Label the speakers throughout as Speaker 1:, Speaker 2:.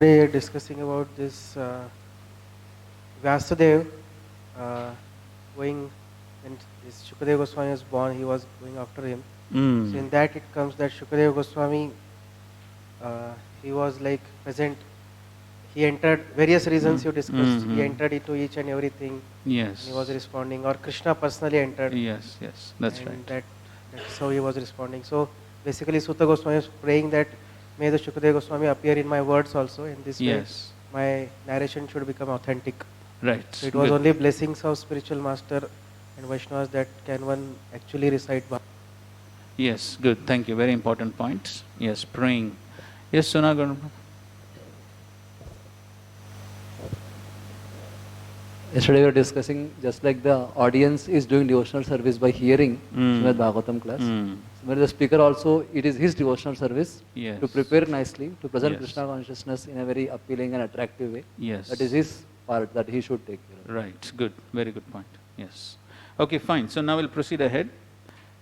Speaker 1: Today discussing about this Vyasadev going, when this Shukadeva Goswami was born, he was going after him. So in that it comes that Shukadeva Goswami, he was like present. He entered various reasons you discussed. He entered into each and everything.
Speaker 2: Yes.
Speaker 1: And he was responding, or Krishna personally entered.
Speaker 2: Yes, that's
Speaker 1: and
Speaker 2: right.
Speaker 1: That's how he was responding. So basically, Sutta Goswami was praying that may the Shukadeva Goswami appear in my words also. In this way, my narration should become authentic.
Speaker 2: Right.
Speaker 1: So it was only blessings of spiritual master and Vaishnavas that can one actually recite Bhagavad.
Speaker 2: Yes, good. Thank you. Very important point. Yes, praying. Yes, Sunagan.
Speaker 3: Yesterday we were discussing just like the audience is doing devotional service by hearing Srimad Bhagavatam class. When the speaker also, it is his devotional service to prepare nicely, to present Krishna consciousness in a very appealing and attractive way.
Speaker 2: Yes.
Speaker 3: That is his part that he should take care of.
Speaker 2: Right, good. Very good point. Yes. Okay, fine. So now we'll proceed ahead.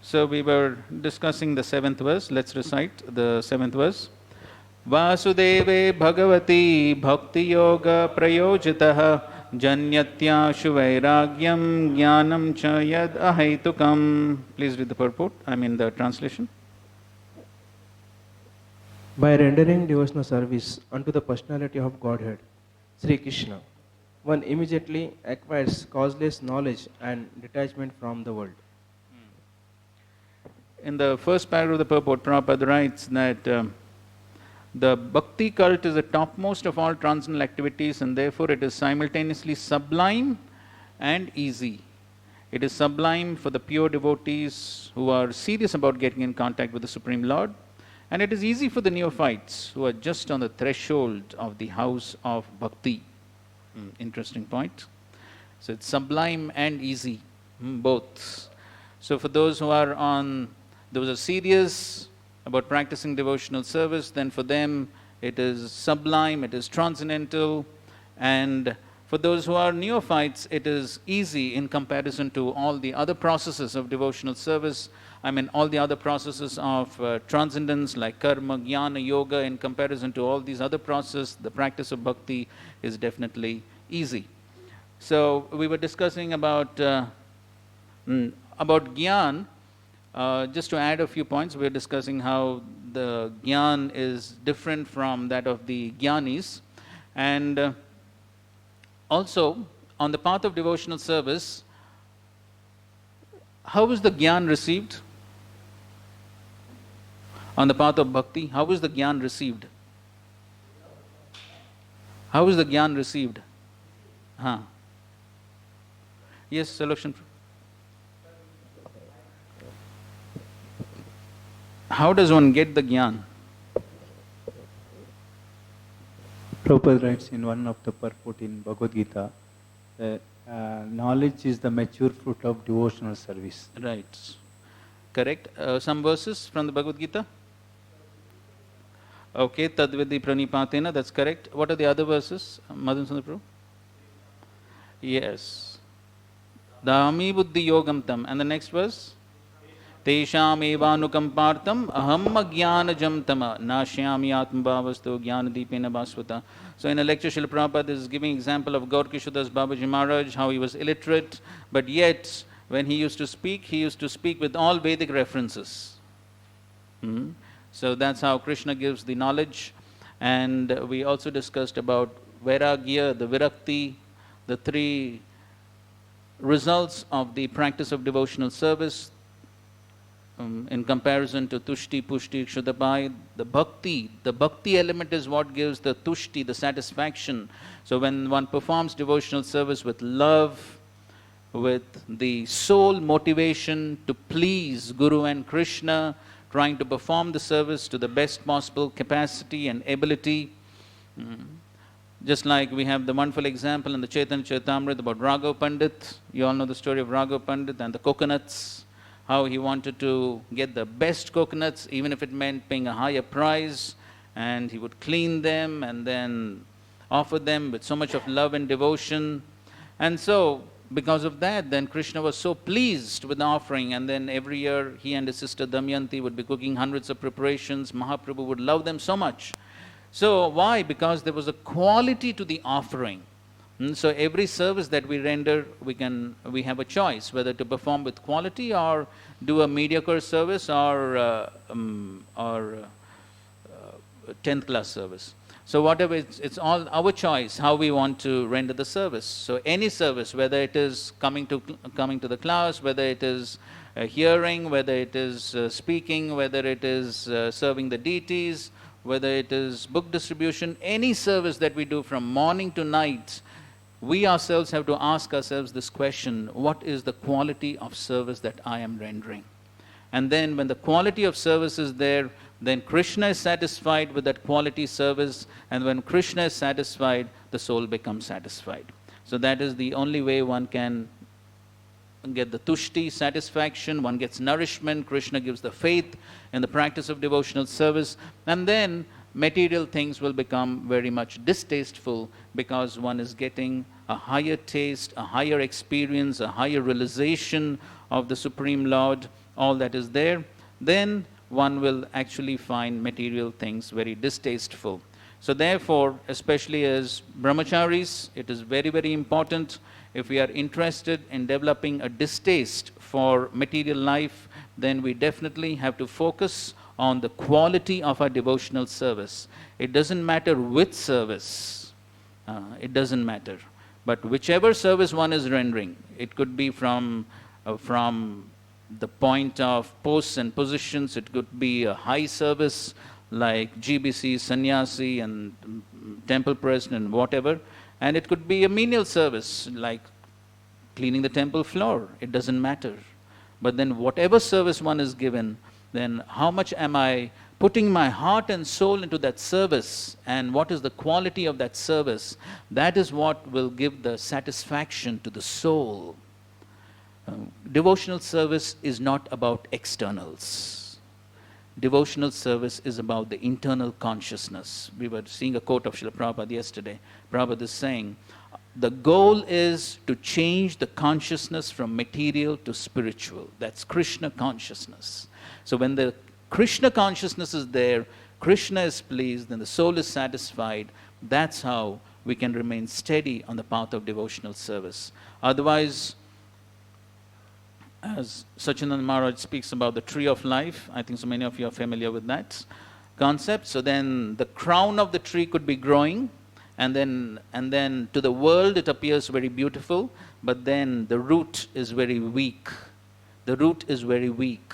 Speaker 2: So we were discussing the 7th verse. Let's recite the 7th verse. Vasudeve Bhagavati Bhakti Yoga Prayojitaha Janyatya Vairagyam Jnanam Cha Yad Ahaitukam. Please read the purport, the translation.
Speaker 4: By rendering devotional service unto the personality of Godhead, Sri Krishna, one immediately acquires causeless knowledge and detachment from the world.
Speaker 2: In the first paragraph of the purport, Prabhupada writes that the bhakti cult is the topmost of all transcendental activities, and therefore it is simultaneously sublime and easy. It is sublime for the pure devotees who are serious about getting in contact with the Supreme Lord, and it is easy for the neophytes who are just on the threshold of the house of bhakti. Interesting point. So it's sublime and easy, both. So for those who are serious about practicing devotional service, then for them it is sublime, it is transcendental, and for those who are neophytes, it is easy in comparison to all the other processes of devotional service. All the other processes of transcendence like karma, jnana, yoga, in comparison to all these other processes, the practice of bhakti is definitely easy. So we were discussing about jnana. Just to add a few points, we are discussing how the jnana is different from that of the jnanis. And also, on the path of devotional service, how is the jnana received? On the path of bhakti, how is the jnana received? How is the jnana received? Yes, solution. How does one get the jnana?
Speaker 5: Prabhupada writes in one of the purport in Bhagavad Gita that knowledge is the mature fruit of devotional service.
Speaker 2: Right. Correct. Some verses from the Bhagavad Gita? Okay, Tadvidi Pranipatena, that's correct. What are the other verses, Madhun Sundar Prabhu? Yes. Dami Buddhi Yogam Tam. And the next verse? Tesham evanukampartam aham jnanajam tama nashyami atmabhavastu jnanadipena bhasvata. So in a lecture, Srila Prabhupada is giving example of Gaur Kishodas Babaji Maharaj, how he was illiterate, but yet when he used to speak with all Vedic references. So that's how Krishna gives the knowledge. And we also discussed about Vairagya, the Virakti, the 3 results of the practice of devotional service. In comparison to Tushti, Pushti, Kshudapai, the bhakti element is what gives the Tushti, the satisfaction. So when one performs devotional service with love, with the sole motivation to please Guru and Krishna, trying to perform the service to the best possible capacity and ability, just like we have the wonderful example in the Chaitanya Charitamrita about Raghav Pandit. You all know the story of Raghav Pandit and the coconuts. How he wanted to get the best coconuts, even if it meant paying a higher price, and he would clean them and then offer them with so much of love and devotion. And so, because of that, then Krishna was so pleased with the offering, and then every year he and his sister Damayanti would be cooking hundreds of preparations. Mahaprabhu would love them so much. So why? Because there was a quality to the offering. So every service that we render, we have a choice whether to perform with quality or do a mediocre service or 10th class service. So whatever, it's all our choice how we want to render the service. So any service, whether it is coming to the class, whether it is hearing, whether it is speaking, whether it is serving the deities, whether it is book distribution, any service that we do from morning to night, we ourselves have to ask ourselves this question: what is the quality of service that I am rendering? And then when the quality of service is there, then Krishna is satisfied with that quality service, and when Krishna is satisfied, the soul becomes satisfied. So that is the only way one can get the tushti, satisfaction, one gets nourishment, Krishna gives the faith in the practice of devotional service, and then material things will become very much distasteful because one is getting a higher taste, a higher experience, a higher realization of the Supreme Lord, all that is there. Then one will actually find material things very distasteful. So therefore, especially as brahmacharis, it is very, very important, if we are interested in developing a distaste for material life, then we definitely have to focus on the quality of our devotional service. It doesn't matter which service, it doesn't matter. But whichever service one is rendering, it could be from the point of posts and positions, it could be a high service like GBC, sannyasi and temple president and whatever, and it could be a menial service like cleaning the temple floor, it doesn't matter. But then whatever service one is given, then how much am I putting my heart and soul into that service, and what is the quality of that service? That is what will give the satisfaction to the soul. Devotional service is not about externals. Devotional service is about the internal consciousness. We were seeing a quote of Srila Prabhupada yesterday. Prabhupada is saying, the goal is to change the consciousness from material to spiritual. That's Krishna consciousness. So when the Krishna consciousness is there, Krishna is pleased, then the soul is satisfied. That's how we can remain steady on the path of devotional service. Otherwise, as Sachinanda Maharaj speaks about the tree of life, I think so many of you are familiar with that concept. So then the crown of the tree could be growing, and then to the world it appears very beautiful, but then the root is very weak. The root is very weak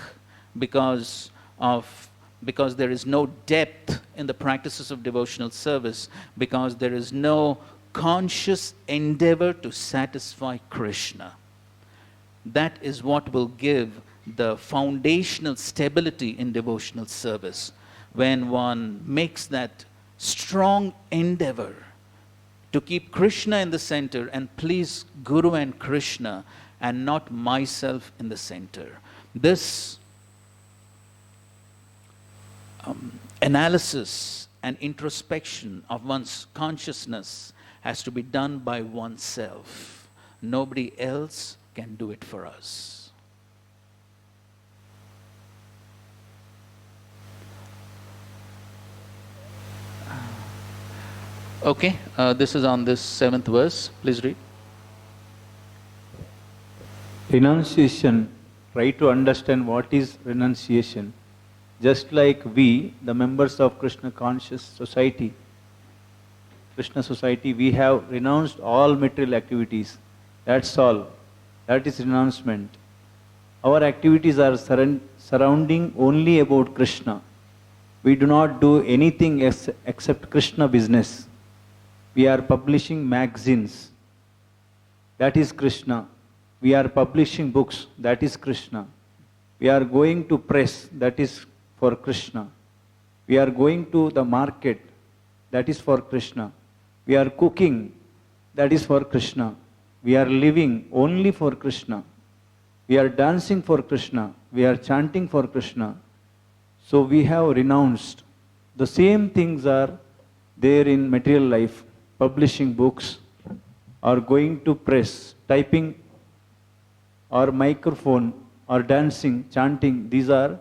Speaker 2: because there is no depth in the practices of devotional service, because there is no conscious endeavor to satisfy Krishna. That is what will give the foundational stability in devotional service. When one makes that strong endeavor to keep Krishna in the center and please Guru and Krishna and not myself in the center. This analysis and introspection of one's consciousness has to be done by oneself. Nobody else can do it for us. Okay, this is on this 7th verse. Please read.
Speaker 5: Renunciation. Try to understand what is renunciation. Just like we, the members of Krishna Conscious Society, we have renounced all material activities. That's all. That is renouncement. Our activities are surrounding only about Krishna. We do not do anything except Krishna business. We are publishing magazines. That is Krishna. We are publishing books. That is Krishna. We are going to press. That is for Krishna. We are going to the market. That is for Krishna. We are cooking. That is for Krishna. We are living only for Krishna. We are dancing for Krishna. We are chanting for Krishna. So we have renounced. The same things are there in material life. Publishing books, or going to press, typing, or microphone, or dancing, chanting. These are,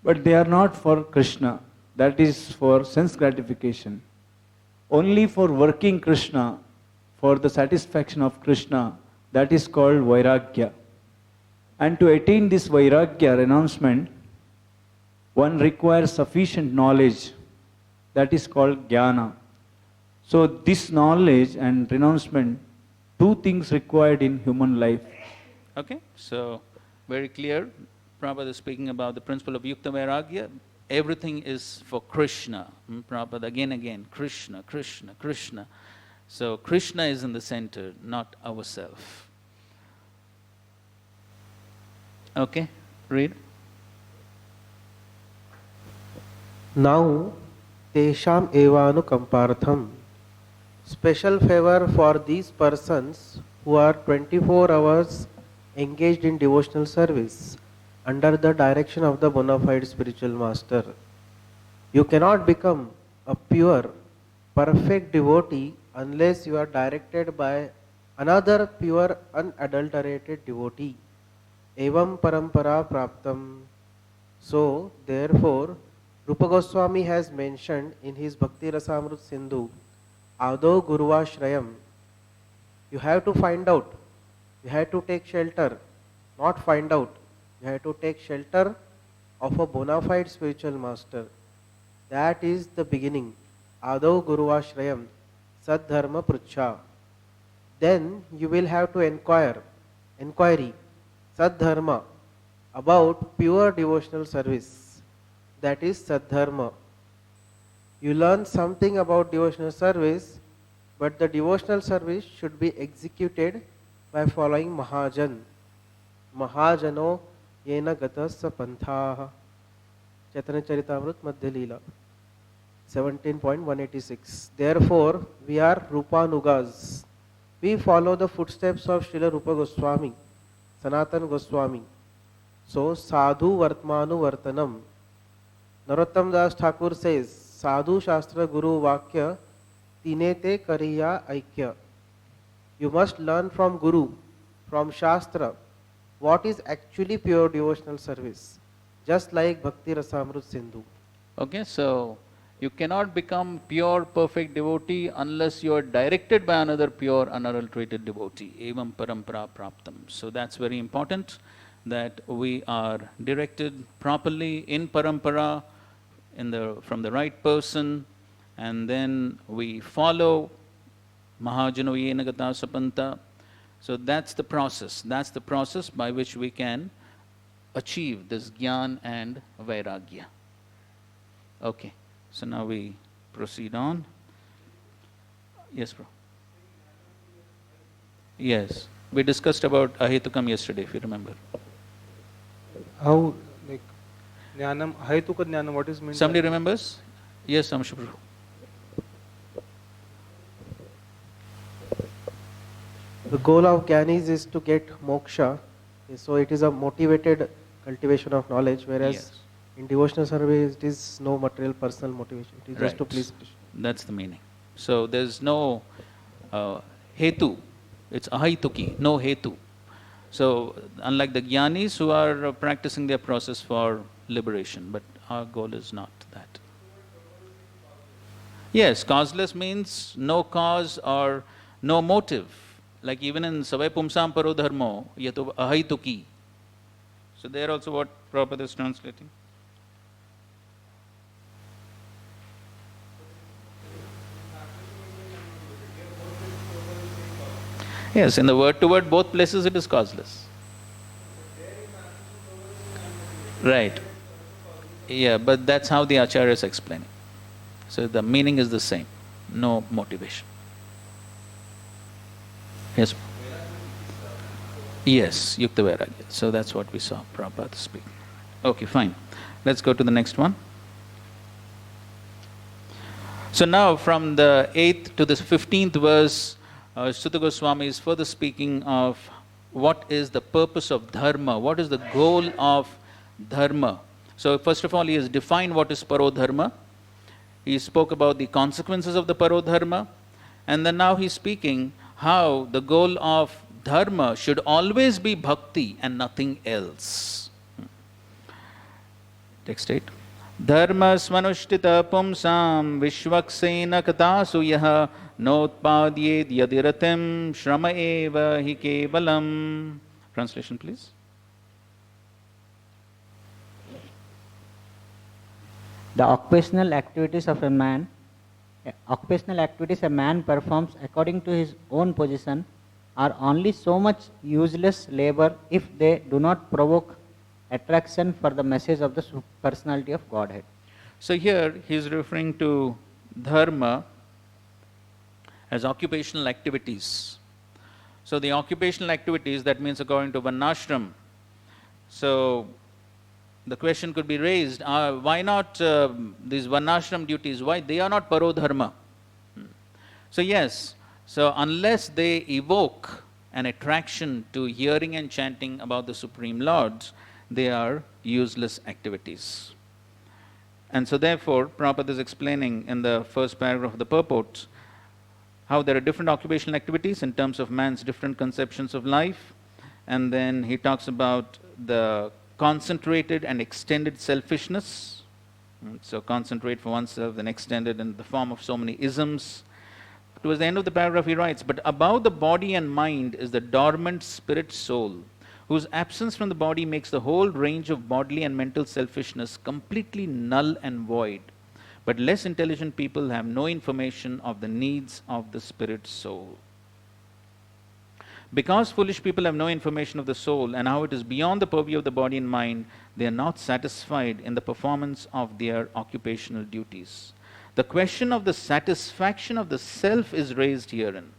Speaker 5: but they are not for Krishna. that is for sense gratification. Only for working Krishna, for the satisfaction of Krishna, that is called Vairagya. And to attain this Vairagya, renouncement, one requires sufficient knowledge, that is called Jnana. So this knowledge and renouncement, two things required in human life.
Speaker 2: Okay, so very clear. Prabhupada is speaking about the principle of Yukta Vairagya. Everything is for Krishna. Prabhupada again, Krishna, Krishna, Krishna. So Krishna is in the center, not ourselves. Okay, read.
Speaker 1: Now, tesham evanukampartham. Special favor for these persons who are 24 hours engaged in devotional service under the direction of the bona fide spiritual master. You cannot become a pure, perfect devotee unless you are directed by another pure, unadulterated devotee. Evam parampara praptam. So, therefore, Rupa Goswami has mentioned in his Bhakti Rasamrut Sindhu, Ado Guruvashrayam. You have to find out. You have to take shelter, not find out. You have to take shelter of a bona fide spiritual master. That is the beginning. Ado Guruvashrayam, Sadharma Pruchha. Then you will have to inquiry, Sadharma, about pure devotional service. That is Sadharma. You learn something about devotional service, but the devotional service should be executed by following Mahajan. Mahajano yena gatasya panthaha. Chaitanya Charitamrut Madhya Leela 17.186. Therefore, we are Rupanugas. We follow the footsteps of Srila Rupa Goswami, Sanatana Goswami. So, Sadhu Vartmanu Vartanam. Narottam Das Thakur says, Sadhu Shastra Guru Vakya Tinete Kariya Aikya. You must learn from Guru, from Shastra, what is actually pure devotional service, just like Bhakti Rasamrut Sindhu.
Speaker 2: Okay, so you cannot become pure, perfect devotee unless you are directed by another pure, unadulterated devotee. Evam parampara praptam. So that's very important, that we are directed properly in parampara, from the right person, and then we follow Mahajano yena gata sapanta. So that's the process. That's the process by which we can achieve this Gyan and Vairagya. Okay, so now we proceed on. Yes, bro. Yes, we discussed about Ahetukam yesterday, if you remember.
Speaker 6: How, like, Jnanam, Ahetuka Jnanam, what is meant?
Speaker 2: Somebody remembers? Yes, Amshubru.
Speaker 1: The goal of Gyanis is to get moksha, so it is a motivated cultivation of knowledge, whereas
Speaker 2: Yes.
Speaker 1: in devotional service it is no material personal motivation, it is just to
Speaker 2: Right.
Speaker 1: please Krishna.
Speaker 2: That's the meaning. So there's no hetu, it's ahaituki, no hetu. So unlike the jnanis who are practicing their process for liberation, but our goal is not that. Yes, causeless means no cause or no motive. Like even in Savai Pumsam Paro Dharmo, yato ahaituki. So there also what Prabhupada is translating. Yes, in the word to word, both places it is causeless. Right. Yeah, but that's how the Acharya is explaining. So the meaning is the same, no motivation. Yes. Yes, Yukta Vairagya. So that's what we saw Prabhupada speak. Okay, fine. Let's go to the next one. So now from the 8th to the 15th verse, Sutta Goswami is further speaking of what is the purpose of dharma, what is the goal of dharma. So first of all, he has defined what is parodharma. He spoke about the consequences of the parodharma, and then now he's speaking how the goal of dharma should always be bhakti and nothing else. Text 8. Dharmasvanushthita pumsam vishvaksena katasu yaha notpadyed yadiratim shrama eva hi kevalam. Translation, please.
Speaker 7: The occupational activities a man performs according to his own position are only so much useless labor if they do not provoke attraction for the message of the personality of Godhead.
Speaker 2: So here he is referring to dharma as occupational activities. So the occupational activities, that means according to Varnashram. So the question could be raised, why not these Varnashram duties, why they are not parodharma? So yes, so unless they evoke an attraction to hearing and chanting about the Supreme Lord, they are useless activities. And so therefore, Prabhupada is explaining in the first paragraph of the purport how there are different occupational activities in terms of man's different conceptions of life. And then he talks about the concentrated and extended selfishness. So concentrate for oneself, then extended in the form of so many isms. Towards the end of the paragraph he writes, but above the body and mind is the dormant spirit soul, whose absence from the body makes the whole range of bodily and mental selfishness completely null and void. But less intelligent people have no information of the needs of the spirit soul. Because foolish people have no information of the soul and how it is beyond the purview of the body and mind, they are not satisfied in the performance of their occupational duties. The question of the satisfaction of the self is raised herein.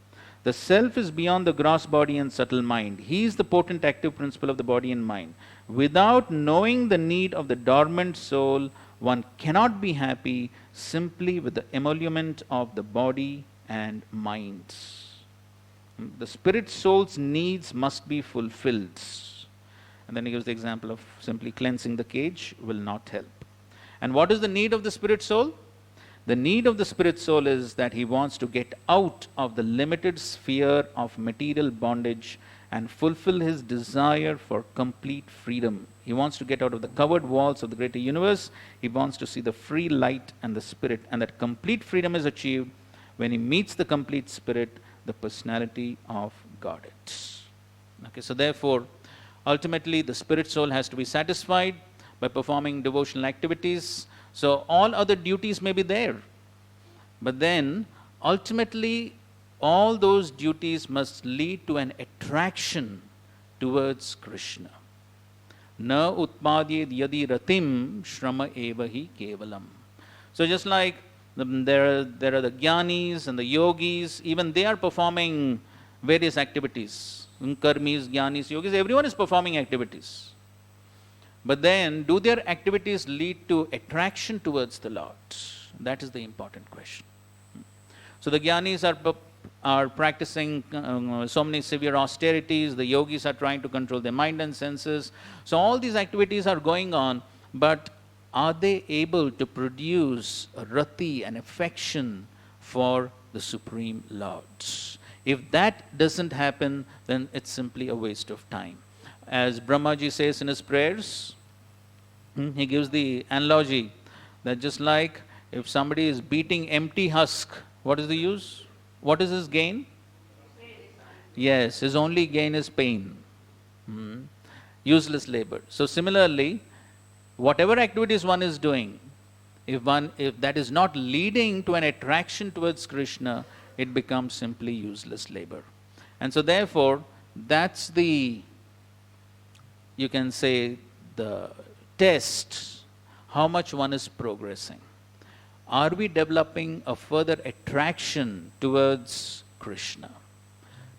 Speaker 2: The self is beyond the gross body and subtle mind. He is the potent active principle of the body and mind. Without knowing the need of the dormant soul, one cannot be happy simply with the emolument of the body and mind. The spirit soul's needs must be fulfilled. And then he gives the example of simply cleansing the cage will not help. And what is the need of the spirit soul? The need of the spirit soul is that he wants to get out of the limited sphere of material bondage and fulfill his desire for complete freedom. He wants to get out of the covered walls of the greater universe. He wants to see the free light and the spirit, and that complete freedom is achieved when he meets the complete spirit, the personality of Godhead. Okay, so therefore, ultimately the spirit soul has to be satisfied by performing devotional activities. So all other duties may be there, but then ultimately all those duties must lead to an attraction towards Krishna. Na utpadyed yadi ratim shrama eva hi kevalam. So just like there are the jnanis and the yogis, even they are performing various activities. Karmis, jnanis, yogis, everyone is performing activities. But then, do their activities lead to attraction towards the Lord? That is the important question. So the jnanis are practicing so many severe austerities. The yogis are trying to control their mind and senses. So all these activities are going on, but are they able to produce a rati, an affection for the Supreme Lord? If that doesn't happen, then it's simply a waste of time. As Brahmaji says in his prayers, he gives the analogy that just like if somebody is beating empty husk, what is the use? What is his gain? Yes, his only gain is pain. Useless labor. So similarly, whatever activities one is doing, if that is not leading to an attraction towards Krishna, it becomes simply useless labor. And so therefore, that's the, you can say, the test, how much one is progressing. Are we developing a further attraction towards Krishna,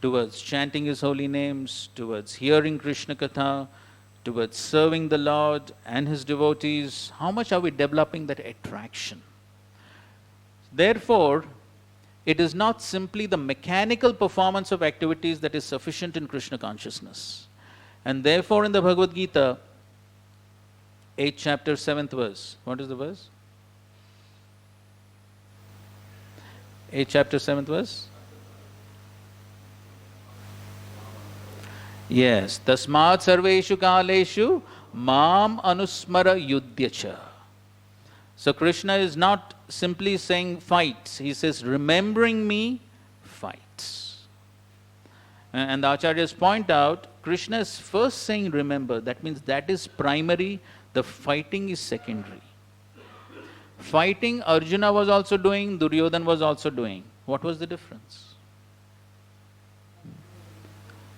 Speaker 2: towards chanting his holy names, towards hearing Krishna Katha, towards serving the Lord and his devotees? How much are we developing that attraction? Therefore, it is not simply the mechanical performance of activities that is sufficient in Krishna consciousness. And therefore in the Bhagavad Gita, 8th chapter, 7th verse. What is the verse? 8th chapter, 7th verse? Yes. Tasmat sarveshu kaleshu mam anusmara yudhyacha. So Krishna is not simply saying fights. He says, remembering me, fights. And the Acharyas point out, Krishna is first saying remember. That means that is primary. The fighting is secondary. Fighting Arjuna was also doing, Duryodhan was also doing. What was the difference?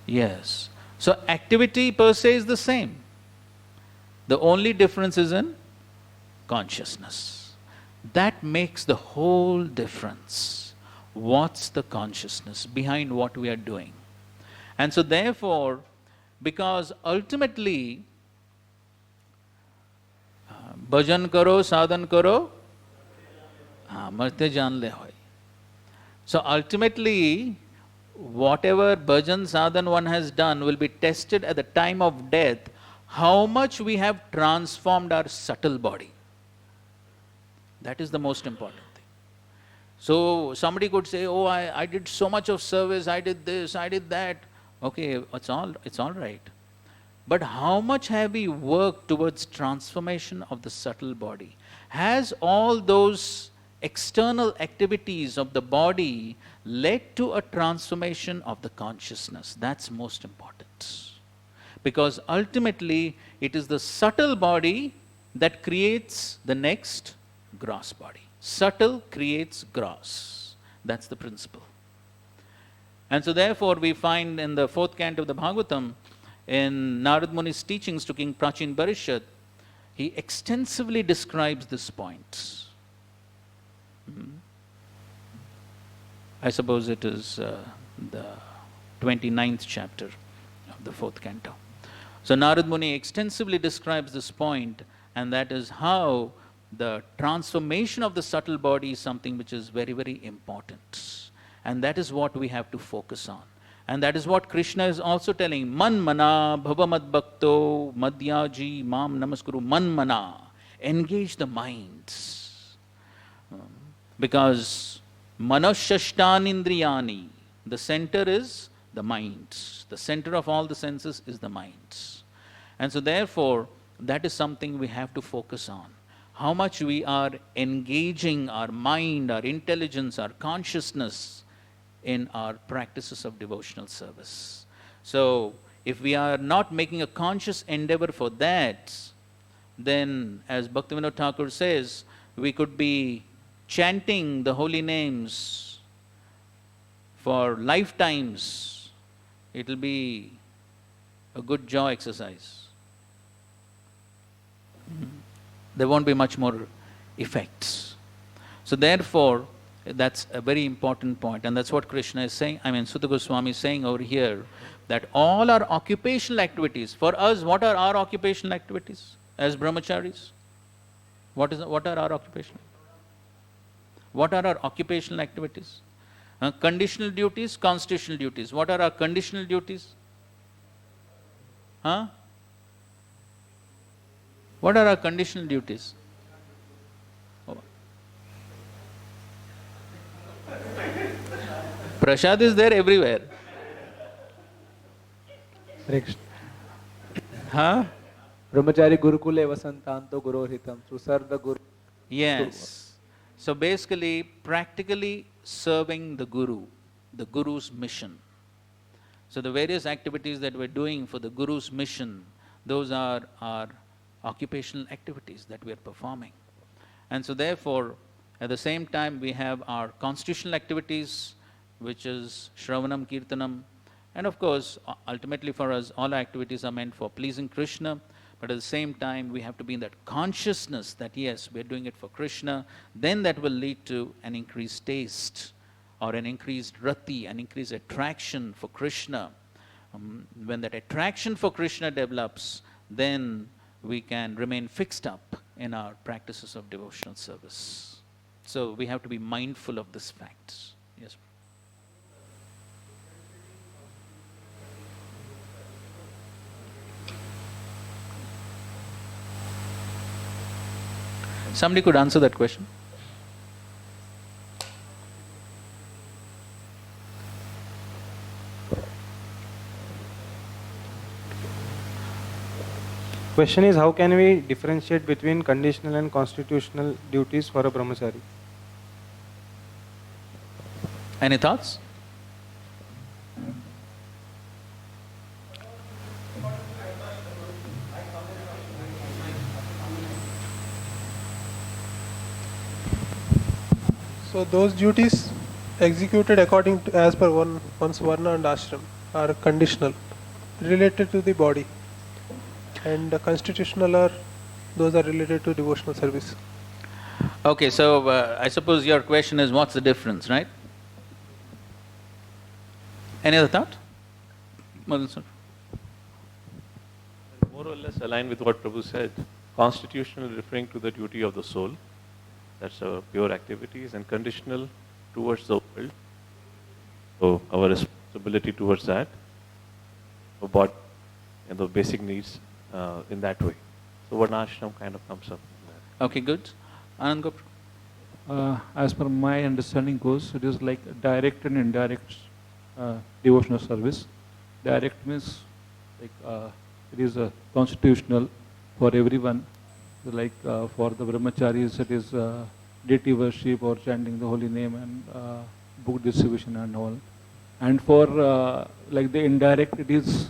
Speaker 2: Yes. So activity per se is the same. The only difference is in consciousness. That makes the whole difference. What's the consciousness behind what we are doing? And so therefore, because ultimately, bhajan karo, sadhan karo, marte jaan le hoy. So ultimately, whatever bhajan sadhan one has done will be tested at the time of death, how much we have transformed our subtle body. That is the most important thing. So somebody could say, oh, I did so much of service, I did this, I did that. Okay, it's all right. But how much have we worked towards transformation of the subtle body? Has all those external activities of the body led to a transformation of the consciousness? That's most important. Because ultimately, it is the subtle body that creates the next gross body. Subtle creates gross. That's the principle. And so therefore, we find in the 4th canto of the Bhagavatam, in Narad Muni's teachings to King Prachin Parishad, he extensively describes this point. I suppose it is the 29th chapter of the 4th canto. So Narad Muni extensively describes this point, and that is how the transformation of the subtle body is something which is very, very important. And that is what we have to focus on. And that is what Krishna is also telling. Man mana bhavamad bhakto madhyaji mam namaskuru. Man mana. Engage the minds. Because manashashtanindriyani. The center is the mind. The center of all the senses is the mind. And so therefore, that is something we have to focus on. How much we are engaging our mind, our intelligence, our consciousness in our practices of devotional service. So, if we are not making a conscious endeavor for that, then as Bhaktivinoda Thakur says, we could be chanting the holy names for lifetimes. It will be a good jaw exercise. There won't be much more effects. So therefore, that's a very important point, and that's what Krishna is saying. I mean, Sutta Goswami is saying over here that all our occupational activities, for us, what are our occupational activities as brahmacharis? What are our occupational? What are our occupational activities? Conditional duties, constitutional duties. What are our conditional duties? What are our conditional duties? Prasad is there everywhere.
Speaker 6: Brahmachari Gurukule Vasantanto Gurohitam. To serve the Guru.
Speaker 2: Yes. So basically, practically serving the Guru's mission. So the various activities that we're doing for the Guru's mission, those are our occupational activities that we are performing. And so therefore, at the same time, we have our constitutional activities, which is Shravanam, Kirtanam, and of course, ultimately for us, all our activities are meant for pleasing Krishna, but at the same time, we have to be in that consciousness that yes, we're doing it for Krishna, then that will lead to an increased taste, or an increased rati, an increased attraction for Krishna. When that attraction for Krishna develops, then we can remain fixed up in our practices of devotional service. So we have to be mindful of this fact. Yes. Somebody could answer that question.
Speaker 6: Question is, how can we differentiate between conditional and constitutional duties for a brahmachari?
Speaker 2: Any thoughts?
Speaker 8: So those duties executed according to as per one's varna and ashram are conditional, related to the body, and the constitutional those are related to devotional service.
Speaker 2: Okay, so I suppose your question is what's the difference, right? Any other thought? Madan sir?
Speaker 9: More or less aligned with what Prabhu said. Constitutional referring to the duty of the soul, that's our pure activities, and conditional towards the world. So our responsibility towards that, our body, and the basic needs in that way. So Varnashram kind of comes up in that.
Speaker 2: Okay, good. Anand Gopal?
Speaker 10: As per my understanding goes, it is like direct and indirect devotional service. Direct means like it is constitutional for everyone. Like for the brahmacharis, it is deity worship or chanting the holy name and book distribution and all. And for like the indirect, it is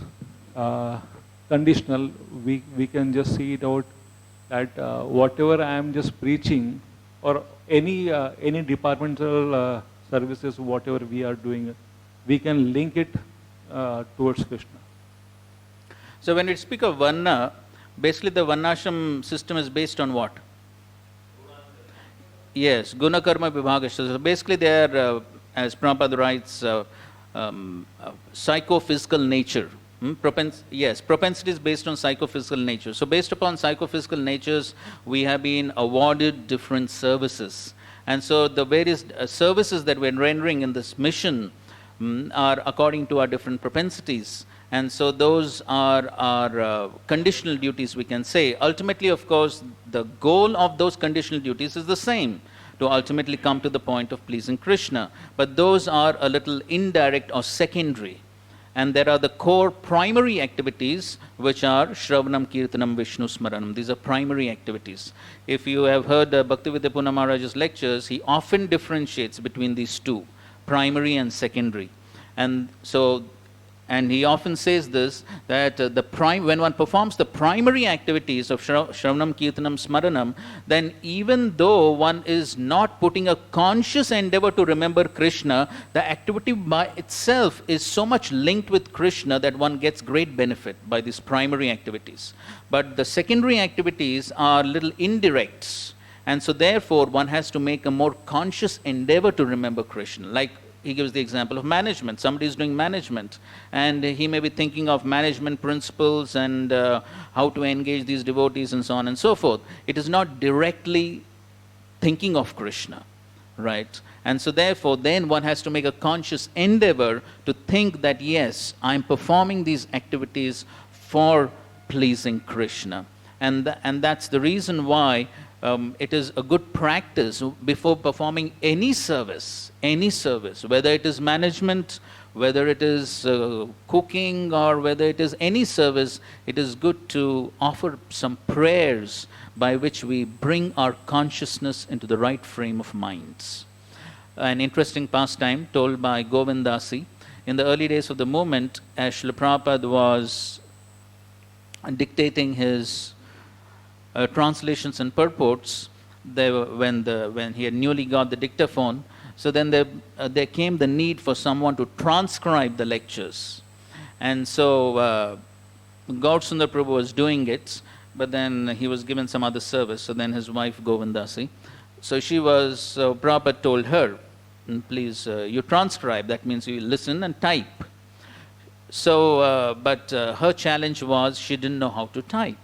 Speaker 10: conditional. We can just see it out that whatever I am just preaching or any departmental services, whatever we are doing, we can link it towards Krishna.
Speaker 2: So when we speak of Varna, basically the Varnashram system is based on what? Yes, Guna Karma Vibhaga. So basically they are, as Prabhupada writes, psychophysical nature. Yes, propensity is based on psychophysical nature. So based upon psychophysical natures, we have been awarded different services. And so the various services that we're rendering in this mission are according to our different propensities. And so those are our conditional duties, we can say. Ultimately, of course, the goal of those conditional duties is the same, to ultimately come to the point of pleasing Krishna. But those are a little indirect or secondary. And there are the core primary activities, which are Shravanam, Kirtanam, Vishnu Smaranam. These are primary activities. If you have heard Bhaktivedanta Puna Maharaj's lectures, he often differentiates between these two, primary and secondary. And so, and he often says this, that when one performs the primary activities of Shravanam, Kirtanam, Smaranam, then even though one is not putting a conscious endeavor to remember Krishna, the activity by itself is so much linked with Krishna that one gets great benefit by these primary activities. But the secondary activities are little indirects, and so therefore one has to make a more conscious endeavor to remember Krishna. Like he gives the example of management. Somebody is doing management, and he may be thinking of management principles and how to engage these devotees and so on and so forth. It is not directly thinking of Krishna, right? And so therefore, then one has to make a conscious endeavor to think that, yes, I'm performing these activities for pleasing Krishna. And that's the reason why it is a good practice before performing any service, whether it is management, whether it is cooking, or whether it is any service, it is good to offer some prayers by which we bring our consciousness into the right frame of minds. An interesting pastime told by Govindasi. In the early days of the movement, as Srila Prabhupada was dictating his translations and purports, when he had newly got the dictaphone, so then there came the need for someone to transcribe the lectures. And so Gaur Sundar Prabhu was doing it, but then he was given some other service. So then his wife Govindasi, so Prabhupada told her, please, you transcribe, that means you listen and type. So, but her challenge was she didn't know how to type.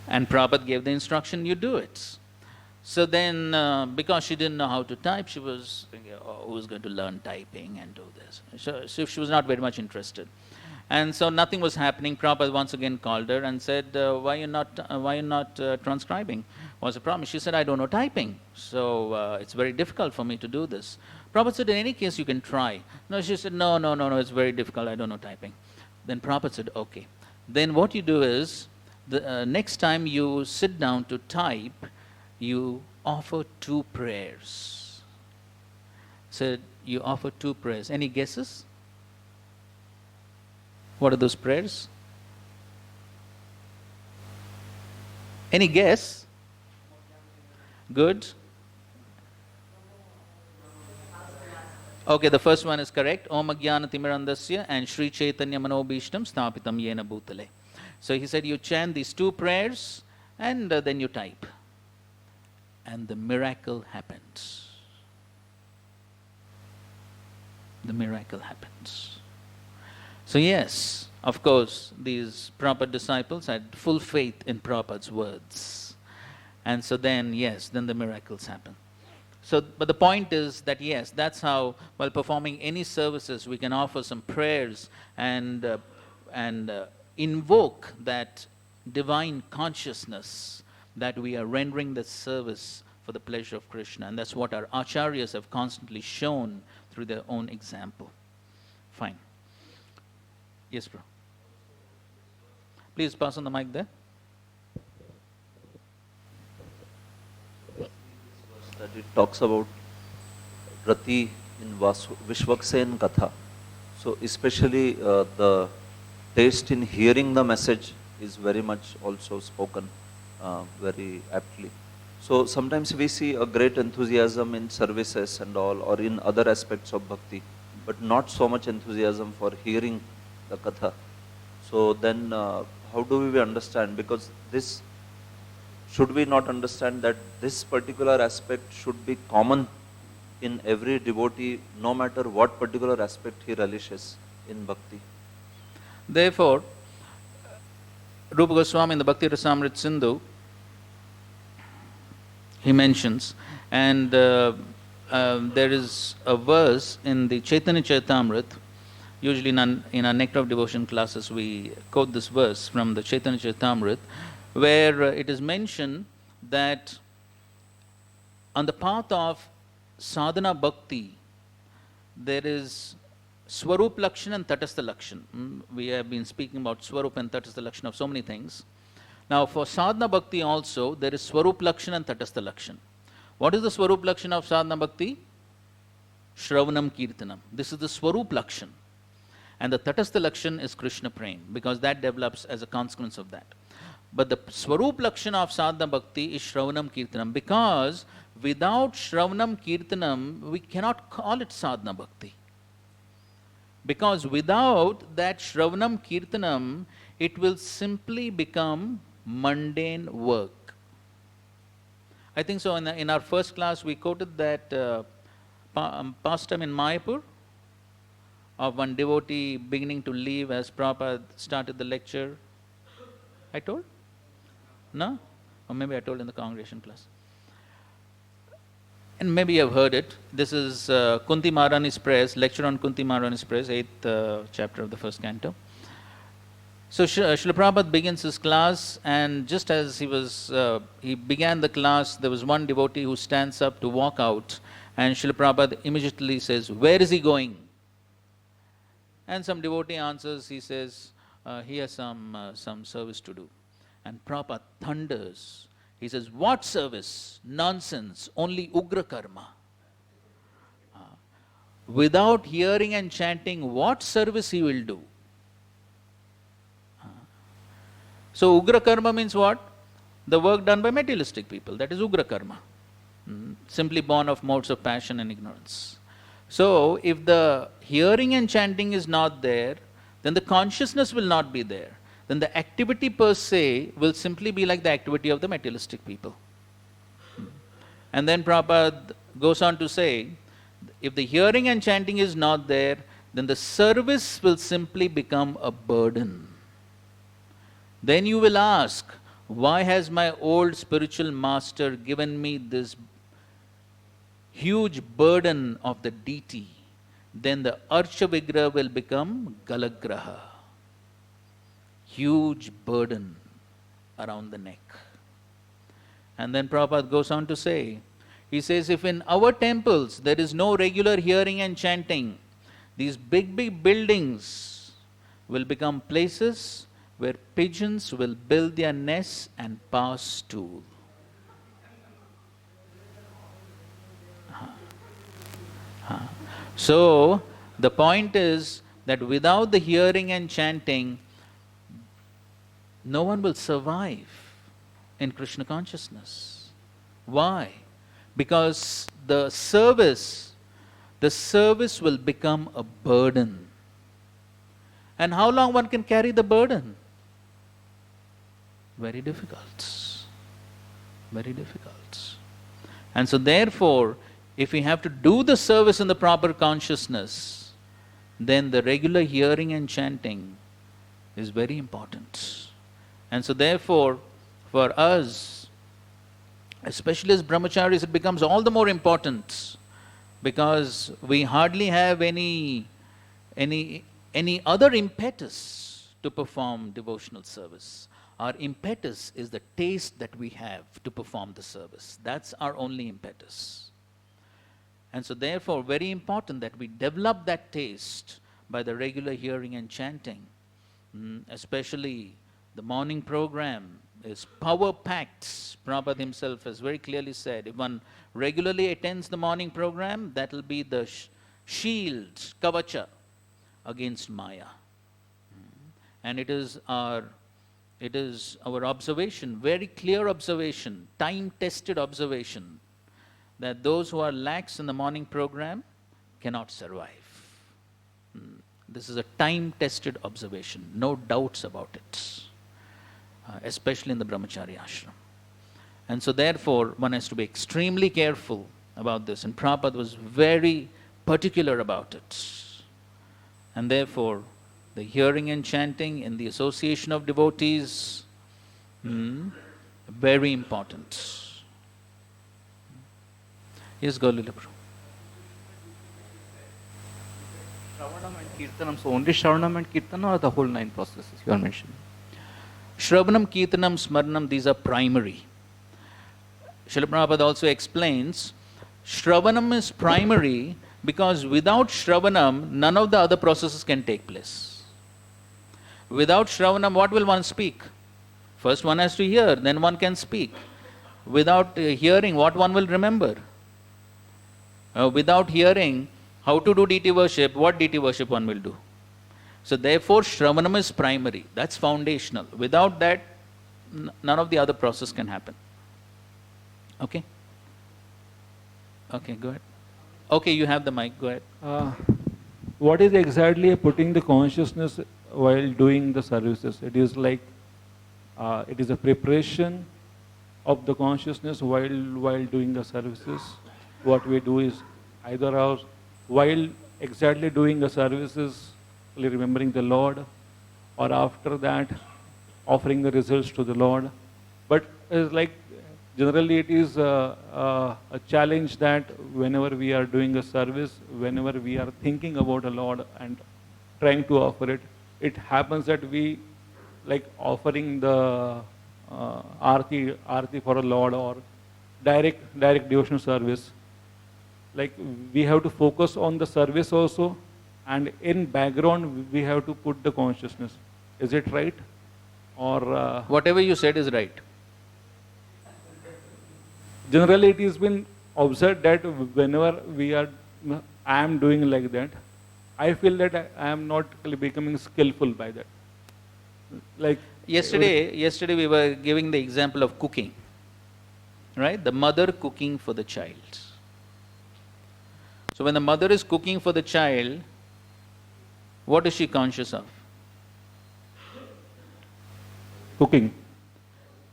Speaker 2: And Prabhupada gave the instruction, you do it. So then, because she didn't know how to type, she was thinking, oh, who's going to learn typing and do this? So she was not very much interested. And so nothing was happening. Prabhupada once again called her and said, why are you not transcribing? What's the problem? She said, I don't know typing. So it's very difficult for me to do this. Prabhupada said, in any case, you can try. No, she said, no, it's very difficult. I don't know typing. Then Prabhupada said, okay, then what you do is, the next time you sit down to type, you offer 2 prayers. So you offer 2 prayers. Any guesses? What are those prayers? Any guess? Good. Okay, the first one is correct. Om Ajnana Timirandasya and Sri Chaitanya Manobhishtam Sthapitam Yena Bhutale. So he said you chant these 2 prayers and then you type. And the miracle happens. The miracle happens. So yes, of course, these Prabhupada disciples had full faith in Prabhupada's words. And so then, yes, then the miracles happen. So, but the point is that yes, that's how, while performing any services, we can offer some prayers and invoke that divine consciousness that we are rendering the service for the pleasure of Krishna. And that's what our acharyas have constantly shown through their own example. Fine. Yes, bro. Please pass on the mic there.
Speaker 11: That it talks about Rati in Vishwaksen Katha. So especially the taste in hearing the message is very much also spoken very aptly. So sometimes we see a great enthusiasm in services and all, or in other aspects of bhakti, but not so much enthusiasm for hearing the katha. So then how do we understand? Because this, should we not understand that this particular aspect should be common in every devotee, no matter what particular aspect he relishes in bhakti?
Speaker 2: Therefore, Rupa Goswami in the Bhakti Rasamrit Sindhu, he mentions, and there is a verse in the Chaitanya Charitamrita. Usually in our Nectar of Devotion classes we quote this verse from the Chaitanya Charitamrita, where it is mentioned that on the path of sadhana bhakti, there is Swarup Lakshan and Tatastha Lakshan. We have been speaking about Swarup and Tatastha Lakshan of so many things. Now for sadhana bhakti also, there is Swarup Lakshan and Tatastha Lakshan. What is the Swarup Lakshan of sadhana bhakti? Shravanam Kirtanam. This is the Swarup Lakshan. And the Tatastha Lakshan is Krishna Prem, because that develops as a consequence of that. But the Swarup Lakshan of sadhana bhakti is Shravanam Kirtanam, because without Shravanam Kirtanam, we cannot call it sadhana bhakti. Because without that Shravanam Kirtanam, it will simply become mundane work. I think so in our first class we quoted that pastime in Mayapur of one devotee beginning to leave as Prabhupada started the lecture. I told? No? Or maybe I told in the congregation class. And maybe you have heard it. This is Kunti Maharani's prayers, lecture on Kunti Maharani's prayers, 8th chapter of the first canto. So Srila Prabhupada begins his class, and just as he began the class, there was one devotee who stands up to walk out, and Srila Prabhupada immediately says, "Where is he going?" And some devotee answers, he says, he has some service to do. And Prabhupada thunders. He says, "What service? Nonsense, only Ugra Karma." Without hearing and chanting, what service he will do? So Ugra Karma means what? The work done by materialistic people, that is Ugra Karma. Simply born of modes of passion and ignorance. So if the hearing and chanting is not there, then the consciousness will not be there. Then the activity per se will simply be like the activity of the materialistic people. And then Prabhupada goes on to say, if the hearing and chanting is not there, then the service will simply become a burden. Then you will ask, why has my old spiritual master given me this huge burden of the deity? Then the Archa Vigraha will become Galagraha. Huge burden around the neck. And then Prabhupada goes on to say, he says, if in our temples there is no regular hearing and chanting, these big buildings will become places where pigeons will build their nests and pass stool. So, the point is that without the hearing and chanting, no one will survive in Krishna consciousness. Why? Because the service will become a burden. And how long one can carry the burden? Very difficult. Very difficult. And so therefore, if we have to do the service in the proper consciousness, then the regular hearing and chanting is very important. And so therefore, for us, especially as brahmacharis, it becomes all the more important, because we hardly have any other impetus to perform devotional service. Our impetus is the taste that we have to perform the service. That's our only impetus. And so therefore, very important that we develop that taste by the regular hearing and chanting. Especially the morning program is power-packed. Prabhupada himself has very clearly said, if one regularly attends the morning program, that will be the shield, kavacha, against Maya. And it is our observation, very clear observation, time-tested observation, that those who are lax in the morning program cannot survive. This is a time-tested observation, no doubts about it, especially in the brahmachari ashram. And so therefore, one has to be extremely careful about this, and Prabhupada was very particular about it. And therefore, the hearing and chanting in the association of devotees, very important. Yes, Gaulila Prabhu.
Speaker 3: Shravanam and Kirtanam, so only Shravanam and Kirtanam or the whole 9 processes you are mentioning?
Speaker 2: Shravanam, Kirtanam, Smaranam, these are primary. Srila Prabhupada also explains, Shravanam is primary because without Shravanam, none of the other processes can take place. Without Shravanam, what will one speak? First one has to hear, then one can speak. Without hearing, what one will remember? Without hearing how to do deity worship, what deity worship one will do? So therefore, Shravanam is primary. That's foundational. Without that, none of the other process can happen. Okay? Okay, go ahead. Okay, you have the mic, go ahead.
Speaker 10: What is exactly putting the consciousness while doing the services? It is like, it is a preparation of the consciousness while doing the services. What we do is either while exactly doing the services, remembering the Lord, or after that, offering the results to the Lord. But it's like, generally it is a challenge that whenever we are doing a service, whenever we are thinking about the Lord and trying to offer it, it happens that we, like offering the arti for a Lord or direct devotional service, like we have to focus on the service also, and in background we have to put the consciousness. Is it right? Or
Speaker 2: whatever you said is right.
Speaker 10: Generally it has been observed that whenever I am doing like that, I feel that I am not becoming skillful by that. Like
Speaker 2: yesterday we were giving the example of cooking, right? The mother cooking for the child. So when the mother is cooking for the child, what is she conscious of?
Speaker 10: Cooking.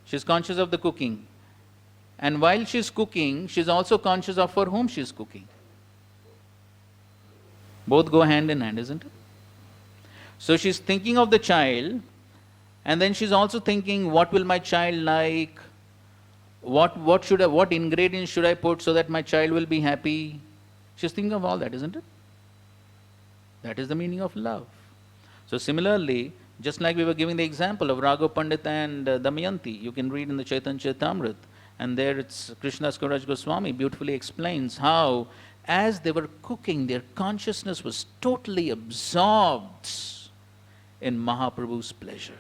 Speaker 2: She's conscious of the cooking. And while she's cooking, she's also conscious of for whom she's cooking. Both go hand in hand, isn't it? So she's thinking of the child, and then she's also thinking, what will my child like? What ingredients should I put so that my child will be happy? She's thinking of all that, isn't it? That is the meaning of love. So similarly, just like we were giving the example of Raghav Pandita and Damayanti, you can read in the Chaitanya Charitamrita, and there it's Krishnadas Kaviraj Goswami beautifully explains how as they were cooking, their consciousness was totally absorbed in Mahaprabhu's pleasure.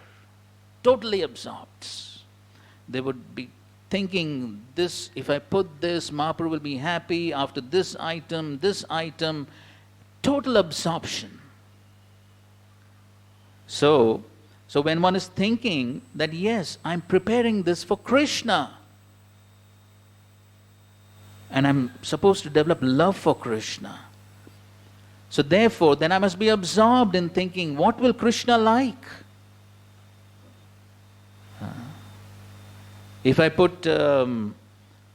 Speaker 2: totally absorbed. They would be thinking, this, if I put this, Mahaprabhu will be happy, after this item, total absorption. So when one is thinking that, yes, I'm preparing this for Krishna, and I'm supposed to develop love for Krishna, so therefore, then I must be absorbed in thinking, what will Krishna like? If I put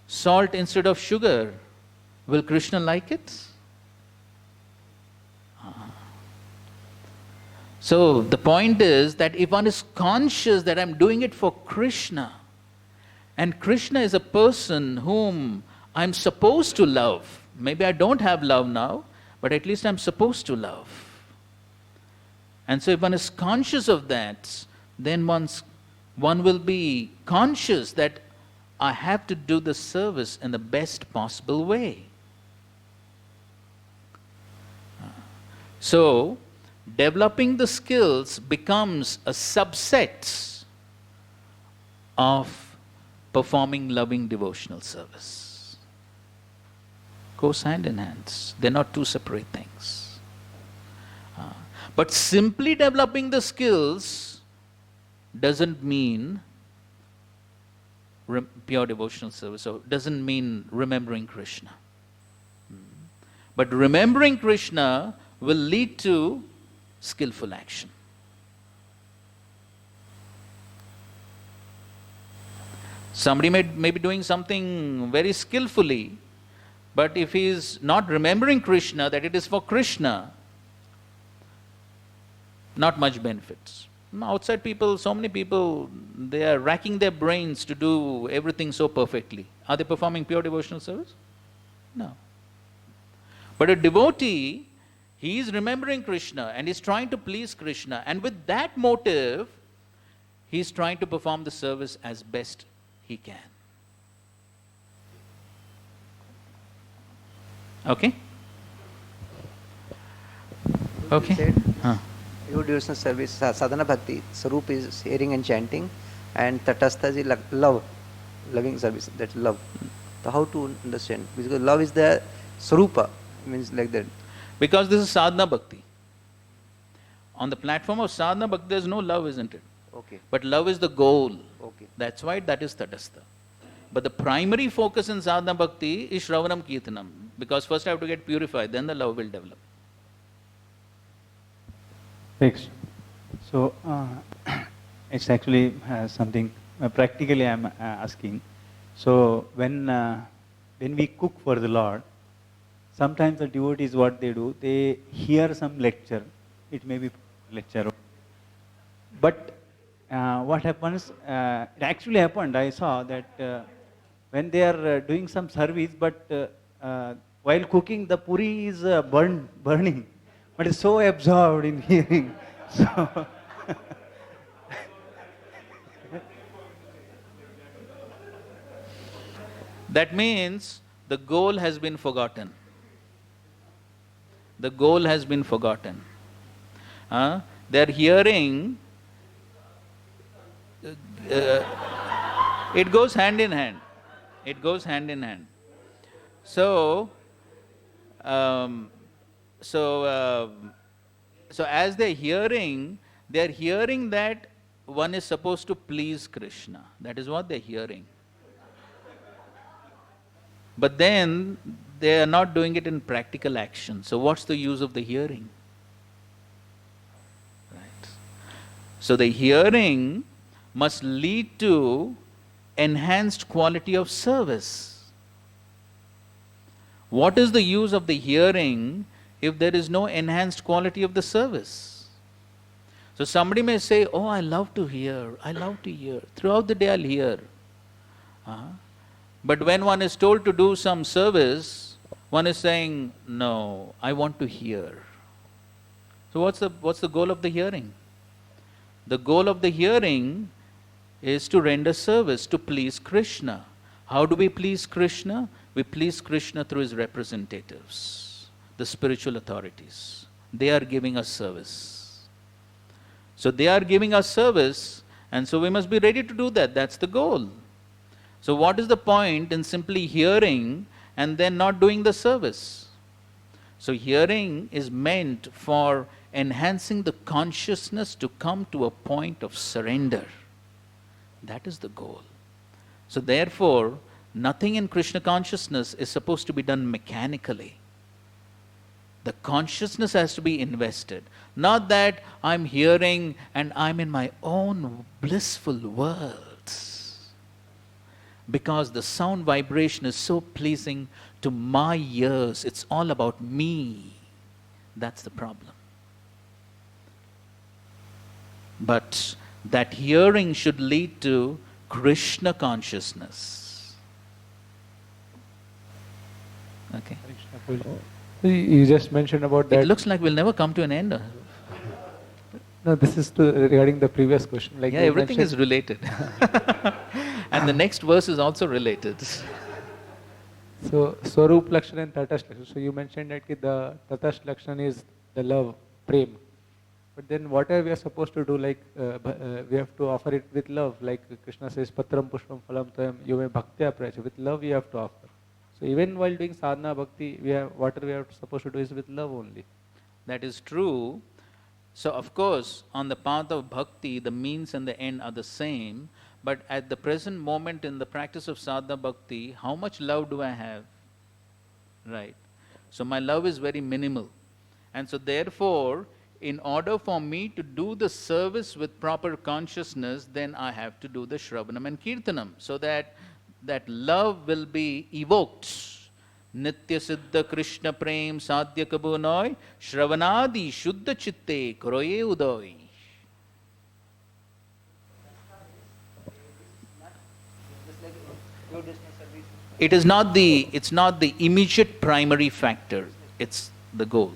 Speaker 2: salt instead of sugar, will Krishna like it? So the point is that if one is conscious that I'm doing it for Krishna, and Krishna is a person whom I'm supposed to love, maybe I don't have love now, but at least I'm supposed to love. And so if one is conscious of that, then one will be conscious that I have to do the service in the best possible way. So, developing the skills becomes a subset of performing loving devotional service. Goes hand in hand. They're not two separate things. But simply developing the skills doesn't mean pure devotional service, or doesn't mean remembering Krishna. But remembering Krishna will lead to skillful action. Somebody may be doing something very skillfully, but if he is not remembering Krishna, that it is for Krishna, not much benefits. Outside people, so many people, they are racking their brains to do everything so perfectly. Are they performing pure devotional service? No. But a devotee, he is remembering Krishna and is trying to please Krishna, and with that motive, he is trying to perform the service as best he can. Okay? Okay?
Speaker 12: Your devotional service, sadhana bhakti, Sarup is hearing and chanting, and Tatastha is love, loving service, that's love. So how to understand? Because love is the Sarupa, means like that.
Speaker 2: Because this is sadhana bhakti. On the platform of sadhana bhakti, there is no love, isn't it?
Speaker 12: Okay.
Speaker 2: But love is the goal.
Speaker 12: Okay.
Speaker 2: That's why that is Tatastha. But the primary focus in sadhana bhakti is Shravanam Kirtanam. Because first I have to get purified, then the love will develop.
Speaker 5: Next. So, it's actually something practically I am asking. So, when we cook for the Lord, sometimes the devotees, what they do, they hear some lecture. It may be lecture. But what happens, it actually happened, I saw that when they are doing some service, but while cooking, the puri is burning. But it's so absorbed in hearing. So
Speaker 2: that means the goal has been forgotten. The goal has been forgotten. They are hearing. It goes hand in hand. It goes hand in hand. So as they're hearing that one is supposed to please Krishna. That is what they're hearing. But then they are not doing it in practical action. So what's the use of the hearing? Right. So the hearing must lead to enhanced quality of service. What is the use of the hearing if there is no enhanced quality of the service? So somebody may say, oh, I love to hear. Throughout the day I'll hear. But when one is told to do some service, one is saying, no, I want to hear. So what's the goal of the hearing? The goal of the hearing is to render service, to please Krishna. How do we please Krishna? We please Krishna through his representatives, the spiritual authorities. They are giving us service. So they are giving us service, And so we must be ready to do that. That's the goal. So what is the point in simply hearing and then not doing the service? So hearing is meant for enhancing the consciousness to come to a point of surrender. That is the goal. So therefore, nothing in Krishna consciousness is supposed to be done mechanically. The consciousness has to be invested. Not that I'm hearing and I'm in my own blissful worlds. Because the sound vibration is so pleasing to my ears. It's all about me. That's the problem. But that hearing should lead to Krishna consciousness. Okay.
Speaker 6: You just mentioned about that.
Speaker 2: It looks like we'll never come to an end.
Speaker 6: No, this is regarding the previous question. Like
Speaker 2: yeah, everything is related. And the next verse is also related.
Speaker 6: So, Swarup Lakshana and Tatash Lakshana. So, you mentioned that the Tatash Lakshana is the love, prem. But then what are we supposed to do? Like, we have to offer it with love. Like Krishna says, Patram Pushpam Phalam Toyam Yume Bhaktya Pracha. With love we have to offer. So even while doing sadhana bhakti, what we are supposed to do is with love only.
Speaker 2: That is true. So of course, on the path of bhakti, the means and the end are the same. But at the present moment in the practice of sadhana bhakti, how much love do I have? Right. So my love is very minimal. And so therefore, in order for me to do the service with proper consciousness, then I have to do the Shravanam and Kirtanam, so that love will be evoked. Nitya Siddha Krishna Prem Sadhya Kabunoi Shravanadi Shuddha Chitte Kroye Udoi. It's not the immediate primary factor, it's the goal.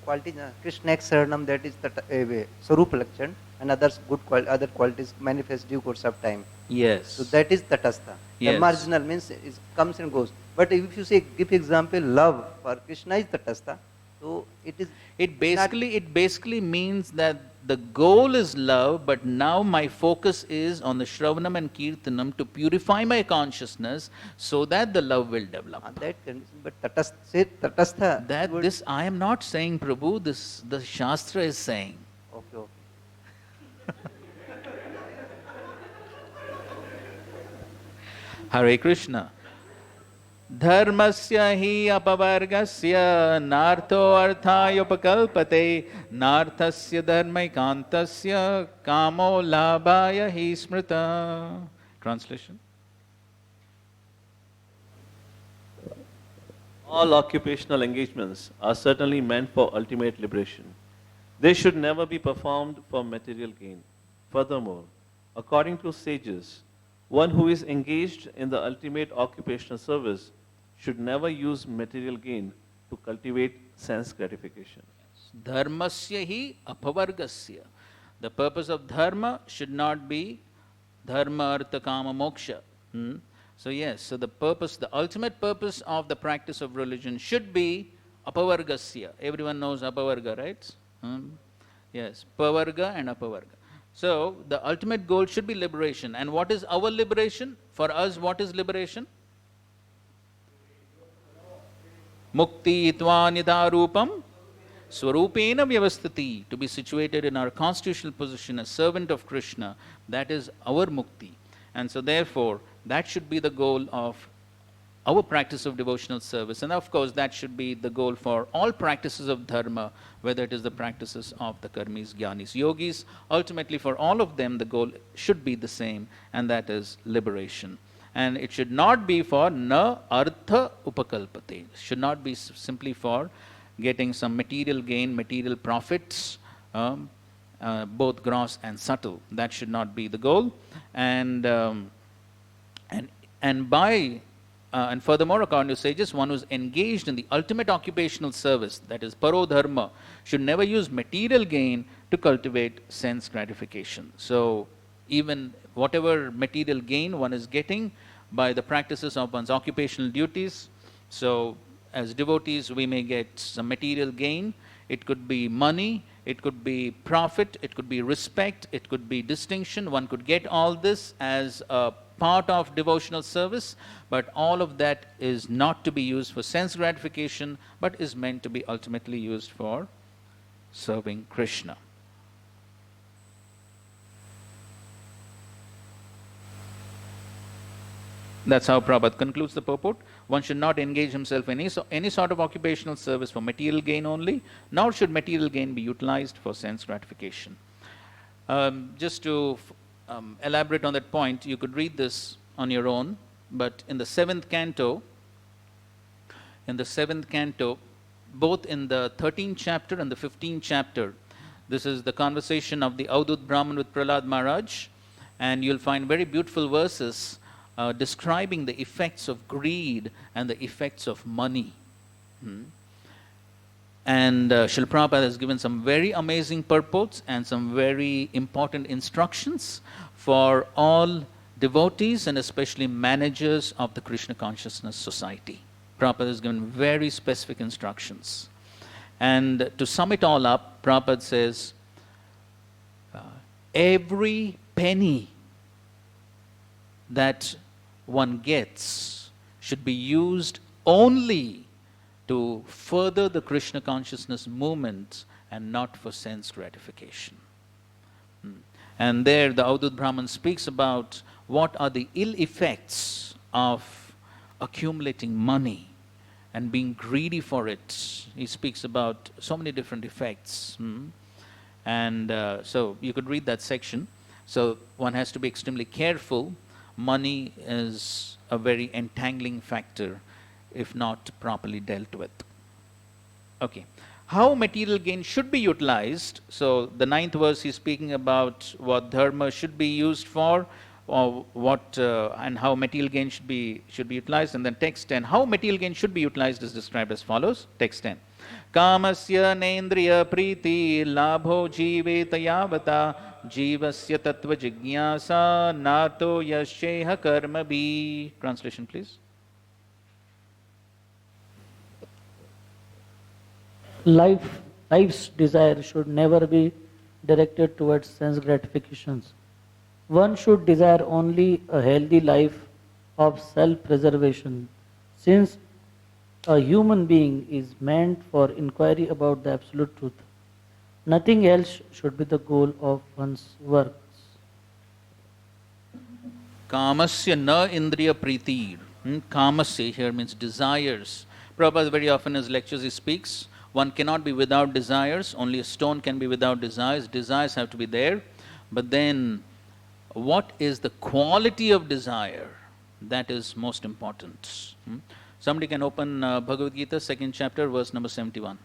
Speaker 12: Quality Krishna Saranam, that is the Swarup Lakshan, and other qualities manifest due course of time.
Speaker 2: Yes.
Speaker 12: So that is Tatastha.
Speaker 2: Yes.
Speaker 12: The marginal means it comes and goes. But if you say, give example, love for Krishna is Tatastha, so it is.
Speaker 2: It basically means that the goal is love, but now my focus is on the Shravanam and Kirtanam to purify my consciousness so that the love will develop.
Speaker 12: That condition, but Tatastha.
Speaker 2: That this I am not saying, Prabhu, the Shastra is saying.
Speaker 12: Okay.
Speaker 2: Hare Krishna. Dharmasya hi apavargasya nartho arthaya upakalpate narthasya dharmaikantasya kamo labhaya hi smrita. Translation.
Speaker 9: All occupational engagements are certainly meant for ultimate liberation. They should never be performed for material gain. Furthermore, according to sages, one who is engaged in the ultimate occupational service should never use material gain to cultivate sense gratification.
Speaker 2: Dharmasya hi apavargasya. The purpose of dharma should not be dharma, artha, kama, moksha. So yes, so the ultimate purpose of the practice of religion should be apavargasya. Everyone knows apavarga, right? Yes, pavarga and apavarga. So the ultimate goal should be liberation. And what is our liberation? For us, what is liberation? Mukti itva nidharupam swarupena vyavasthati. To be situated in our constitutional position as servant of Krishna, that is our mukti. And so therefore, that should be the goal of our practice of devotional service. And of course, that should be the goal for all practices of dharma, whether it is the practices of the karmis, jnanis, yogis. Ultimately, for all of them, the goal should be the same, and that is liberation. And it should not be for na artha upakalpate. It should not be simply for getting some material gain, material profits, both gross and subtle. That should not be the goal. And furthermore, according to sages, one who is engaged in the ultimate occupational service, that is parodharma, should never use material gain to cultivate sense gratification. So even whatever material gain one is getting by the practices of one's occupational duties, so as devotees we may get some material gain. It could be money, it could be profit, it could be respect, it could be distinction. One could get all this as a part of devotional service, but all of that is not to be used for sense gratification, but is meant to be ultimately used for serving Krishna. That's how Prabhupada concludes the purport. One should not engage himself in any sort of occupational service for material gain only, nor should material gain be utilized for sense gratification. Just to elaborate on that point, you could read this on your own, but in the 7th canto, both in the 13th chapter and the 15th chapter, this is the conversation of the Avadut Brahman with Prahlad Maharaj, and you'll find very beautiful verses describing the effects of greed and the effects of money. And Srila Prabhupada has given some very amazing purports and some very important instructions for all devotees and especially managers of the Krishna Consciousness Society. Prabhupada has given very specific instructions. And to sum it all up, Prabhupada says, every penny that one gets should be used only to further the Krishna consciousness movement and not for sense gratification. And there the Avadut Brahman speaks about what are the ill effects of accumulating money and being greedy for it. He speaks about so many different effects. And so you could read that section. So one has to be extremely careful. Money is a very entangling factor if not properly dealt with. Okay. How material gain should be utilized. So the 9th verse he's speaking about what dharma should be used for, or what and how material gain should be utilized. And then text 10, how material gain should be utilized is described as follows. Text 10. Kamasya nendriya priti labho jiveta yavata jivasya tattva jigyasa nato yasheha karma bhi. Translation please.
Speaker 13: Life's desire should never be directed towards sense gratifications. One should desire only a healthy life of self-preservation, since a human being is meant for inquiry about the absolute truth. Nothing else should be the goal of one's works.
Speaker 2: Kamasya na indriya priti. Kamasya here means desires. Prabhupada very often in his lectures he speaks, one cannot be without desires, only a stone can be without desires. Desires have to be there. But then, what is the quality of desire? That is most important. Somebody can open Bhagavad Gita, 2nd chapter, verse number 71.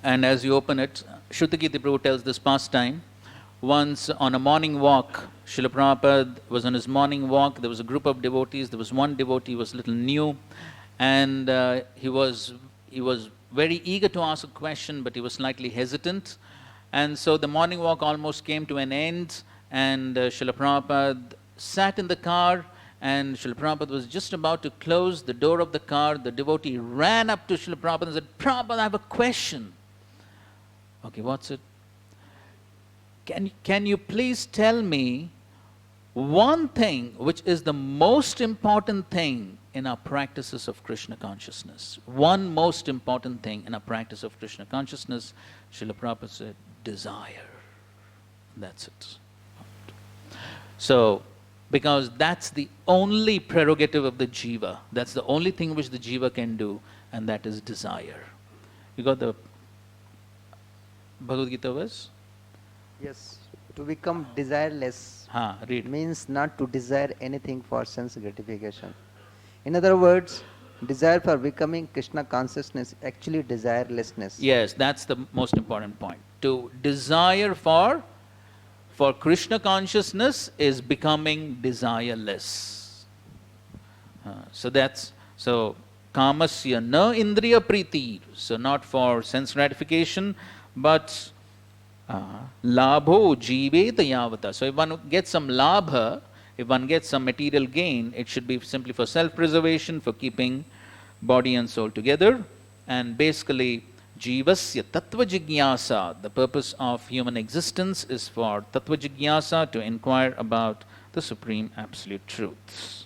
Speaker 2: And as you open it, Shrutakirti Prabhu tells this pastime. Once on a morning walk, Srila Prabhupada was on his morning walk. There was a group of devotees. There was one devotee who was a little new. And he was very eager to ask a question, but he was slightly hesitant. And so the morning walk almost came to an end, and Srila Prabhupada sat in the car, and Srila Prabhupada was just about to close the door of the car. The devotee ran up to Srila Prabhupada and said, Prabhupada, I have a question. Okay, what's it? Can you please tell me one thing which is the most important thing in our practices of Krishna consciousness? One most important thing in our practice of Krishna consciousness, Srila Prabhupada said, desire. That's it. So, because that's the only prerogative of the jiva, that's the only thing which the jiva can do, and that is desire. You got the Bhagavad Gita verse?
Speaker 12: Yes. To become desireless means not to desire anything for sense gratification. In other words, desire for becoming Krishna consciousness actually desirelessness.
Speaker 2: Yes, that's the most important point. To desire for Krishna consciousness is becoming desireless. So kamasya na indriya priti. So not for sense gratification, but labho jiveta yavata. So if one gets some labha, if one gets some material gain, it should be simply for self-preservation, for keeping body and soul together. And basically, Jivasya tattva jigyasa. The purpose of human existence is for tattva jigyasa, to inquire about the supreme absolute truths.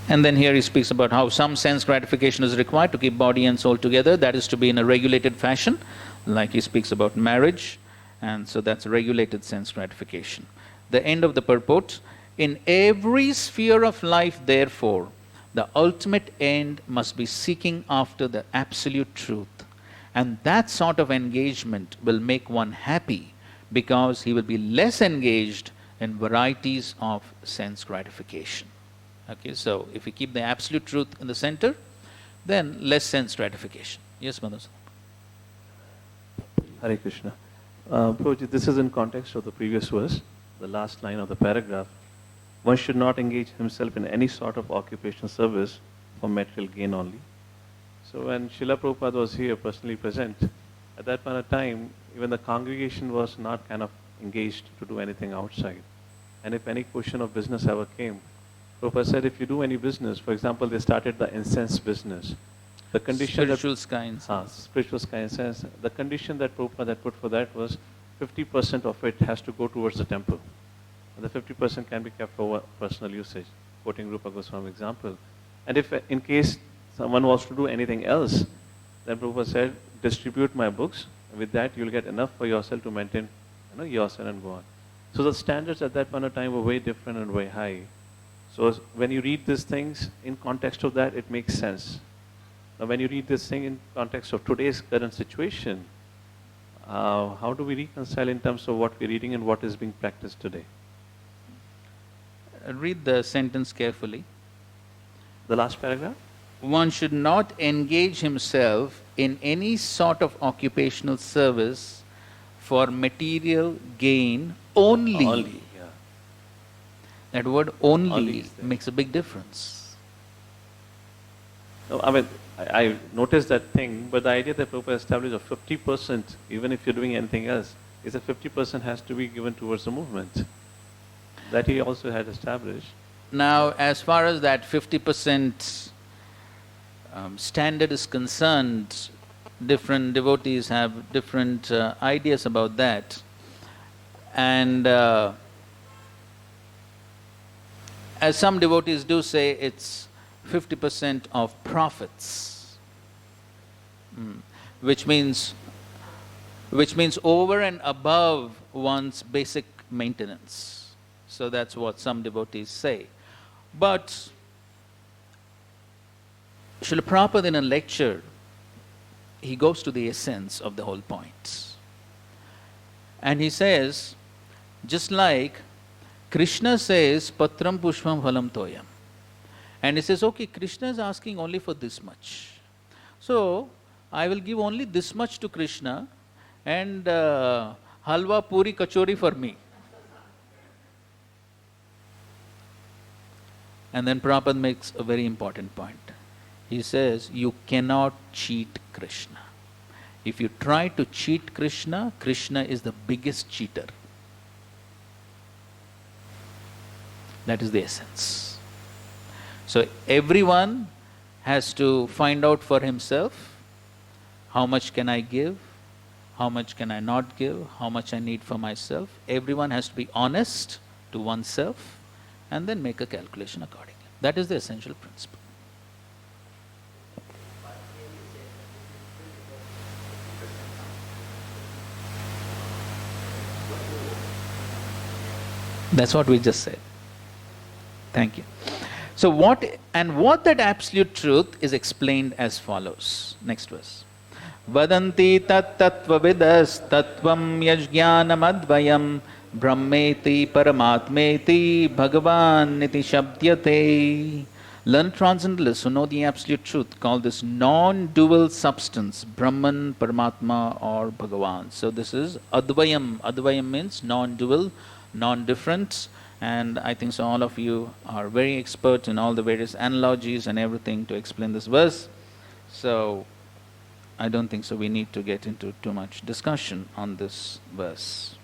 Speaker 2: And then here he speaks about how some sense gratification is required to keep body and soul together. That is to be in a regulated fashion, like he speaks about marriage, and so that's regulated sense gratification. The end of the purport: in every sphere of life, therefore, the ultimate end must be seeking after the absolute truth. And that sort of engagement will make one happy, because he will be less engaged in varieties of sense gratification. Okay, so if we keep the absolute truth in the center, then less sense gratification. Yes, Madhu.
Speaker 9: Hare Krishna. Prabhuji, this is in context of the previous verse, the last line of the paragraph. One should not engage himself in any sort of occupational service for material gain only. So when Srila Prabhupada was here personally present, at that point of time, even the congregation was not kind of engaged to do anything outside. And if any question of business ever came, Prabhupada said, if you do any business, for example, they started the incense business. The condition
Speaker 2: spiritual sky incense.
Speaker 9: Spiritual sky incense. The condition that Prabhupada had put for that was 50% of it has to go towards the temple. And the 50% can be kept for personal usage, quoting Rupa Goswami example. And if in case someone wants to do anything else, then Prabhupada said, distribute my books. With that, you'll get enough for yourself to maintain yourself and go on. So the standards at that point of time were way different and way high. So when you read these things in context of that, it makes sense. Now when you read this thing in context of today's current situation, how do we reconcile in terms of what we're reading and what is being practiced today?
Speaker 2: Read the sentence carefully.
Speaker 9: The last paragraph?
Speaker 2: One should not engage himself in any sort of occupational service for material gain only.
Speaker 9: Only, yeah.
Speaker 2: That word only makes a big difference.
Speaker 9: No, I mean, I noticed that thing, but the idea that Prabhupada established of 50%, even if you're doing anything else, is that 50% has to be given towards the movement. That he also had established.
Speaker 2: Now, as far as that 50% standard is concerned, different devotees have different ideas about that. And as some devotees do say, it's 50% of profits, which means over and above one's basic maintenance. So that's what some devotees say. But Srila Prabhupada in a lecture, he goes to the essence of the whole point. And he says, just like Krishna says, Patram Pushpam Phalam Toyam. And he says, okay, Krishna is asking only for this much. So, I will give only this much to Krishna and halwa, puri, kachori for me. And then Prabhupada makes a very important point. He says, you cannot cheat Krishna. If you try to cheat Krishna, Krishna is the biggest cheater. That is the essence. So everyone has to find out for himself, how much can I give, how much can I not give, how much I need for myself. Everyone has to be honest to oneself and then make a calculation accordingly. That is the essential principle. That's what we just said. Thank you. So what that absolute truth is explained as follows. Next verse. Vadanti tat tattva vidas tattvam yajnanam advayam brahmeti paramatmeti bhagavan niti shabdyate. Learned transcendentalists who know the absolute truth call this non-dual substance Brahman, Paramatma or Bhagavan. So this is Advayam. Advayam means non-dual, non-different, and I think so all of you are very expert in all the various analogies and everything to explain this verse. So I don't think so we need to get into too much discussion on this verse.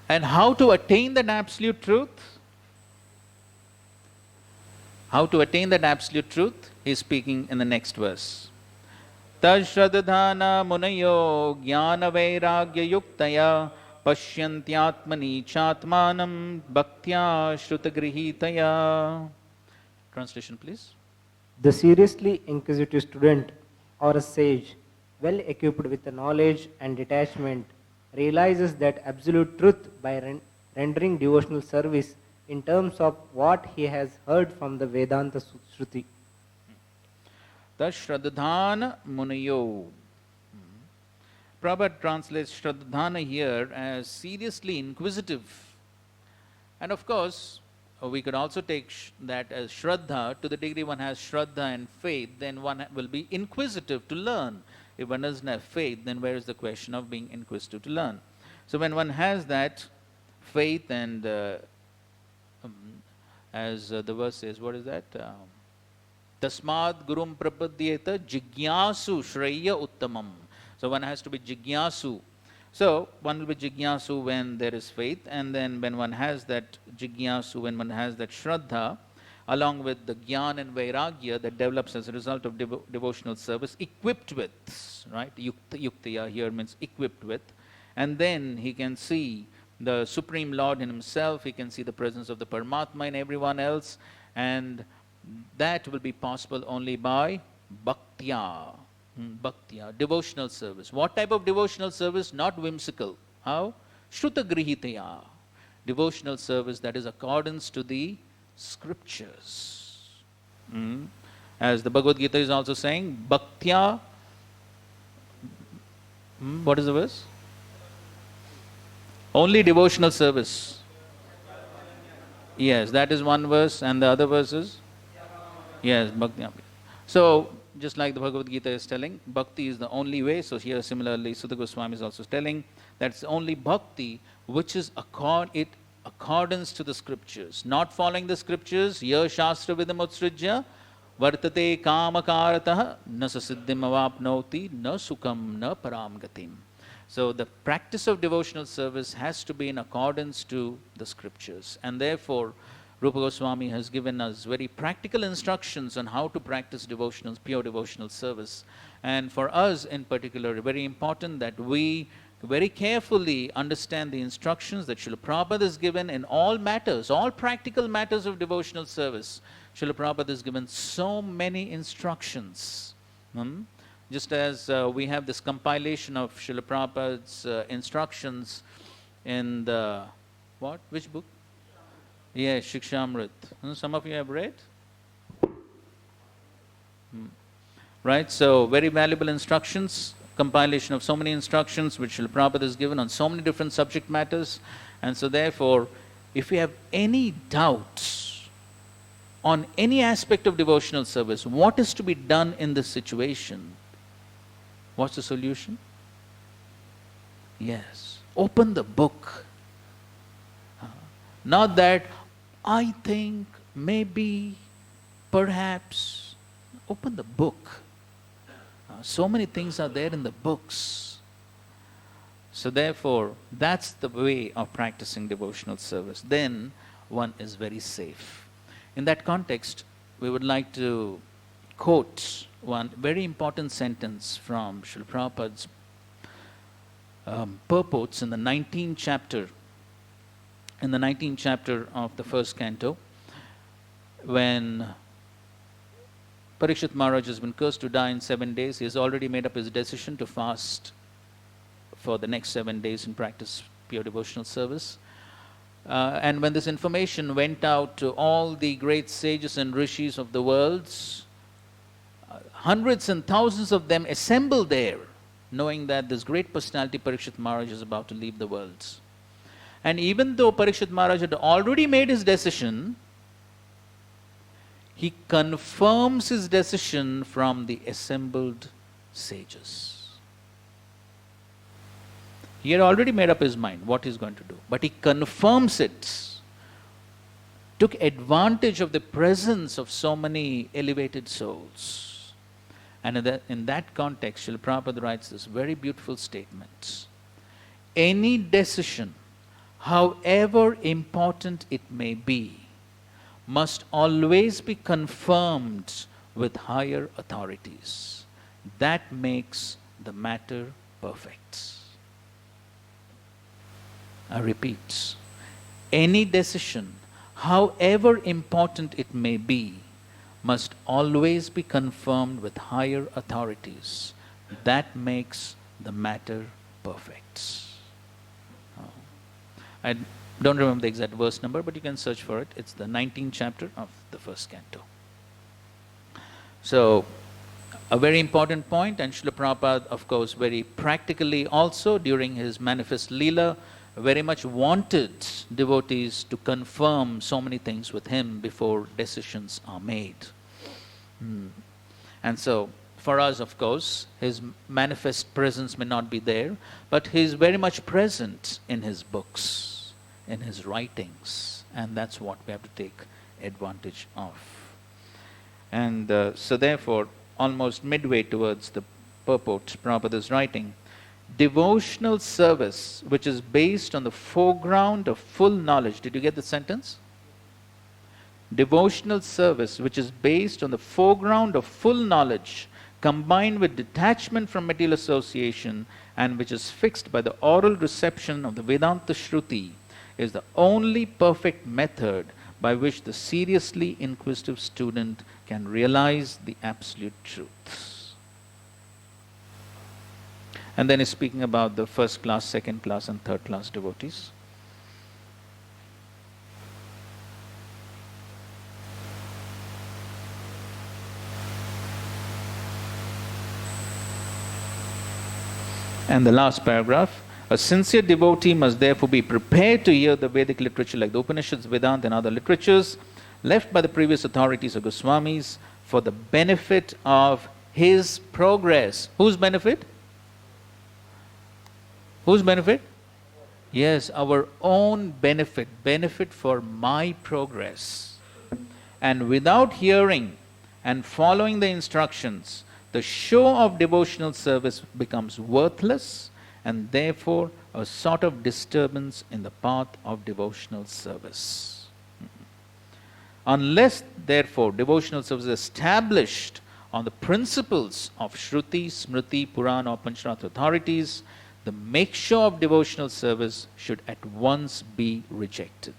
Speaker 2: And how to attain that absolute truth? How to attain that absolute truth? He is speaking in the next verse. Tashradhana munayo jnana vairagya yuktaya pashyantyatmani chatmanam bhaktya shrutagrihitaya. Translation, please.
Speaker 14: The seriously inquisitive student or a sage, well equipped with the knowledge and detachment, realizes that absolute truth by rendering devotional service in terms of what he has heard from the Vedanta Shruti.
Speaker 2: Tashradhana munayo. Prabhupada translates Shraddhana here as seriously inquisitive. And of course, we could also take that as Shraddha. To the degree one has Shraddha and faith, then one will be inquisitive to learn. If one doesn't have faith, then where is the question of being inquisitive to learn? So when one has that faith and as the verse says, what is that? Tasmad gurum prapadyeta jigyasu shreya uttamam. So one has to be jigyasu. So one will be jigyasu when there is faith, and then when one has that jigyasu, when one has that shraddha, along with the jnana and vairagya that develops as a result of devotional service, equipped with, right? Yuktaya here means equipped with, and then he can see the Supreme Lord in himself, he can see the presence of the Paramatma in everyone else, and that will be possible only by bhaktya. Bhaktya, devotional service. What type of devotional service? Not whimsical. How? Shrutagrihitaya. Devotional service that is accordance to the scriptures. As the Bhagavad Gita is also saying, bhaktya. What is the verse? Only devotional service. Yes, that is one verse, and the other verse is? Yes, bhaktya. So, just like the Bhagavad Gita is telling, bhakti is the only way. So here similarly, Sutta Goswami is also telling that's only bhakti which is accordance to the scriptures. Not following the scriptures, ya shastra vidam utsrijya vartate kamakaratah na sasiddhim avapnoti na sukham na param gatim. So the practice of devotional service has to be in accordance to the scriptures, and therefore Rupa Goswami has given us very practical instructions on how to practice pure devotional service. And for us in particular, very important that we very carefully understand the instructions that Srila Prabhupada has given in all matters, all practical matters of devotional service. Srila Prabhupada has given so many instructions. Just as we have this compilation of Srila Prabhupada's instructions in the, what? Which book? Yes, Shikshamrit. Some of you have read? Right, so very valuable instructions, compilation of so many instructions which Srila Prabhupada has given on so many different subject matters. And so therefore, if you have any doubts on any aspect of devotional service, what is to be done in this situation? What's the solution? Yes, open the book. Not that, I think, maybe, perhaps. Open the book. So many things are there in the books. So therefore, that's the way of practicing devotional service. Then one is very safe. In that context, we would like to quote one very important sentence from Srila Prabhupada's purports in the 19th chapter. In the 19th chapter of the first canto, when Parikshit Maharaj has been cursed to die in 7 days, he has already made up his decision to fast for the next 7 days and practice pure devotional service. And when this information went out to all the great sages and rishis of the world, hundreds and thousands of them assembled there, knowing that this great personality Parikshit Maharaj is about to leave the world. And even though Parikshit Maharaj had already made his decision, he confirms his decision from the assembled sages. He had already made up his mind what he's going to do, but he confirms it, took advantage of the presence of so many elevated souls. And in that context, Srila Prabhupada writes this very beautiful statement. Any decision, however important it may be, must always be confirmed with higher authorities. That makes the matter perfect. I repeat, any decision, however important it may be, must always be confirmed with higher authorities. That makes the matter perfect. I don't remember the exact verse number, but you can search for it. It's the 19th chapter of the first canto. So, a very important point, and Srila Prabhupada, of course, very practically also during his manifest Leela, very much wanted devotees to confirm so many things with him before decisions are made. And so, for us, of course, his manifest presence may not be there, but he is very much present in his books, in his writings, and that's what we have to take advantage of. And so therefore, almost midway towards the purport, Prabhupada is writing, devotional service which is based on the foreground of full knowledge. Did you get the sentence? Devotional service which is based on the foreground of full knowledge combined with detachment from material association and which is fixed by the oral reception of the Vedanta Shruti is the only perfect method by which the seriously inquisitive student can realize the absolute truth. And then he's speaking about the first class, second class and third class devotees. And the last paragraph, a sincere devotee must therefore be prepared to hear the Vedic literature like the Upanishads, Vedanta and other literatures left by the previous authorities or Goswamis for the benefit of his progress. Whose benefit? Whose benefit? Yes, our own benefit, benefit for my progress. And without hearing and following the instructions, the show of devotional service becomes worthless and therefore a sort of disturbance in the path of devotional service. Unless, therefore, devotional service is established on the principles of Shruti, Smriti, Purana, or Pancharatra authorities, the make-show of devotional service should at once be rejected.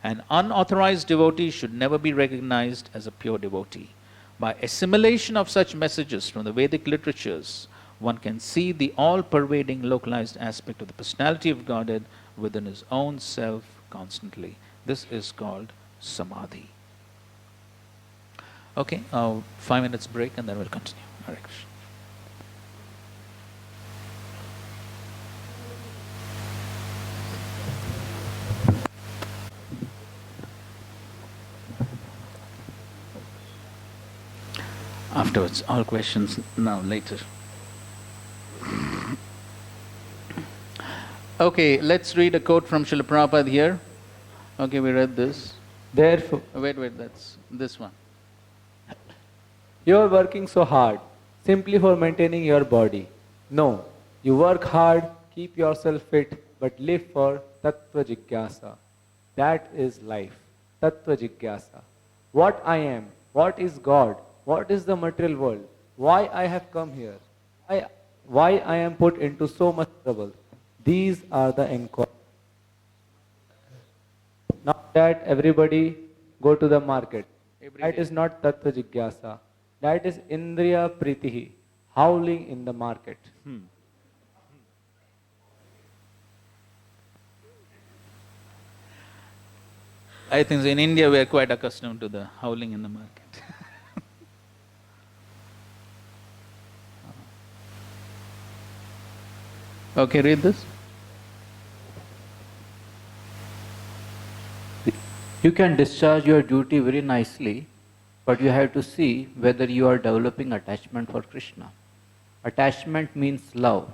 Speaker 2: An unauthorized devotee should never be recognized as a pure devotee. By assimilation of such messages from the Vedic literatures, one can see the all-pervading localized aspect of the personality of Godhead within his own self constantly. This is called Samadhi. Okay, 5 minutes break and then we'll continue. Hare Krishna. Afterwards, all questions now, later. Okay, let's read a quote from Srila Prabhupada here. Okay, we read this.
Speaker 6: Therefore,
Speaker 2: wait, that's this one.
Speaker 6: You are working so hard simply for maintaining your body. No, you work hard, keep yourself fit, but live for Tattva Jigyasa. That is life. Tattva Jigyasa. What I am, what is God, what is the material world, why I have come here, why I am put into so much trouble. These are the inquiries. Not that everybody go to the market. That is not Tattva Jigyasa. That is Indriya Pritihi, howling in the market.
Speaker 2: I think in India we are quite accustomed to the howling in the market. Okay, read this.
Speaker 15: You can discharge your duty very nicely, but you have to see whether you are developing attachment for Krishna. Attachment means love,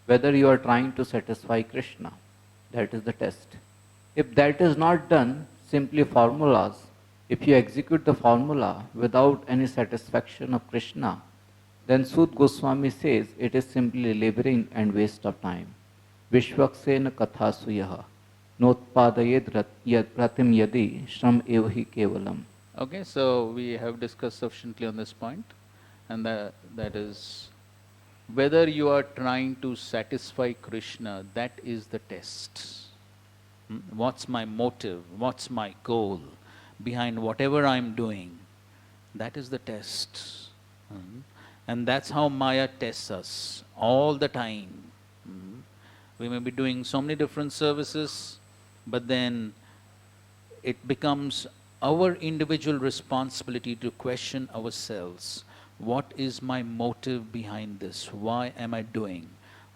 Speaker 15: whether you are trying to satisfy Krishna. That is the test. If that is not done, simply formulas, if you execute the formula without any satisfaction of Krishna, then Sud Goswami says it is simply laboring and waste of time. Vishwaksena katha suyaha. notpadayed pratim yadi shram evahi kevalam.
Speaker 2: Okay, so we have discussed sufficiently on this point, and that is whether you are trying to satisfy Krishna, that is the test. What's my motive? What's my goal behind whatever I'm doing? That is the test. And that's how Maya tests us all the time. We may be doing so many different services, but then it becomes our individual responsibility to question ourselves. What is my motive behind this? Why am I doing?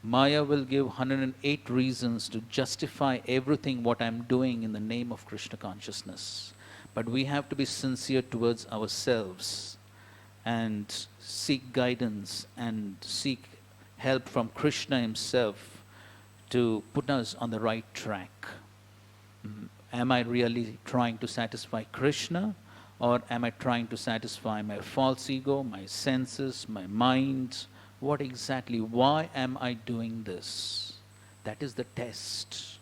Speaker 2: Maya will give 108 reasons to justify everything what I'm doing in the name of Krishna consciousness. But we have to be sincere towards ourselves and seek guidance and seek help from Krishna himself to put us on the right track. Am I really trying to satisfy Krishna, or am I trying to satisfy my false ego, my senses, my mind? What exactly? Why am I doing this? That is the test.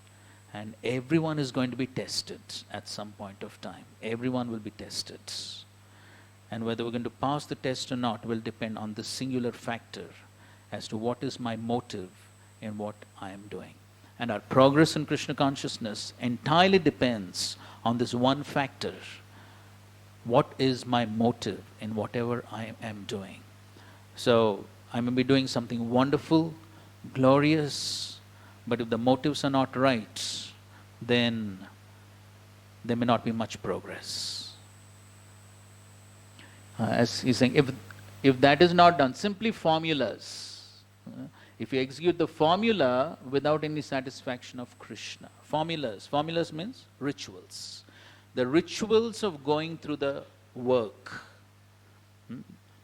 Speaker 2: And everyone is going to be tested at some point of time. Everyone will be tested. And whether we're going to pass the test or not will depend on this singular factor as to what is my motive in what I am doing. And our progress in Krishna consciousness entirely depends on this one factor. What is my motive in whatever I am doing? So I may be doing something wonderful, glorious, but if the motives are not right, then there may not be much progress. As he's saying, if that is not done, simply formulas. If you execute the formula without any satisfaction of Krishna. Formulas means rituals. The rituals of going through the work.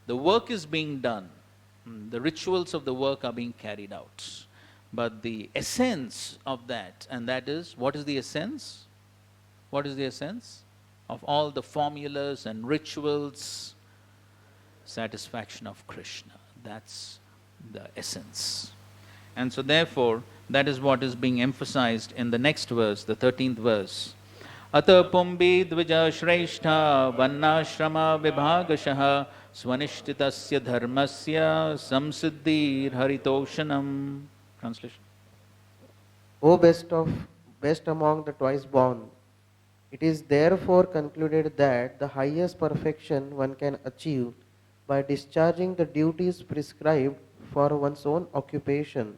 Speaker 2: The work is being done. The rituals of the work are being carried out. But the essence of that, and that is, what is the essence? What is the essence of all the formulas and rituals? Satisfaction of Krishna. That's the essence. And so therefore, that is what is being emphasized in the next verse, the 13th verse. Ata pumbi dvija shrestha vannashrama vibhagashaha swanishtitasya dharmasya samsiddhir haritoshanam. Translation.
Speaker 1: O best among the twice born, it is therefore concluded that the highest perfection one can achieve by discharging the duties prescribed for one's own occupation,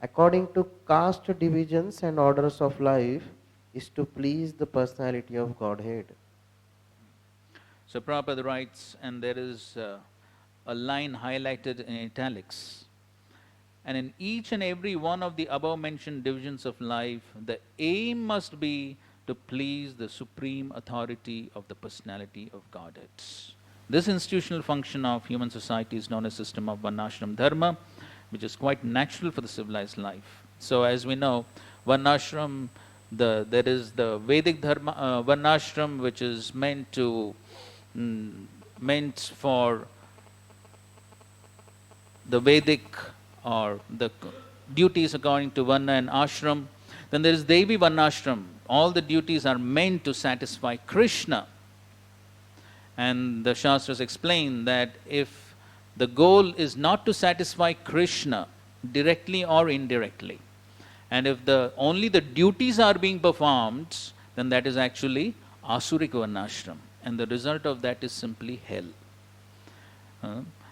Speaker 1: according to caste divisions and orders of life, is to please the personality of Godhead.
Speaker 2: So Prabhupada writes, and there is a line highlighted in italics, and in each and every one of the above mentioned divisions of life, the aim must be to please the supreme authority of the personality of Godhead. This institutional function of human society is known as system of Varnashram Dharma, which is quite natural for the civilized life. So as we know, Varnashram, there is the Vedic Dharma, Varnashram, which is meant for the Vedic or the duties according to Varna and Ashram. Then there is Devi Varnashram. All the duties are meant to satisfy Krishna. And the Shastras explain that if the goal is not to satisfy Krishna directly or indirectly, and if only the duties are being performed, then that is actually Asurik Varnashram. And the result of that is simply hell.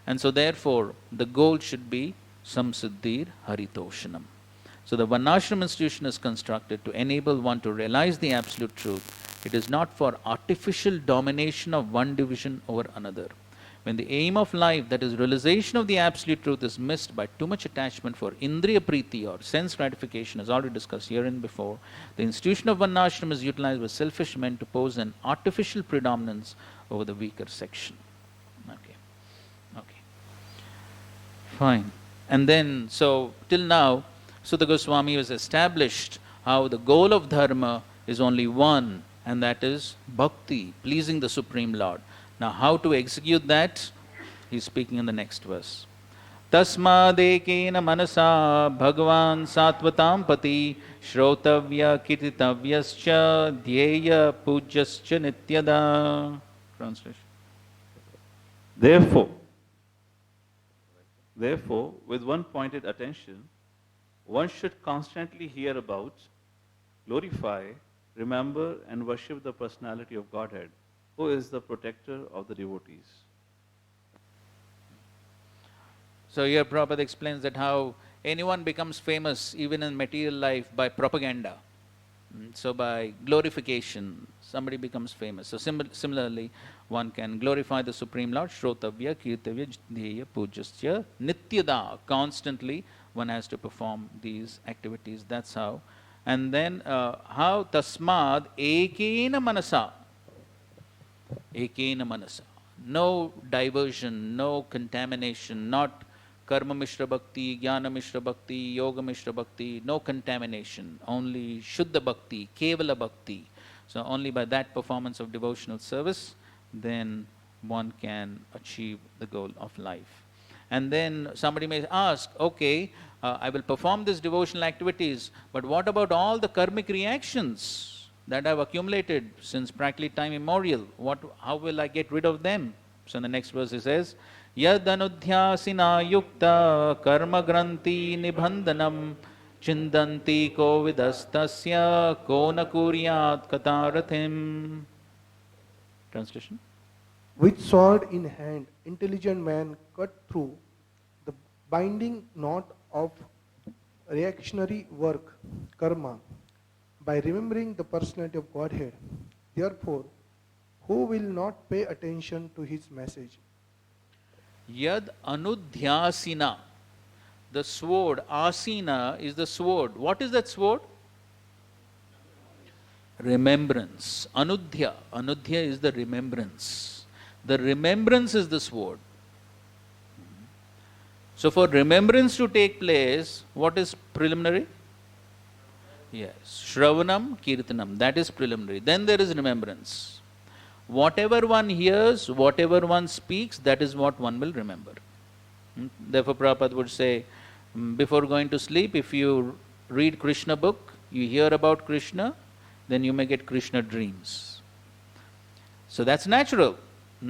Speaker 2: And so therefore, the goal should be Samsiddhir Haritoshanam. So the Varnashram institution is constructed to enable one to realize the absolute truth. It is not for artificial domination of one division over another. When the aim of life, that is realization of the absolute truth, is missed by too much attachment for Indriya Priti or sense gratification, as already discussed here and before, the institution of Varnashram is utilized by selfish men to pose an artificial predominance over the weaker section. Okay. Fine. And then, so till now, Sutta Goswami has established how the goal of dharma is only one, and that is bhakti, pleasing the Supreme Lord. Now, how to execute that? He's speaking in the next verse. तस्मादेकेन मनसा भगवान् सात्वतां पति श्रोतव्य कीर्तितव्यश्च ध्येय पूज्यश्च नित्यदा. Translation.
Speaker 5: Therefore, with one pointed attention, one should constantly hear about, glorify, remember and worship the personality of Godhead, who is the protector of the devotees.
Speaker 2: So here Prabhupada explains that how anyone becomes famous even in material life by propaganda. So by glorification, somebody becomes famous. So similarly, one can glorify the Supreme Lord, Shrotavya, Kirtavya, Jndeya, Pujasya, Nityada. Constantly one has to perform these activities. That's how. And then how Tasmad Ekena Manasa. Ekena Manasa. No diversion, no contamination, not Karma Mishra Bhakti, Jnana Mishra Bhakti, Yoga Mishra Bhakti, no contamination, only Shuddha Bhakti, Kevala Bhakti. So only by that performance of devotional service, then one can achieve the goal of life. And then somebody may ask, okay, I will perform these devotional activities, but what about all the karmic reactions that I have accumulated since practically time immemorial? How will I get rid of them? So in the next verse he says, Yad anudhyasina yukta karma granti nibandhanam chindanti ko vidastasya ko na kuryat katarathim. Translation.
Speaker 16: With sword in hand, intelligent man cut through the binding knot of reactionary work, karma, by remembering the personality of Godhead. Therefore, who will not pay attention to his message?
Speaker 2: Yad anudhyasina. The sword, asina is the sword. What is that sword? Remembrance. Anudhya. Anudhya is the remembrance. The remembrance is the sword. So for remembrance to take place, what is preliminary? Yes. Shravanam, Kirtanam. That is preliminary. Then there is remembrance. Whatever one hears, whatever one speaks, that is what one will remember. Therefore Prabhupada would say, before going to sleep, if you read Krishna book, you hear about Krishna, then you may get Krishna dreams. So that's natural.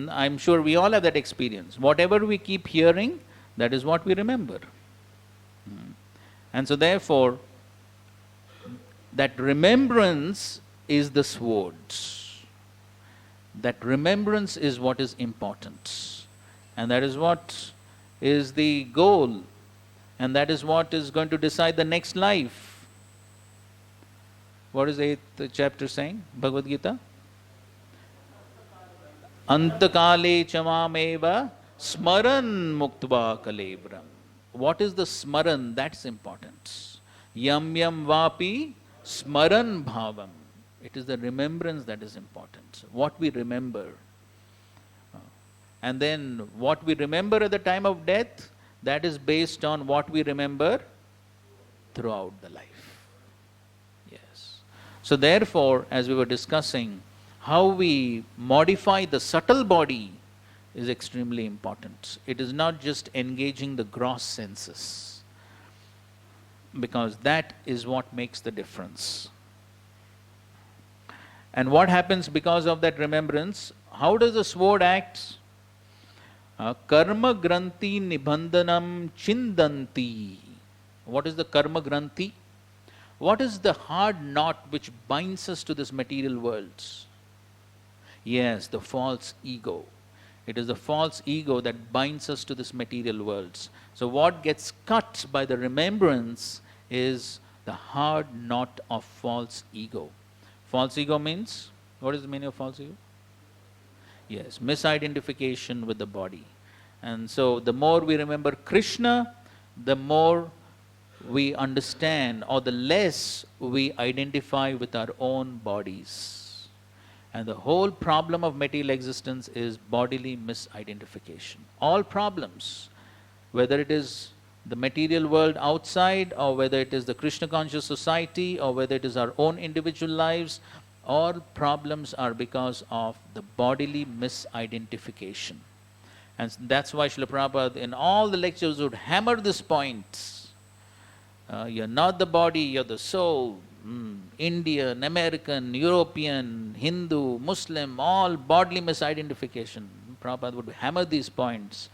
Speaker 2: I'm sure we all have that experience. Whatever we keep hearing, that is what we remember. And so therefore, that remembrance is the sword. That remembrance is what is important. And that is what is the goal. And that is what is going to decide the next life. What is the 8th chapter saying? Bhagavad Gita? Antakale chamameva smaran muktva kalebram. What is the smaran? That's important. Yam yam vapi smaran bhavam. It is the remembrance that is important. What we remember. And then what we remember at the time of death, that is based on what we remember throughout the life. Yes. So therefore, as we were discussing, how we modify the subtle body is extremely important. It is not just engaging the gross senses, because that is what makes the difference. And what happens because of that remembrance? How does the sword act? Karma granti nibandhanam chindanti. What is the karma granti? What is the hard knot which binds us to this material world? Yes, the false ego. It is the false ego that binds us to this material world. So what gets cut by the remembrance is the hard knot of false ego. False ego means, what is the meaning of false ego? Yes, misidentification with the body. And so the more we remember Krishna, the more we understand, or the less we identify with our own bodies. And the whole problem of material existence is bodily misidentification. All problems, whether it is the material world outside, or whether it is the Krishna conscious society, or whether it is our own individual lives, all problems are because of the bodily misidentification. And that's why Srila Prabhupada in all the lectures would hammer this point. You're not the body, you're the soul. Indian, American, European, Hindu, Muslim, all bodily misidentification. Prabhupada would hammer these points.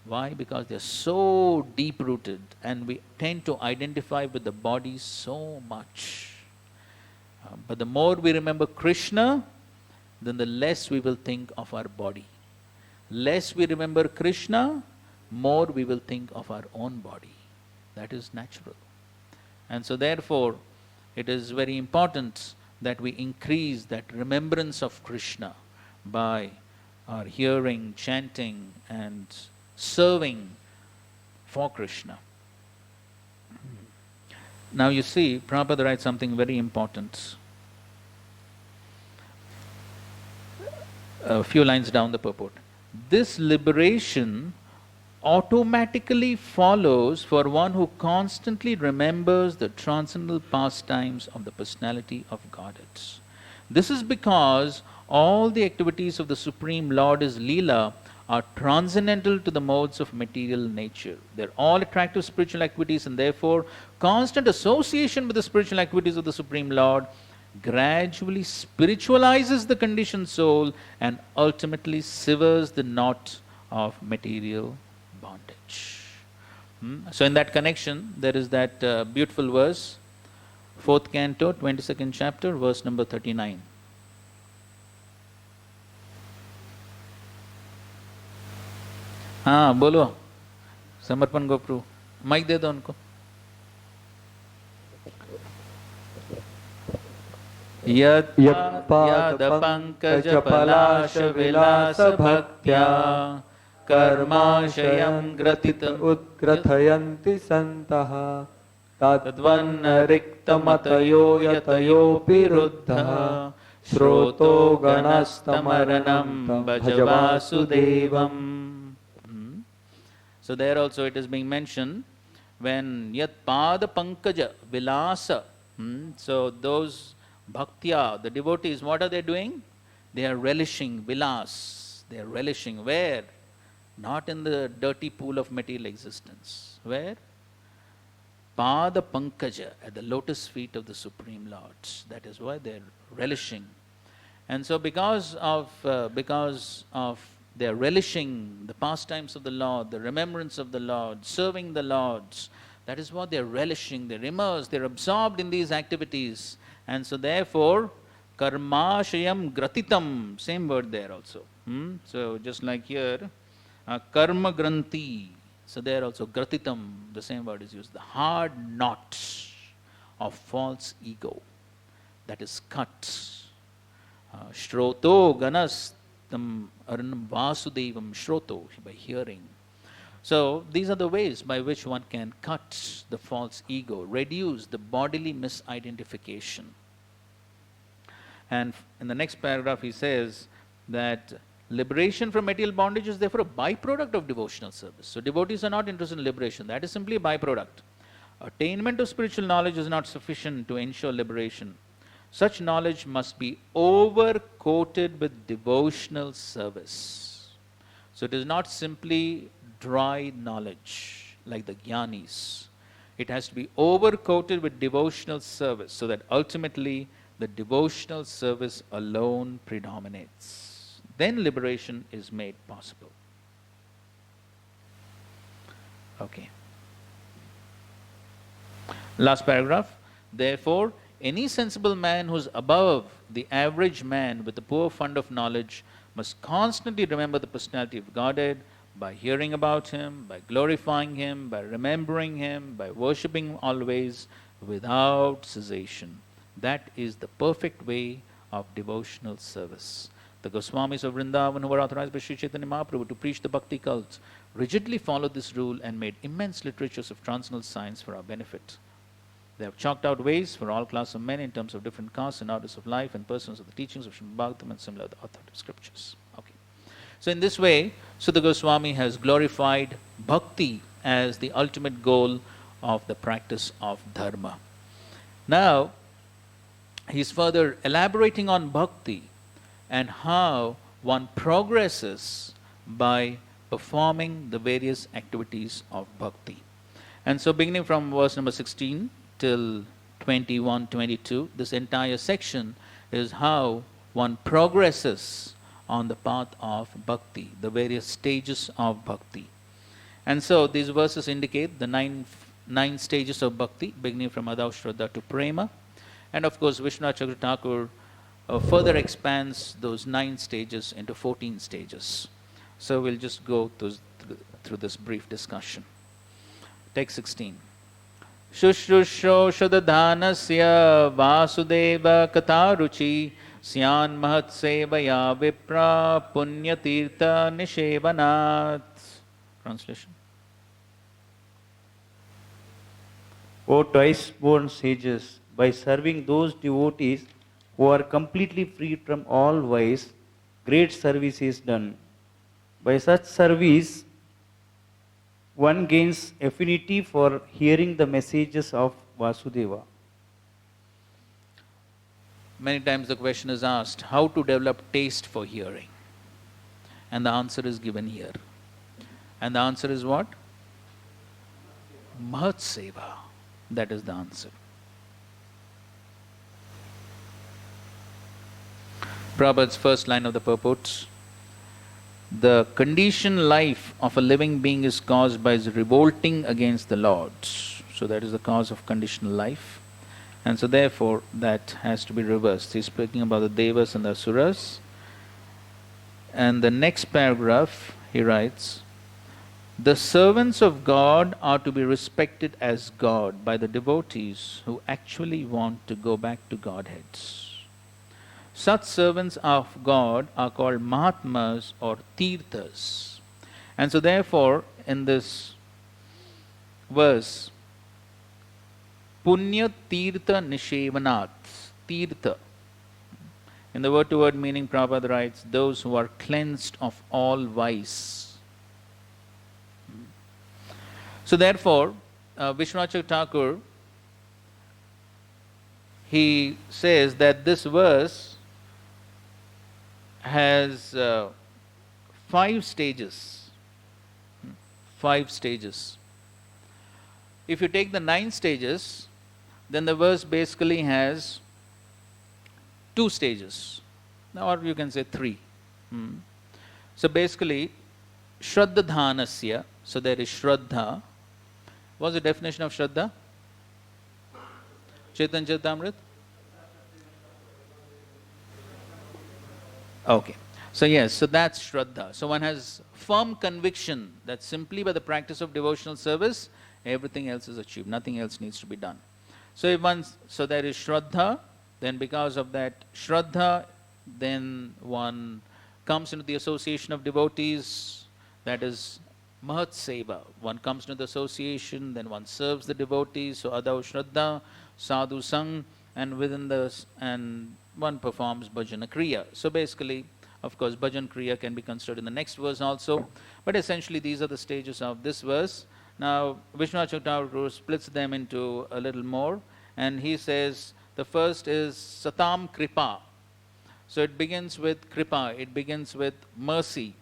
Speaker 2: Why? Because they're so deep-rooted and we tend to identify with the body so much. But the more we remember Krishna, then the less we will think of our body. Less we remember Krishna, more we will think of our own body. That is natural. And so therefore, it is very important that we increase that remembrance of Krishna by our hearing, chanting and serving for Krishna. Now you see, Prabhupada writes something very important. A few lines down the purport. This liberation automatically follows for one who constantly remembers the transcendental pastimes of the personality of Godhead. This is because all the activities of the Supreme Lord as Leela are transcendental to the modes of material nature. They're all attractive spiritual activities, and therefore constant association with the spiritual activities of the Supreme Lord gradually spiritualizes the conditioned soul and ultimately severs the knot of material bondage. So in that connection, there is that beautiful verse, 4th Canto, 22nd chapter, verse number 39. हाँ बोलो, समर्पण गोप्रु, mic दे दो उनको.
Speaker 6: यत्पादपङ्कजपलाशविलासभक्त्या कर्माशयं ग्रथित उद्ग्रथयन्ति सन्तः तद्वन्नरिक्तमतयो यतयोऽपि रुद्धः श्रोतो गणस्तमरणं भज वासुदेवम्.
Speaker 2: So there also it is being mentioned when yat pada pankaja vilasa. So those bhaktya, the devotees, what are they doing? They are relishing vilas. They are relishing where? Not in the dirty pool of material existence. Where? Pada pankaja, at the lotus feet of the Supreme Lord. That is why they are relishing. And so because of they are relishing the pastimes of the Lord, the remembrance of the Lord, serving the Lords. That is what they are relishing. They are immersed, they are absorbed in these activities. And so therefore, karmashayam gratitam, same word there also. So just like here, karma granti. So there also gratitam, the same word is used. The hard knot of false ego that is cut. Shroto ganas tam arnam vasudevam shroto, by hearing. So these are the ways by which one can cut the false ego, reduce the bodily misidentification. And in the next paragraph he says that liberation from material bondage is therefore a byproduct of devotional service. So devotees are not interested in liberation, that is simply a byproduct. Attainment of spiritual knowledge is not sufficient to ensure liberation. Such knowledge must be over-coated with devotional service. So it is not simply dry knowledge like the jnanis. It has to be over-coated with devotional service so that ultimately the devotional service alone predominates. Then liberation is made possible. Okay. Last paragraph. Therefore, any sensible man who is above the average man with a poor fund of knowledge must constantly remember the personality of Godhead by hearing about Him, by glorifying Him, by remembering Him, by worshipping Him always without cessation. That is the perfect way of devotional service. The Goswamis of Vrindavan, who were authorized by Sri Chaitanya Mahaprabhu to preach the bhakti cults, rigidly followed this rule and made immense literatures of transcendental science for our benefit. They have chalked out ways for all classes of men in terms of different castes and orders of life and persons of the teachings of Srimad Bhagavatam and similar authoritative scriptures. Okay. So in this way, Sutta Goswami has glorified bhakti as the ultimate goal of the practice of dharma. Now, he is further elaborating on bhakti and how one progresses by performing the various activities of bhakti. And so beginning from verse number 16 till 21, 22, this entire section is how one progresses on the path of bhakti, the various stages of bhakti. And so these verses indicate the nine stages of bhakti, beginning from Adav Shraddha to Prema. And of course, Vishnu Chakra Thakur further expands those 9 stages into 14 stages. So we'll just go through this brief discussion. Text 16. Shushrushoshadadhanasya Vasudeva Katharuchi Syan Mahatsevaya Vipra Punyatirtha Nishevanat. Translation.
Speaker 5: O twice born sages, by serving those devotees who are completely freed from all vice, great service is done. By such service, one gains affinity for hearing the messages of Vasudeva.
Speaker 2: Many times the question is asked, how to develop taste for hearing? And the answer is given here. And the answer is what? Mahat Seva. That is the answer. Prabhupada's first line of the purport. The conditioned life of a living being is caused by his revolting against the Lord. So that is the cause of conditional life. And so therefore that has to be reversed. He's speaking about the Devas and the Asuras. And the next paragraph he writes, the servants of God are to be respected as God by the devotees who actually want to go back to Godheads. Such servants of God are called Mahatmas or Tirthas. And so therefore, in this verse, Punya Tirtha Nishevanat, Tirtha. In the word-to-word meaning, Prabhupada writes, those who are cleansed of all vice. So therefore, Vishwanath Thakur, he says that this verse has 5 stages. 5 stages. If you take the 9 stages, then the verse basically has 2 stages, or you can say 3. So basically, Shraddha Dhanasya, so there is Shraddha. What's the definition of Shraddha? Chaitanya Charitamrita? Okay. So yes, so that's Shraddha. So one has firm conviction that simply by the practice of devotional service, everything else is achieved. Nothing else needs to be done. So so there is Shraddha, then because of that Shraddha, then one comes into the association of devotees, that is Mahat Seva. One comes into the association, then one serves the devotees, so Adav Shraddha, Sadhu Sang, and within and one performs Bhajana Kriya. So basically, of course, Bhajan Kriya can be considered in the next verse also, but essentially these are the stages of this verse. Now, Vishwanath Thakur splits them into a little more, and he says the first is Satam Kripa. So it begins with Kripa, it begins with mercy.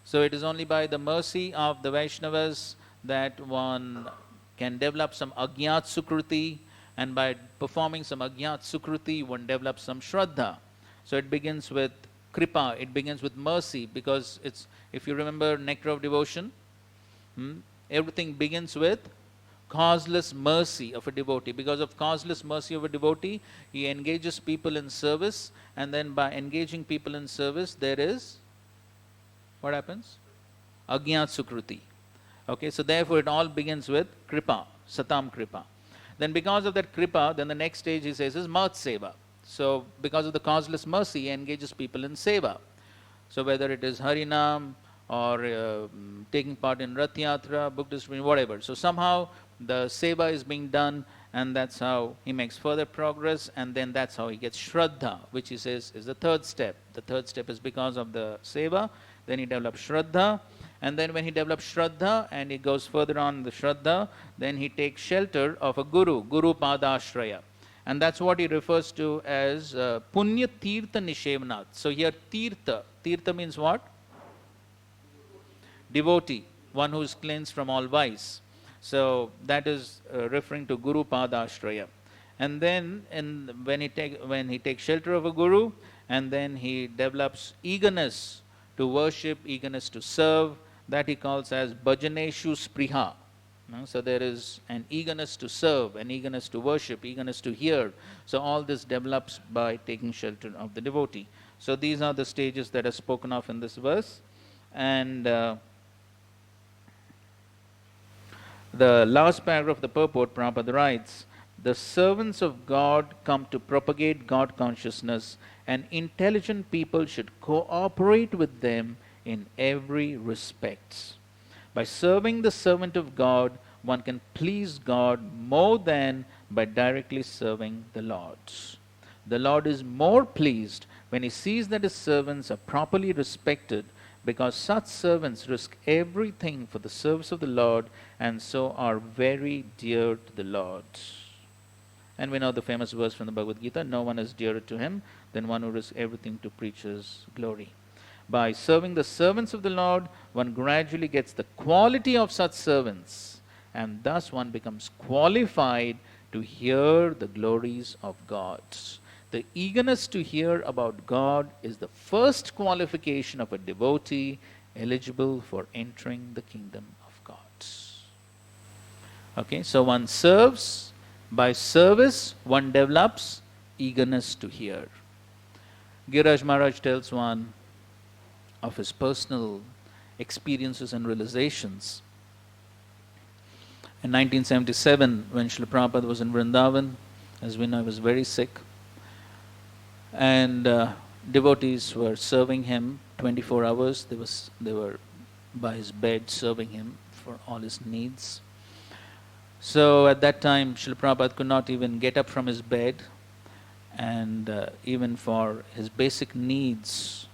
Speaker 2: So it is only by the mercy of the Vaishnavas that one can develop some Ajnat Sukruti, and by performing some Ajnat Sukruti, one develops some Shraddha. So it begins with Kripa, it begins with mercy, because it's, if you remember Nectar of Devotion, everything begins with causeless mercy of a devotee. Because of causeless mercy of a devotee, he engages people in service, and then by engaging people in service, there is, what happens? Ajnat Sukruti. Okay, so therefore it all begins with Kripa, Satam Kripa. Then because of that Kripa, then the next stage he says is Mahat Seva. So because of the causeless mercy, he engages people in Seva. So whether it is Harinam or taking part in Rath Yatra, book distribution, whatever. So somehow the Seva is being done, and that's how he makes further progress, and then that's how he gets Shraddha, which he says is the 3rd step. The 3rd step is because of the Seva, then he develops Shraddha, and then when he develops Shraddha and he goes further on the Shraddha, then he takes shelter of a Guru, Guru Padashraya. And that's what he refers to as Punya Tirtha Nishevanat. So here Tirtha, Tirtha means what? devotee, one who is cleansed from all vice. So that is referring to Guru Padashraya. And then when he takes shelter of a Guru, and then he develops eagerness to worship, eagerness to serve, that he calls as Bhajaneshu Spriha. So there is an eagerness to serve, an eagerness to worship, eagerness to hear. So all this develops by taking shelter of the devotee. So these are the stages that are spoken of in this verse. And the last paragraph of the purport, Prabhupada writes, the servants of God come to propagate God consciousness, and intelligent people should cooperate with them in every respect. By serving the servant of God, one can please God more than by directly serving the Lord. The Lord is more pleased when he sees that his servants are properly respected, because such servants risk everything for the service of the Lord and so are very dear to the Lord. And we know the famous verse from the Bhagavad Gita, no one is dearer to him than one who risks everything to preach his glory. By serving the servants of the Lord, one gradually gets the quality of such servants, and thus one becomes qualified to hear the glories of God. The eagerness to hear about God is the first qualification of a devotee eligible for entering the kingdom of God. Okay, so one serves. By service, one develops eagerness to hear. Giriraj Maharaj tells one of his personal experiences and realizations. In 1977, when Srila Prabhupada was in Vrindavan, as we know, he was very sick, and devotees were serving him 24 hours. They were by his bed serving him for all his needs. So at that time, Srila Prabhupada could not even get up from his bed, and even for his basic needs,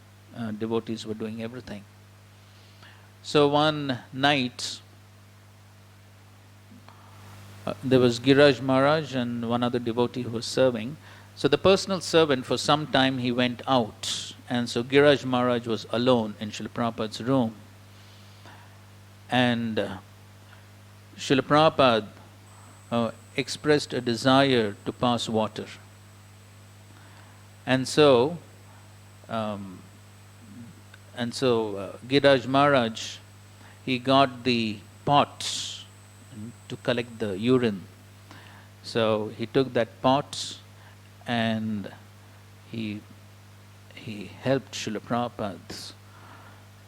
Speaker 2: devotees were doing everything. So one night, there was Giriraj Maharaj and one other devotee who was serving. So the personal servant, for some time, he went out, and so Giriraj Maharaj was alone in Srila Prabhupada's room. And Srila Prabhupada expressed a desire to pass water. And so Giriraj Maharaj, he got the pot to collect the urine. So he took that pot and he helped Srila Prabhupada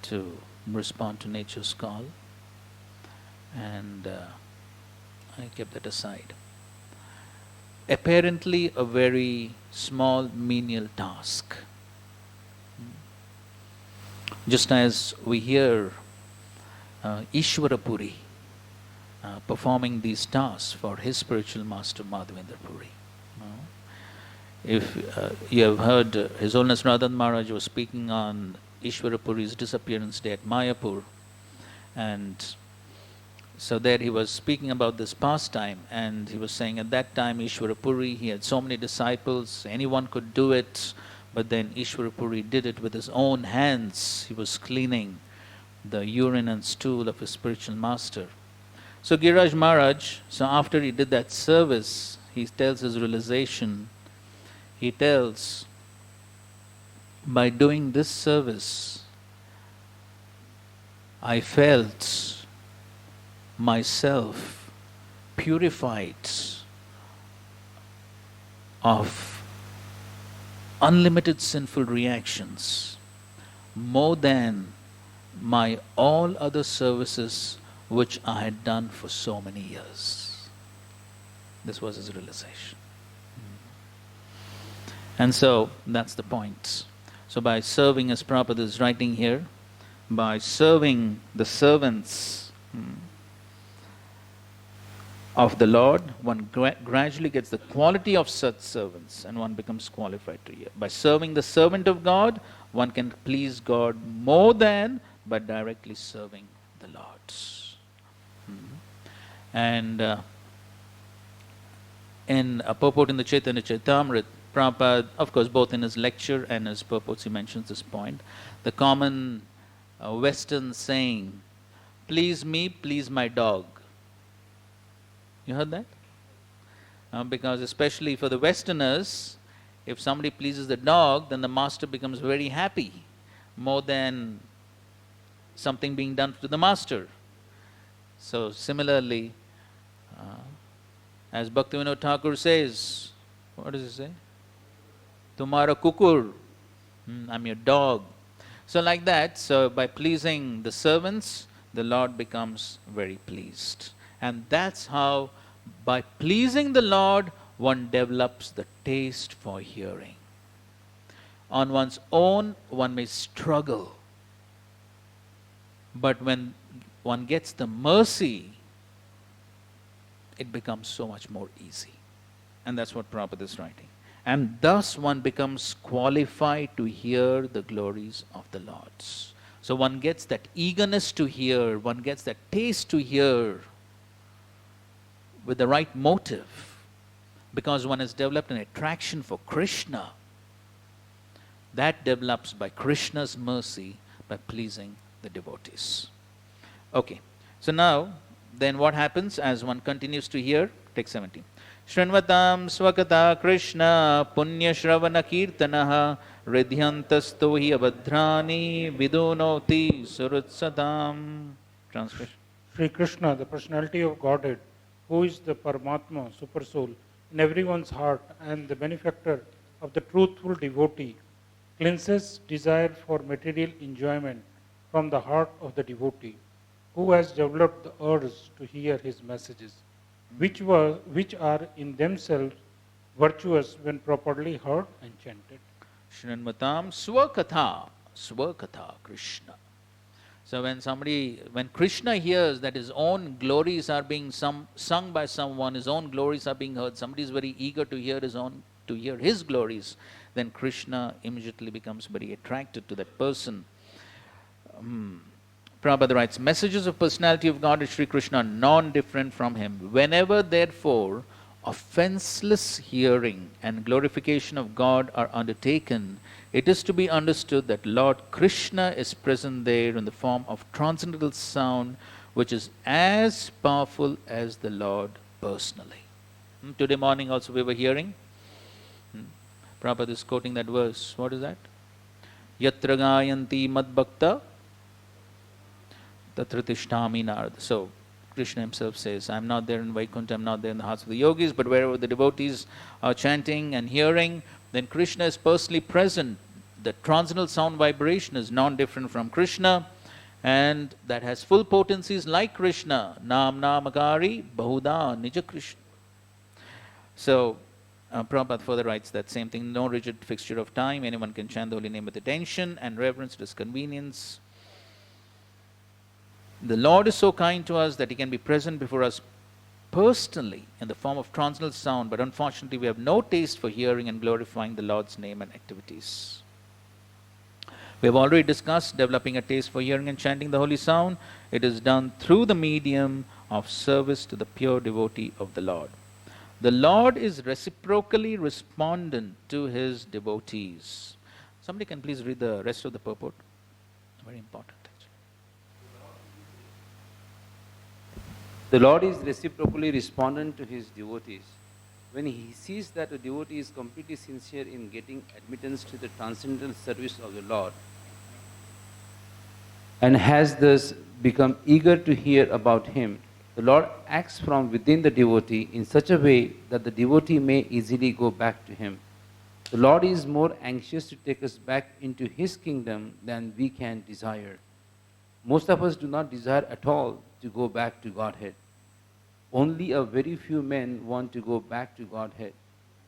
Speaker 2: to respond to nature's call, and I kept that aside. Apparently a very small menial task. Just as we hear Ishwara Puri performing these tasks for his spiritual master Madhavendra Puri. If you have heard, His Holiness Radhan Maharaj was speaking on Ishwara Puri's disappearance day at Mayapur, and so there he was speaking about this pastime, and he was saying at that time Ishwara Puri, he had so many disciples, anyone could do it, but then Ishwara Puri did it with his own hands. He was cleaning the urine and stool of his spiritual master. So Giriraj Maharaj, so after he did that service, he tells his realization. He tells, by doing this service, I felt myself purified of unlimited sinful reactions more than my all other services which I had done for so many years. This was his realization. And so that's the point. So by serving, as Prabhupada is writing here, by serving the servants of the Lord, one gradually gets the quality of such servants and one becomes qualified to hear. By serving the servant of God, one can please God more than by directly serving the Lord. And in a purport in the Chaitanya Chaitamrita, Prabhupada, of course, both in his lecture and his purports, he mentions this point. The common Western saying please me, please my dog. You heard that? Because especially for the Westerners, if somebody pleases the dog, then the master becomes very happy, more than something being done to the master. So similarly, as Bhaktivinoda Thakur says, what does he say? Tumhara kukur, I'm your dog. So like that, so by pleasing the servants, the Lord becomes very pleased. And that's how, by pleasing the Lord, one develops the taste for hearing. On one's own, one may struggle. But when one gets the mercy, it becomes so much more easy. And that's what Prabhupada is writing. And thus one becomes qualified to hear the glories of the Lords. So one gets that eagerness to hear, one gets that taste to hear with the right motive, because one has developed an attraction for Krishna. That develops by Krishna's mercy, by pleasing the devotees. Okay, so now, then what happens as one continues to hear? Take 17. Shrinvatam swakata Krishna punya shravana kirtanaha ridhyantasto hi abhadrani vidunoti surutsadam. Translation.
Speaker 17: Sri Krishna, the personality of Godhead, who is the Paramatma, Super Soul, in everyone's heart and the benefactor of the truthful devotee, cleanses desire for material enjoyment from the heart of the devotee, who has developed the urge to hear his messages, which are in themselves virtuous when properly heard and chanted.
Speaker 2: Shrinvatam swakatha Krishna. So when Krishna hears that his own glories are being sung by someone, his own glories are being heard, somebody is very eager to hear his glories, then Krishna immediately becomes very attracted to that person. Prabhupada writes, messages of personality of God is Sri Krishna are non-different from him. Whenever therefore offenseless hearing and glorification of God are undertaken, it is to be understood that Lord Krishna is present there in the form of transcendental sound, which is as powerful as the Lord personally. Today morning also we were hearing, Prabhupada is quoting that verse. What is that? Yatra gayanti madbhakta tatra tishtami narada. So Krishna himself says, I'm not there in Vaikuntha, I'm not there in the hearts of the yogis, but wherever the devotees are chanting and hearing, then Krishna is personally present. The transcendental sound vibration is non-different from Krishna, and that has full potencies like Krishna. Nam namakari bahuda nija Krishna. So Prabhupada further writes that same thing, no rigid fixture of time, anyone can chant the holy name with attention and reverence to his convenience. The Lord is so kind to us that he can be present before us personally in the form of transcendental sound, but unfortunately we have no taste for hearing and glorifying the Lord's name and activities. We have already discussed developing a taste for hearing and chanting the holy sound. It is done through the medium of service to the pure devotee of the Lord. The Lord is reciprocally respondent to his devotees. Somebody can please read the rest of the purport. Very important.
Speaker 15: The Lord is reciprocally respondent to his devotees. When he sees that a devotee is completely sincere in getting admittance to the transcendental service of the Lord and has thus become eager to hear about him, the Lord acts from within the devotee in such a way that the devotee may easily go back to him. The Lord is more anxious to take us back into his kingdom than we can desire. Most of us do not desire at all to go back to Godhead. Only a very few men want to go back to Godhead.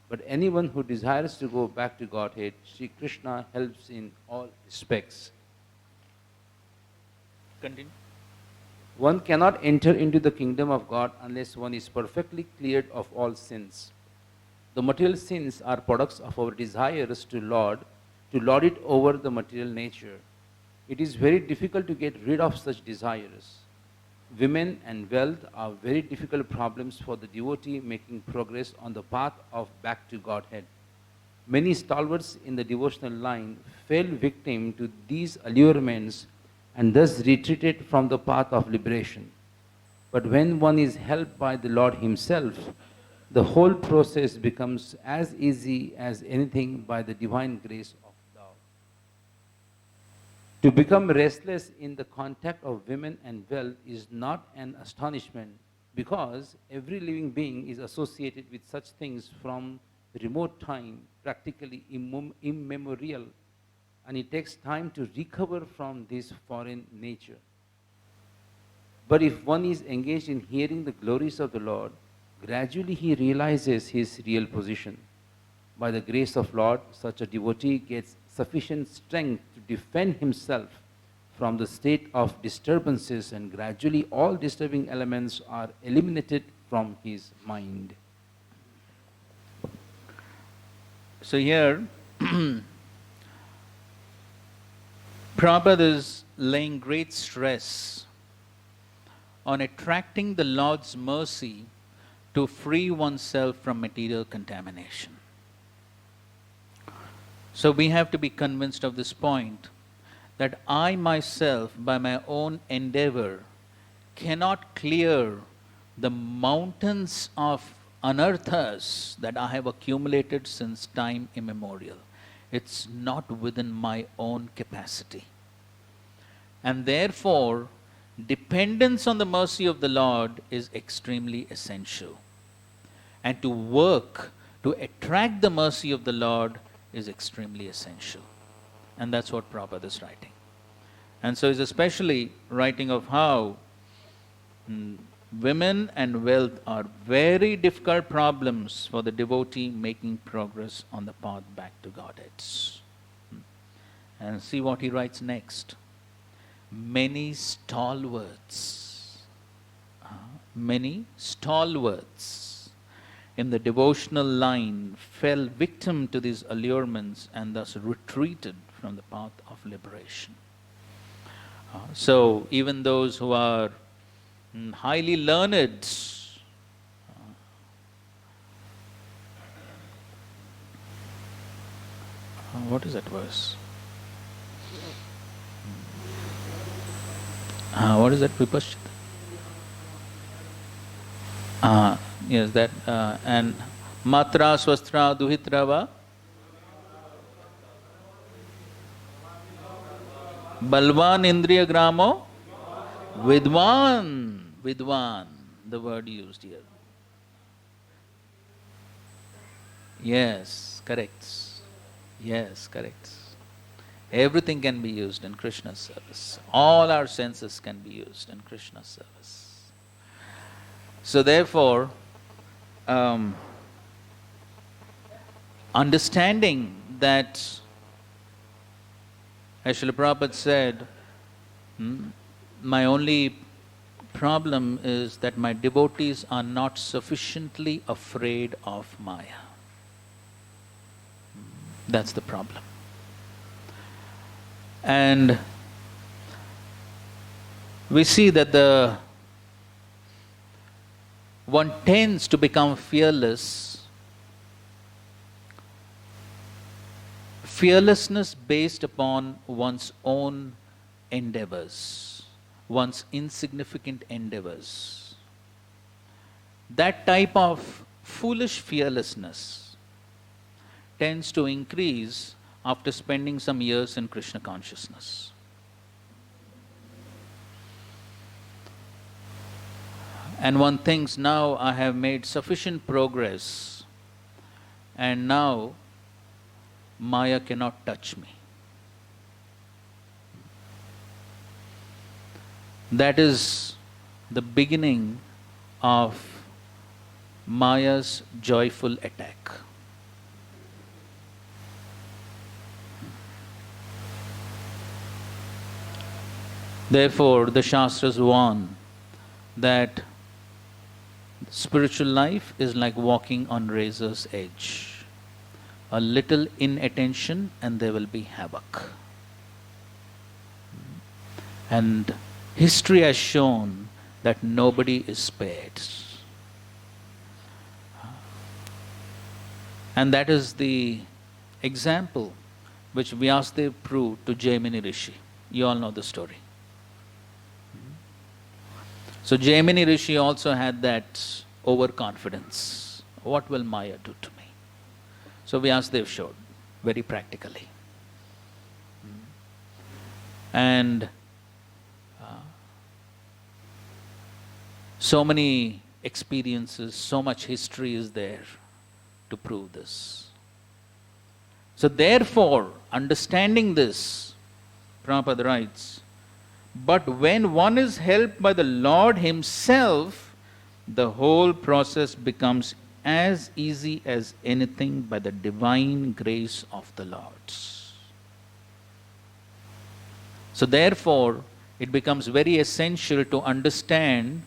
Speaker 15: But anyone who desires to go back to Godhead, Sri Krishna helps in all respects.
Speaker 2: Continue.
Speaker 15: One cannot enter into the kingdom of God unless one is perfectly cleared of all sins. The material sins are products of our desires to lord it over the material nature. It is very difficult to get rid of such desires. Women and wealth are very difficult problems for the devotee making progress on the path of back to Godhead. Many stalwarts in the devotional line fell victim to these allurements and thus retreated from the path of liberation. But when one is helped by the Lord Himself, the whole process becomes as easy as anything by the divine grace of thou. To become restless in the contact of women and wealth is not an astonishment, because every living being is associated with such things from remote time, practically immemorial, and it takes time to recover from this foreign nature. But if one is engaged in hearing the glories of the Lord, gradually he realizes his real position. By the grace of Lord, such a devotee gets sufficient strength to defend himself from the state of disturbances, and gradually all disturbing elements are eliminated from his mind.
Speaker 2: So here, Prabhupada is laying great stress on attracting the Lord's mercy to free oneself from material contamination. So we have to be convinced of this point, that I myself, by my own endeavor, cannot clear the mountains of anarthas that I have accumulated since time immemorial. It's not within my own capacity. And therefore, dependence on the mercy of the Lord is extremely essential. And to work to attract the mercy of the Lord is extremely essential. And that's what Prabhupada is writing. And so he's especially writing of how women and wealth are very difficult problems for the devotee making progress on the path back to Godheads. And see what he writes next. Many stalwarts in the devotional line fell victim to these allurements and thus retreated from the path of liberation. So even those who are highly learned, what is that verse? What is that, Vipashchita? Yes, that, and Matra Swastra Duhitrava Balvan Indriya Gramo Vidwan, the word used here. Yes, correct. Yes, correct. Everything can be used in Krishna's service. All our senses can be used in Krishna's service. So therefore, understanding that, as Srila Prabhupada said, my only problem is that my devotees are not sufficiently afraid of Maya. That's the problem. And we see that one tends to become fearless. Fearlessness based upon one's own endeavors, one's insignificant endeavors. That type of foolish fearlessness tends to increase after spending some years in Krishna consciousness. And one thinks, now I have made sufficient progress, and now Maya cannot touch me. That is the beginning of Maya's joyful attack. Therefore, the Shastras warn that spiritual life is like walking on razor's edge. A little inattention and there will be havoc. And history has shown that nobody is spared. And that is the example which Vyasadeva proved to Jaimini Rishi. You all know the story. So Jaimini Rishi also had that overconfidence. What will Maya do to me? So Vyasadeva showed very practically. And so many experiences, so much history is there to prove this. So therefore, understanding this, Prabhupada writes, but when one is helped by the Lord Himself, the whole process becomes as easy as anything by the divine grace of the Lord. So therefore, it becomes very essential to understand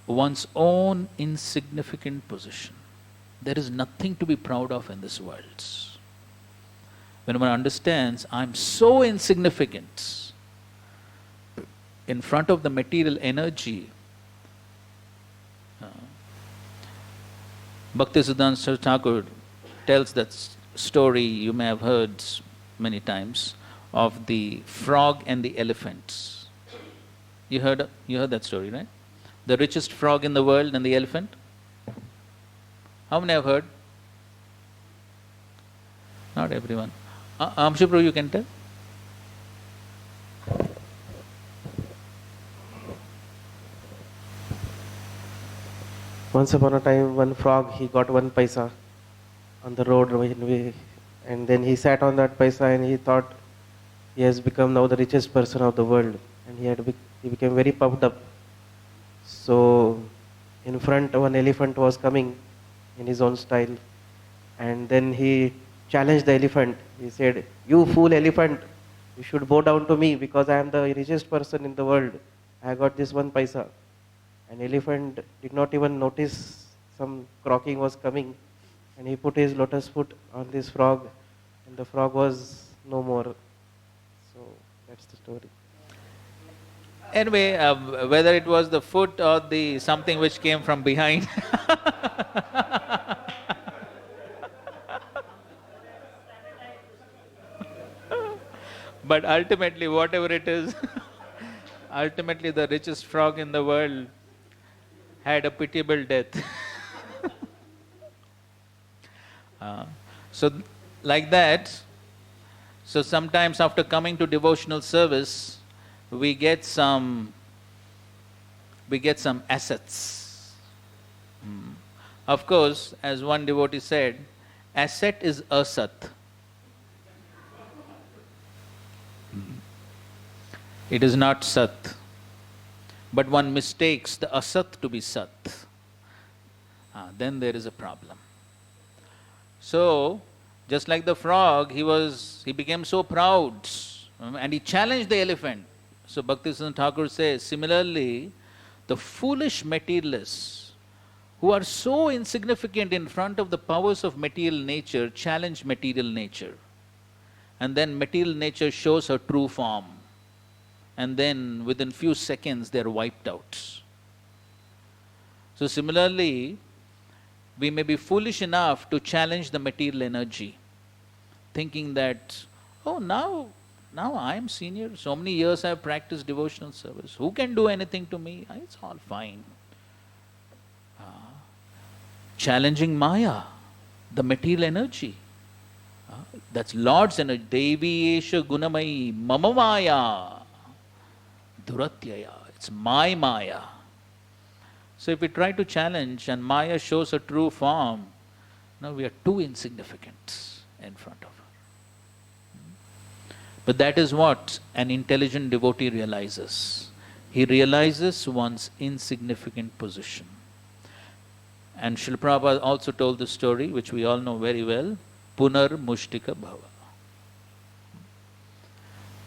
Speaker 2: one's own insignificant position. There is nothing to be proud of in this world. When one understands, I'm so insignificant in front of the material energy. Bhaktisiddhanta Thakur tells that story you may have heard many times of the frog and the elephant. You heard that story, right? The richest frog in the world and the elephant. How many have heard? Not everyone. Amshapru, you can tell?
Speaker 1: Once upon a time, one frog, he got 1 paisa on the road, and then he sat on that paisa and he thought he has become now the richest person of the world, and he became very puffed up. So in front, one elephant was coming in his own style, and then he challenged the elephant. He said, "You fool elephant, you should bow down to me because I am the richest person in the world. I got this 1 paisa." And elephant did not even notice some croaking was coming, and he put his lotus foot on this frog, and the frog was no more. So that's the story.
Speaker 2: Anyway, whether it was the foot or the something which came from behind. But ultimately, whatever it is, ultimately the richest frog in the world had a pitiable death. So like that, so sometimes after coming to devotional service, we get some assets. Of course, as one devotee said, asset is asat. It is not sat. But one mistakes the asat to be sat. Then there is a problem. So, just like the frog, he became so proud, and he challenged the elephant. So Bhaktisiddhanta Thakur says, similarly, the foolish materialists who are so insignificant in front of the powers of material nature challenge material nature. And then material nature shows her true form. And then within few seconds they are wiped out. So similarly, we may be foolish enough to challenge the material energy, thinking that, oh, now I am senior, so many years I have practiced devotional service. Who can do anything to me? It's all fine. Challenging Maya, the material energy. That's Lord's energy. Devi Esha Gunamai Mama Maya. Duratyaya. It's my Maya. So if we try to challenge and Maya shows a true form, now we are too insignificant in front of her. But that is what an intelligent devotee realizes. He realizes one's insignificant position. And Srila Prabhupada also told the story, which we all know very well, Punar Mushtika Bhava.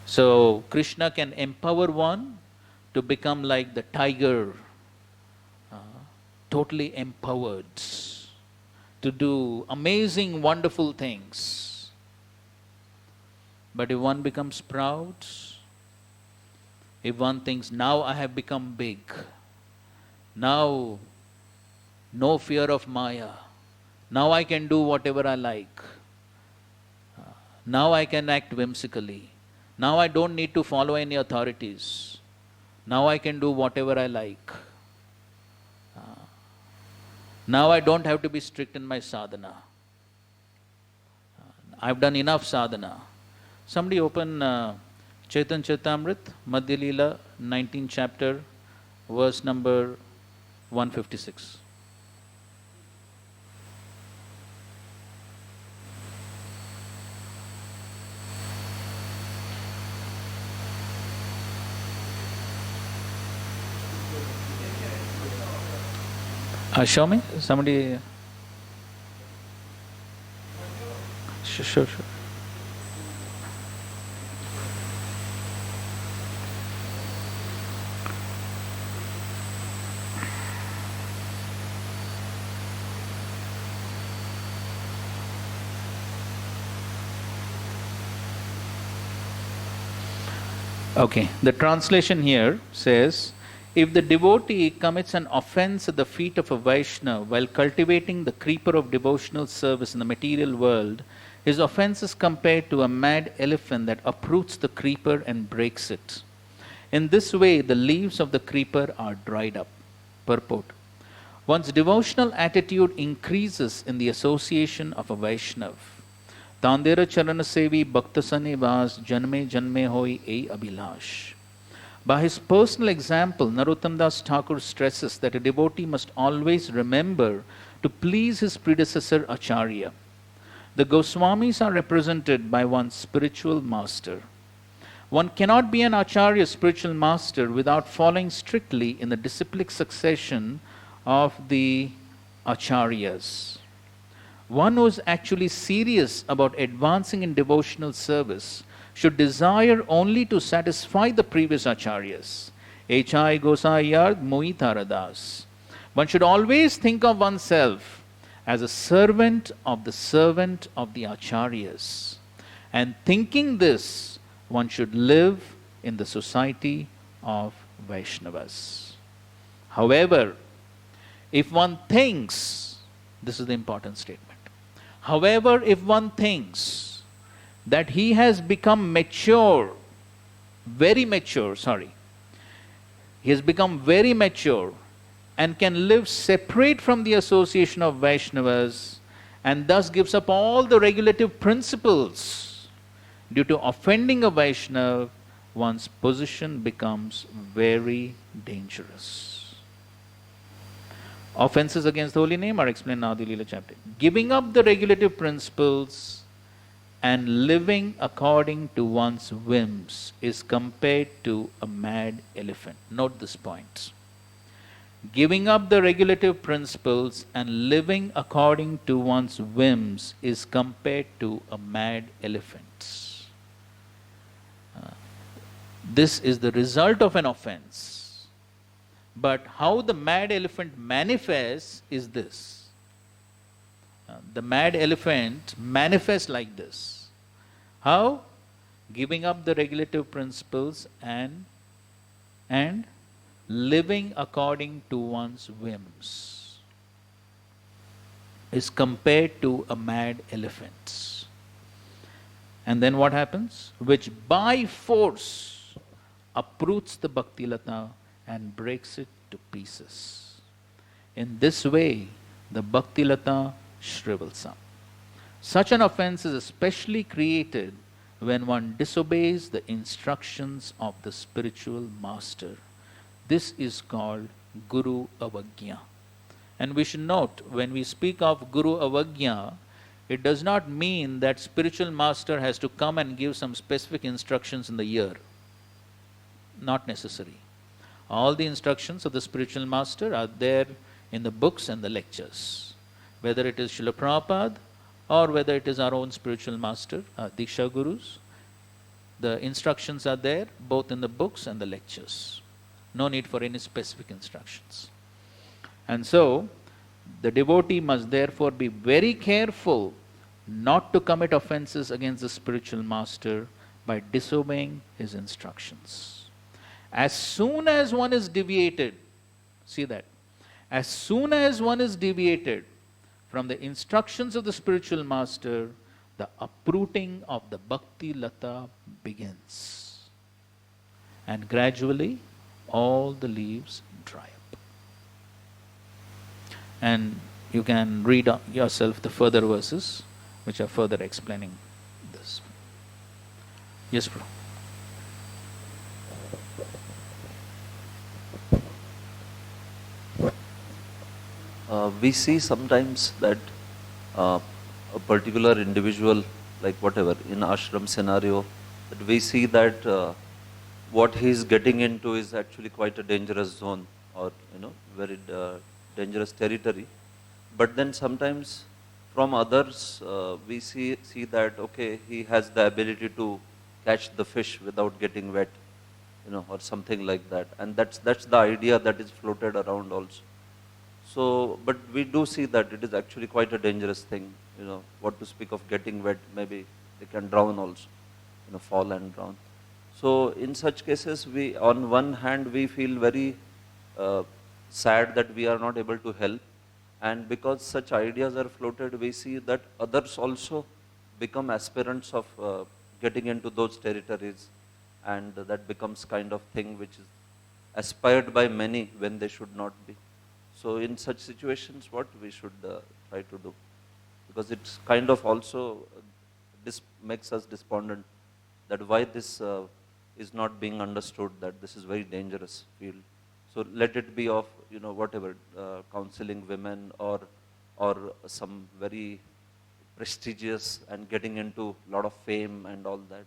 Speaker 2: So Krishna can empower one to become like the tiger, totally empowered, to do amazing, wonderful things. But if one becomes proud, if one thinks, now I have become big, now no fear of Maya, now I can do whatever I like, now I can act whimsically, now I don't need to follow any authorities, Now I can do whatever I like. Now I don't have to be strict in my sadhana. I've done enough sadhana. Somebody open Chaitan Chaitamrit, Madhya Leela, 19th chapter, verse number 156. Show me, somebody. Sure. Okay, the translation here says, if the devotee commits an offense at the feet of a Vaishnava while cultivating the creeper of devotional service in the material world, his offense is compared to a mad elephant that uproots the creeper and breaks it. In this way, the leaves of the creeper are dried up. Purport. One's devotional attitude increases in the association of a Vaishnava. Tandera charana sevi bhaktasane vas janme janme hoi ei abhilash. By his personal example, Narottam Das Thakur stresses that a devotee must always remember to please his predecessor Acharya. The Goswamis are represented by one's spiritual master. One cannot be an Acharya spiritual master without following strictly in the disciplic succession of the Acharyas. One who is actually serious about advancing in devotional service should desire only to satisfy the previous acharyas. Echai Gosayard Mui Taradas. One should always think of oneself as a servant of the acharyas. And thinking this, one should live in the society of Vaishnavas. However, if one thinks, this is the important statement. However, if one thinks that he has become mature, he has become very mature and can live separate from the association of Vaishnavas and thus gives up all the regulative principles due to offending a Vaishnava, one's position becomes very dangerous. Offenses against the holy name are explained in Adi Leela chapter. Giving up the regulative principles and living according to one's whims is compared to a mad elephant. Note this point. Giving up the regulative principles and living according to one's whims is compared to a mad elephant. This is the result of an offense. But how the mad elephant manifests is this. The mad elephant manifests like this. How? Giving up the regulative principles and living according to one's whims is compared to a mad elephant. And then what happens? Which by force uproots the bhakti lata and breaks it to pieces. In this way, the bhakti lata shrivels up. Such an offense is especially created when one disobeys the instructions of the spiritual master. This is called Guru Avagya. And we should note, when we speak of Guru Avagya, it does not mean that spiritual master has to come and give some specific instructions in the year. Not necessary. All the instructions of the spiritual master are there in the books and the lectures. Whether it is Srila Prabhupada or whether it is our own spiritual master, Diksha Gurus, the instructions are there both in the books and the lectures. No need for any specific instructions. And so, the devotee must therefore be very careful not to commit offenses against the spiritual master by disobeying his instructions. As soon as one is deviated, see that, as soon as one is deviated from the instructions of the spiritual master, the uprooting of the bhakti lata begins. And gradually, all the leaves dry up. And you can read yourself the further verses which are further explaining this. Yes, bro.
Speaker 11: We see sometimes that a particular individual, like whatever, in ashram scenario, that we see that what he is getting into is actually quite a dangerous zone, or very dangerous territory. But then sometimes from others we see that okay, he has the ability to catch the fish without getting wet, or something like that. And that's the idea that is floated around also. So, but we do see that it is actually quite a dangerous thing, what to speak of getting wet, maybe they can drown also, fall and drown. So in such cases, we, on one hand, we feel very sad that we are not able to help. And because such ideas are floated, we see that others also become aspirants of getting into those territories. And that becomes kind of thing which is aspired by many when they should not be. So in such situations, what we should try to do? Because it's kind of also makes us despondent that why this is not being understood, that this is very dangerous field. So let it be of, whatever, counseling women or some very prestigious and getting into a lot of fame and all that.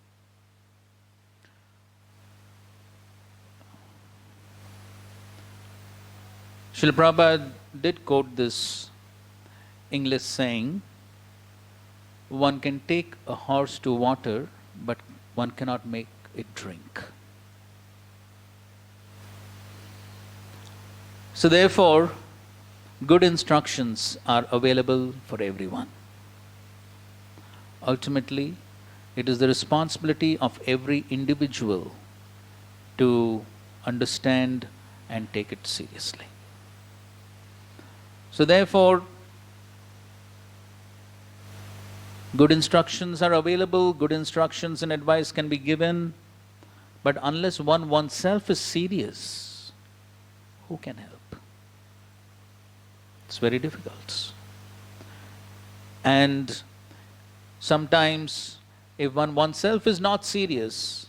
Speaker 2: Srila Prabhupada did quote this English saying, one can take a horse to water, but one cannot make it drink. So therefore, good instructions are available for everyone. Ultimately, it is the responsibility of every individual to understand and take it seriously. So therefore, good instructions are available, good instructions and advice can be given, but unless one oneself is serious, who can help? It's very difficult. And sometimes, if one oneself is not serious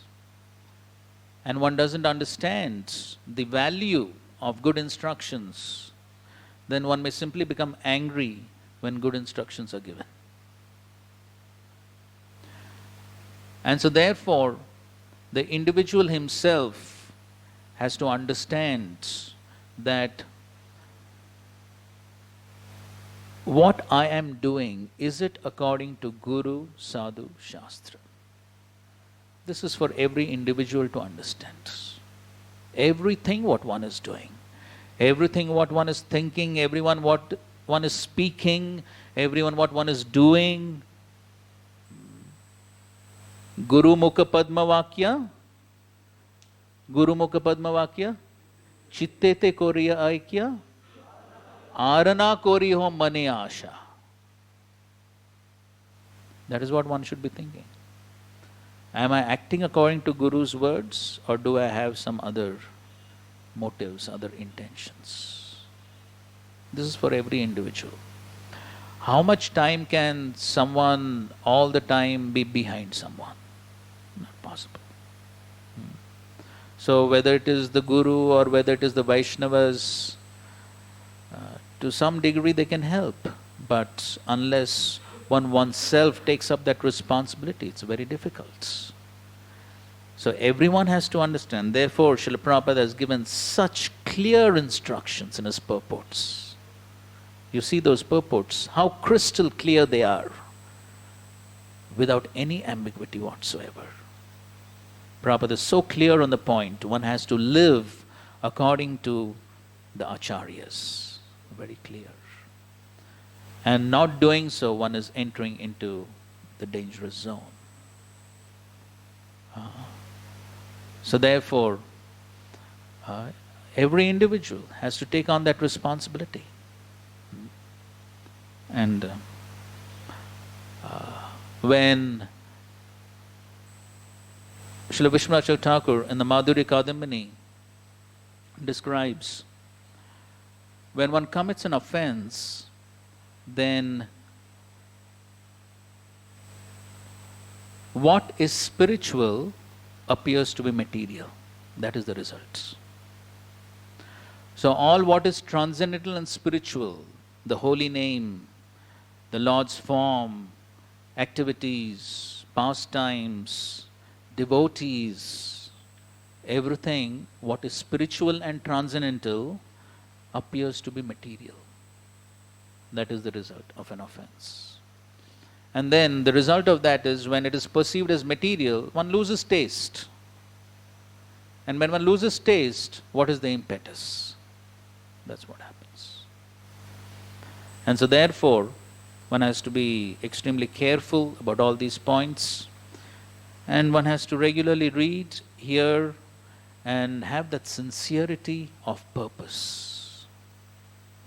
Speaker 2: and one doesn't understand the value of good instructions, then one may simply become angry when good instructions are given. And so therefore, the individual himself has to understand that what I am doing, is it according to Guru, Sadhu, Shastra? This is for every individual to understand. Everything what one is doing, everything what one is thinking, everyone what one is speaking, everyone what one is doing. Guru Mukha Padma Vakya, Guru Mukha Padma Vakya, Chittete Koriya Aikya, Arana Kori Ho Mane Asha. That is what one should be thinking. Am I acting according to Guru's words, or do I have some other motives, other intentions? This is for every individual. How much time can someone all the time be behind someone? Not possible. So whether it is the Guru or whether it is the Vaishnavas, to some degree they can help, but unless one oneself takes up that responsibility, it's very difficult. So everyone has to understand. Therefore, Srila Prabhupada has given such clear instructions in his purports. You see those purports, how crystal clear they are, without any ambiguity whatsoever. Prabhupada is so clear on the point, one has to live according to the acharyas. Very clear. And not doing so, one is entering into the dangerous zone. So therefore, every individual has to take on that responsibility. And when Srila Vishwanath Thakur in the Madhurya Kadambini describes when one commits an offense, then what is spiritual appears to be material. That is the result. So all what is transcendental and spiritual, the holy name, the Lord's form, activities, pastimes, devotees, everything what is spiritual and transcendental appears to be material. That is the result of an offense. And then the result of that is when it is perceived as material, one loses taste. And when one loses taste, what is the impetus? That's what happens. And so therefore, one has to be extremely careful about all these points, and one has to regularly read, hear, and have that sincerity of purpose.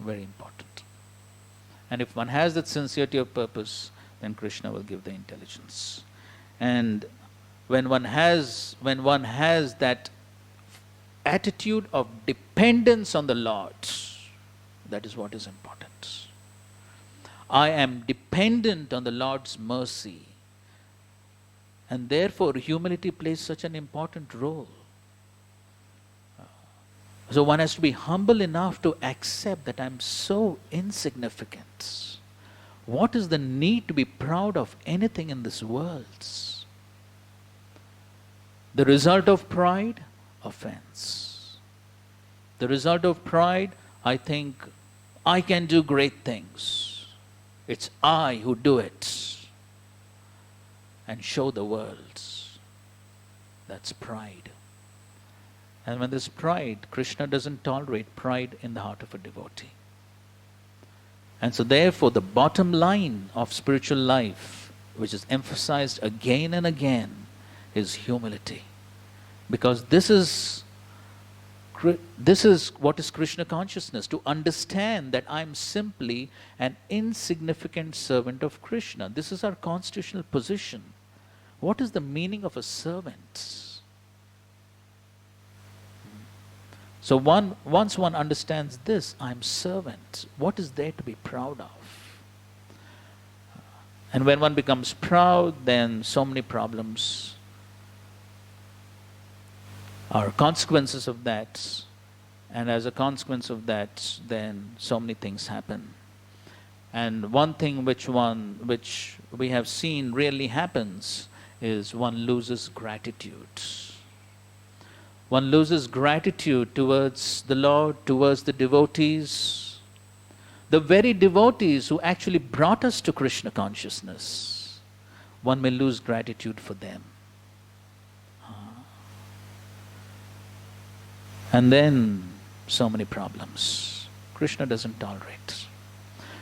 Speaker 2: Very important. And if one has that sincerity of purpose, then Krishna will give the intelligence. And when one has that attitude of dependence on the Lord, that is what is important. I am dependent on the Lord's mercy, and therefore humility plays such an important role. So one has to be humble enough to accept that I am so insignificant. What is the need to be proud of anything in this world? The result of pride? Offense. The result of pride, I think I can do great things. It's I who do it and show the world. That's pride. And when there's pride, Krishna doesn't tolerate pride in the heart of a devotee. And so therefore the bottom line of spiritual life, which is emphasized again and again, is humility. Because this is what is Krishna consciousness, to understand that I'm simply an insignificant servant of Krishna. This is our constitutional position. What is the meaning of a servant? So once one understands this, I'm servant, what is there to be proud of? And when one becomes proud, then so many problems are consequences of that. And as a consequence of that, then so many things happen. And one thing which we have seen really happens is one loses gratitude. One loses gratitude towards the Lord, towards the devotees. The very devotees who actually brought us to Krishna consciousness, one may lose gratitude for them. And then so many problems. Krishna doesn't tolerate.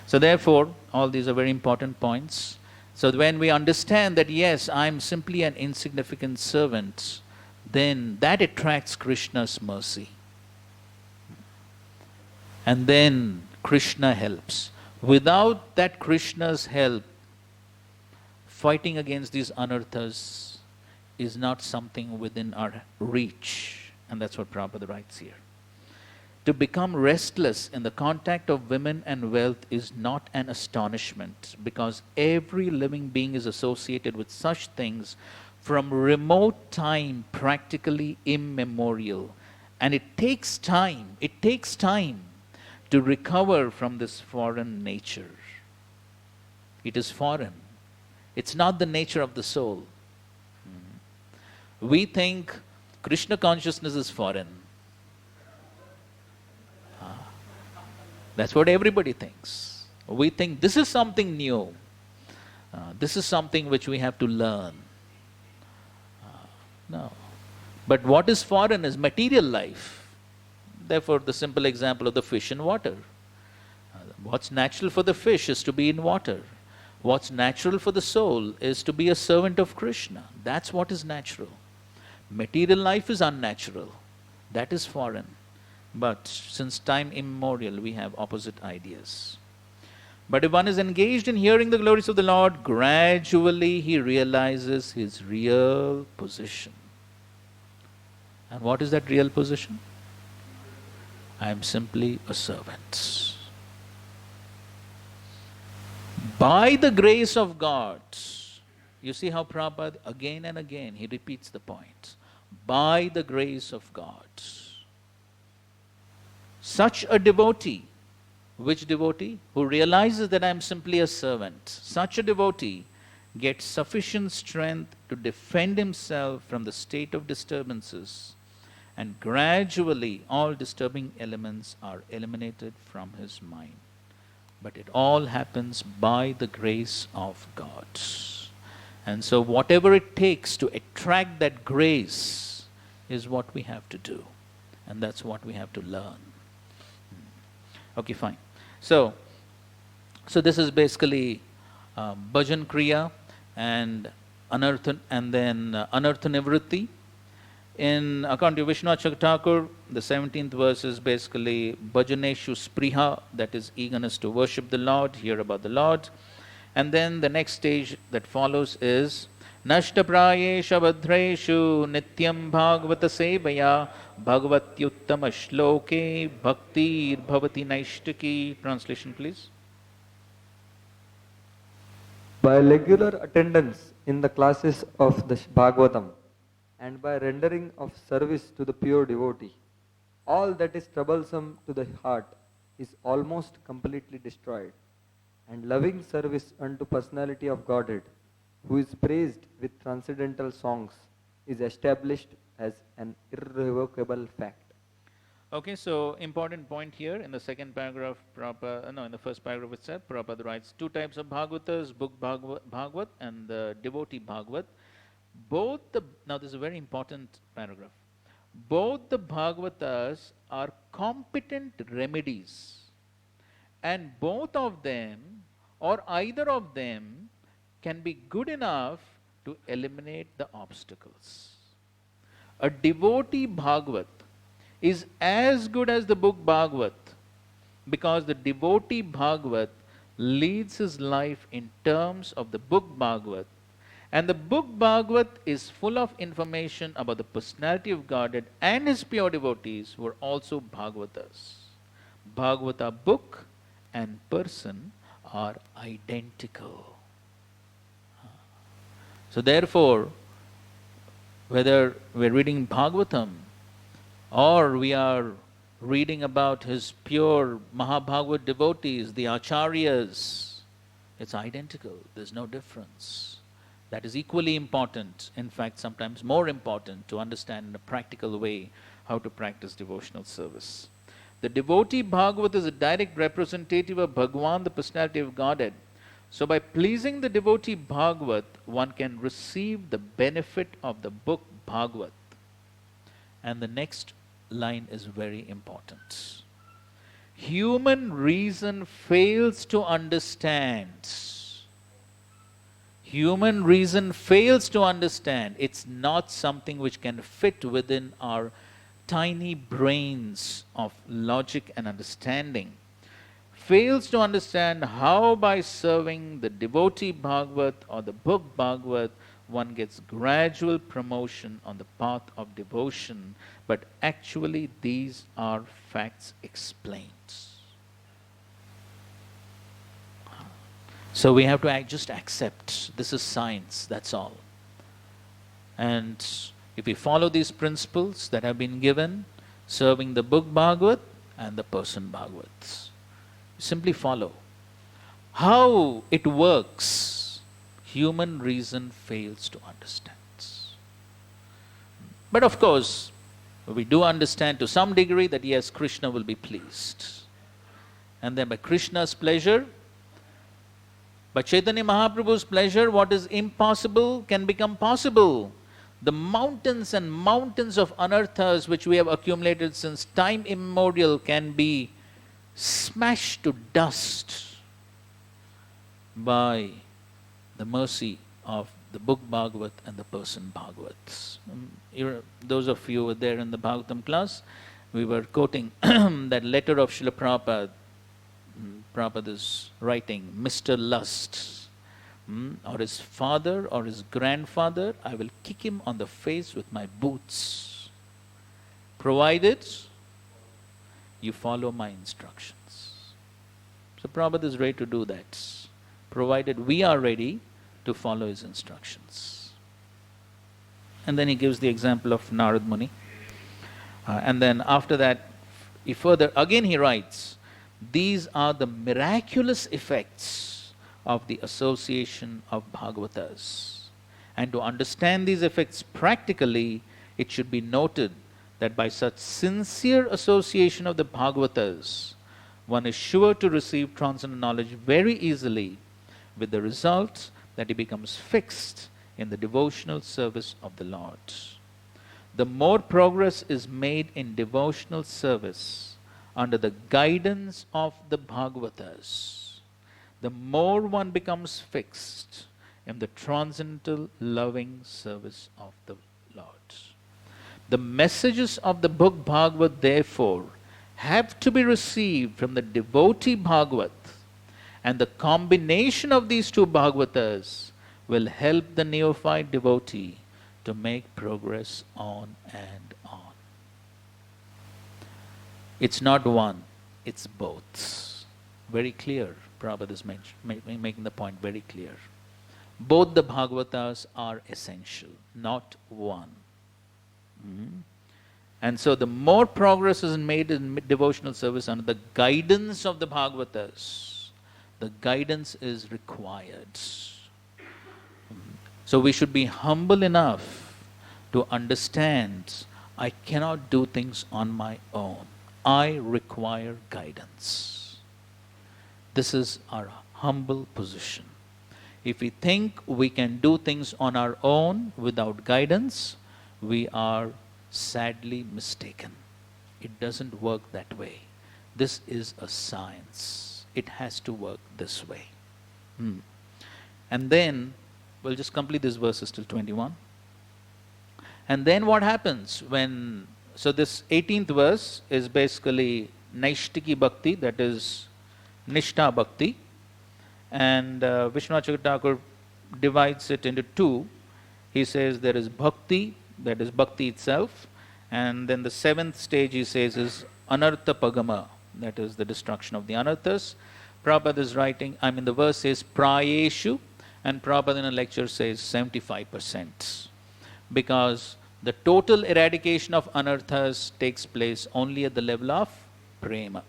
Speaker 2: So therefore, all these are very important points. So when we understand that yes, I'm simply an insignificant servant, then that attracts Krishna's mercy. And then Krishna helps. Without that Krishna's help, fighting against these anarthas is not something within our reach. And that's what Prabhupada writes here. To become restless in the contact of women and wealth is not an astonishment, because every living being is associated with such things from remote time, practically immemorial. And it takes time to recover from this foreign nature. It is foreign. It's not the nature of the soul. We think Krishna consciousness is foreign. That's what everybody thinks. We think this is something new. This is something which we have to learn. No. But what is foreign is material life. Therefore, the simple example of the fish in water. What's natural for the fish is to be in water. What's natural for the soul is to be a servant of Krishna. That's what is natural. Material life is unnatural. That is foreign. But since time immemorial, we have opposite ideas. But if one is engaged in hearing the glories of the Lord, gradually he realizes his real position. And what is that real position? I am simply a servant. By the grace of God, you see how Prabhupada again and again he repeats the point. By the grace of God. Such a devotee, which devotee? Who realizes that I am simply a servant. Such a devotee gets sufficient strength to defend himself from the state of disturbances, and gradually all disturbing elements are eliminated from his mind. But it all happens by the grace of God. And so whatever it takes to attract that grace is what we have to do. And that's what we have to learn. Okay, fine. So this is basically bhajan kriya and anartha, and then anartha nivritti. In according to Vishwanath Thakur, the 17th verse is basically bhajaneshu spriha, that is eagerness to worship the Lord, hear about the Lord. And then the next stage that follows is Nashta prayesha bhadreshu nityam bhagavata sevaya bhagavatyuttama shloke bhaktir bhavati naishtaki. Translation, please.
Speaker 3: By regular attendance in the classes of the Bhagavatam and by rendering of service to the pure devotee, all that is troublesome to the heart is almost completely destroyed, and loving service unto personality of Godhead, who is praised with transcendental songs, is established as an irrevocable fact. Okay, so important point here in the second paragraph, in the first paragraph itself, Prabhupada writes two types of Bhagavatas, book Bhagavat and the devotee Bhagavat. Now this is a very important paragraph. Both the Bhagavatas are competent remedies, and both of them or either of them can be good enough to eliminate the obstacles. A devotee Bhagavat is as good as the book Bhagavat, because the devotee Bhagavat leads his life in terms of the book Bhagavat, and the book Bhagavat is full of information about the personality of Godhead and his pure devotees who are also Bhagavatas. Bhagavata book and person are identical. So therefore, whether we're reading Bhagavatam or we are reading about his pure Mahabhagavat devotees, the Acharyas, it's identical. There's no difference. That is equally important, in fact sometimes more important, to understand in a practical way how to practice devotional service. The devotee Bhagavat is a direct representative of Bhagavan, the personality of Godhead. So by pleasing the devotee Bhagavat, one can receive the benefit of the book Bhagavat. And the next line is very important. Human reason fails to understand. Human reason fails to understand. It's not something which can fit within our tiny brains of logic and understanding. Fails to understand how by serving the devotee Bhagavat or the book Bhagavat, one gets gradual promotion on the path of devotion, but actually these are facts explained. So we have to just accept this is science, that's all. And if we follow these principles that have been given, serving the book Bhagavat and the person Bhagavat, simply follow. How it works, human reason fails to understand. But of course, we do understand to some degree that yes, Krishna will be pleased. And then by Krishna's pleasure, by Chaitanya Mahaprabhu's pleasure, what is impossible can become possible. The mountains and mountains of anarthas which we have accumulated since time immemorial can be smashed to dust by the mercy of the book Bhagavat and the person Bhagavat. Those of you who were there in the Bhagavatam class, we were quoting that letter of Srila Prabhupada. Prabhupada's writing, Mr. Lust, or his father or his grandfather, I will kick him on the face with my boots, provided
Speaker 2: you follow my instructions. So Prabhupada is ready to do that, provided we are ready to follow his instructions. And then he gives the example of Narad Muni. And then after that, he writes, these are the miraculous effects of the association of Bhagavatas. And to understand these effects practically, it should be noted that by such sincere association of the Bhagavatas, one is sure to receive transcendental knowledge very easily, with the result that he becomes fixed in the devotional service of the Lord. The more progress is made in devotional service under the guidance of the Bhagavatas, the more one becomes fixed in the transcendental loving service of the Lord. The messages of the book Bhagavad, therefore, have to be received from the devotee Bhagavat, and the combination of these two Bhagavatas will help the neophyte devotee to make progress on and on. It's not one, it's both. Very clear. Prabhupada is making the point very clear. Both the Bhagavatas are essential, not one. And so the more progress is made in devotional service under the guidance of the Bhagavatas, the guidance is required. So we should be humble enough to understand, I cannot do things on my own. I require guidance. This is our humble position. If we think we can do things on our own without guidance, we are sadly mistaken. It doesn't work that way. This is a science. It has to work this way. And then, we'll just complete this verses till 21. And then what happens when, so this 18th verse is basically Naishtiki Bhakti, that is Nishtha Bhakti. And Vishwanath Thakur divides it into two. He says there is Bhakti, that is Bhakti itself. And then the 7th stage he says is Anartha Pagama, that is the destruction of the Anarthas. Prabhupada is writing, the verse says Prayeshu, and Prabhupada in a lecture says 75%. Because the total eradication of Anarthas takes place only at the level of Prema.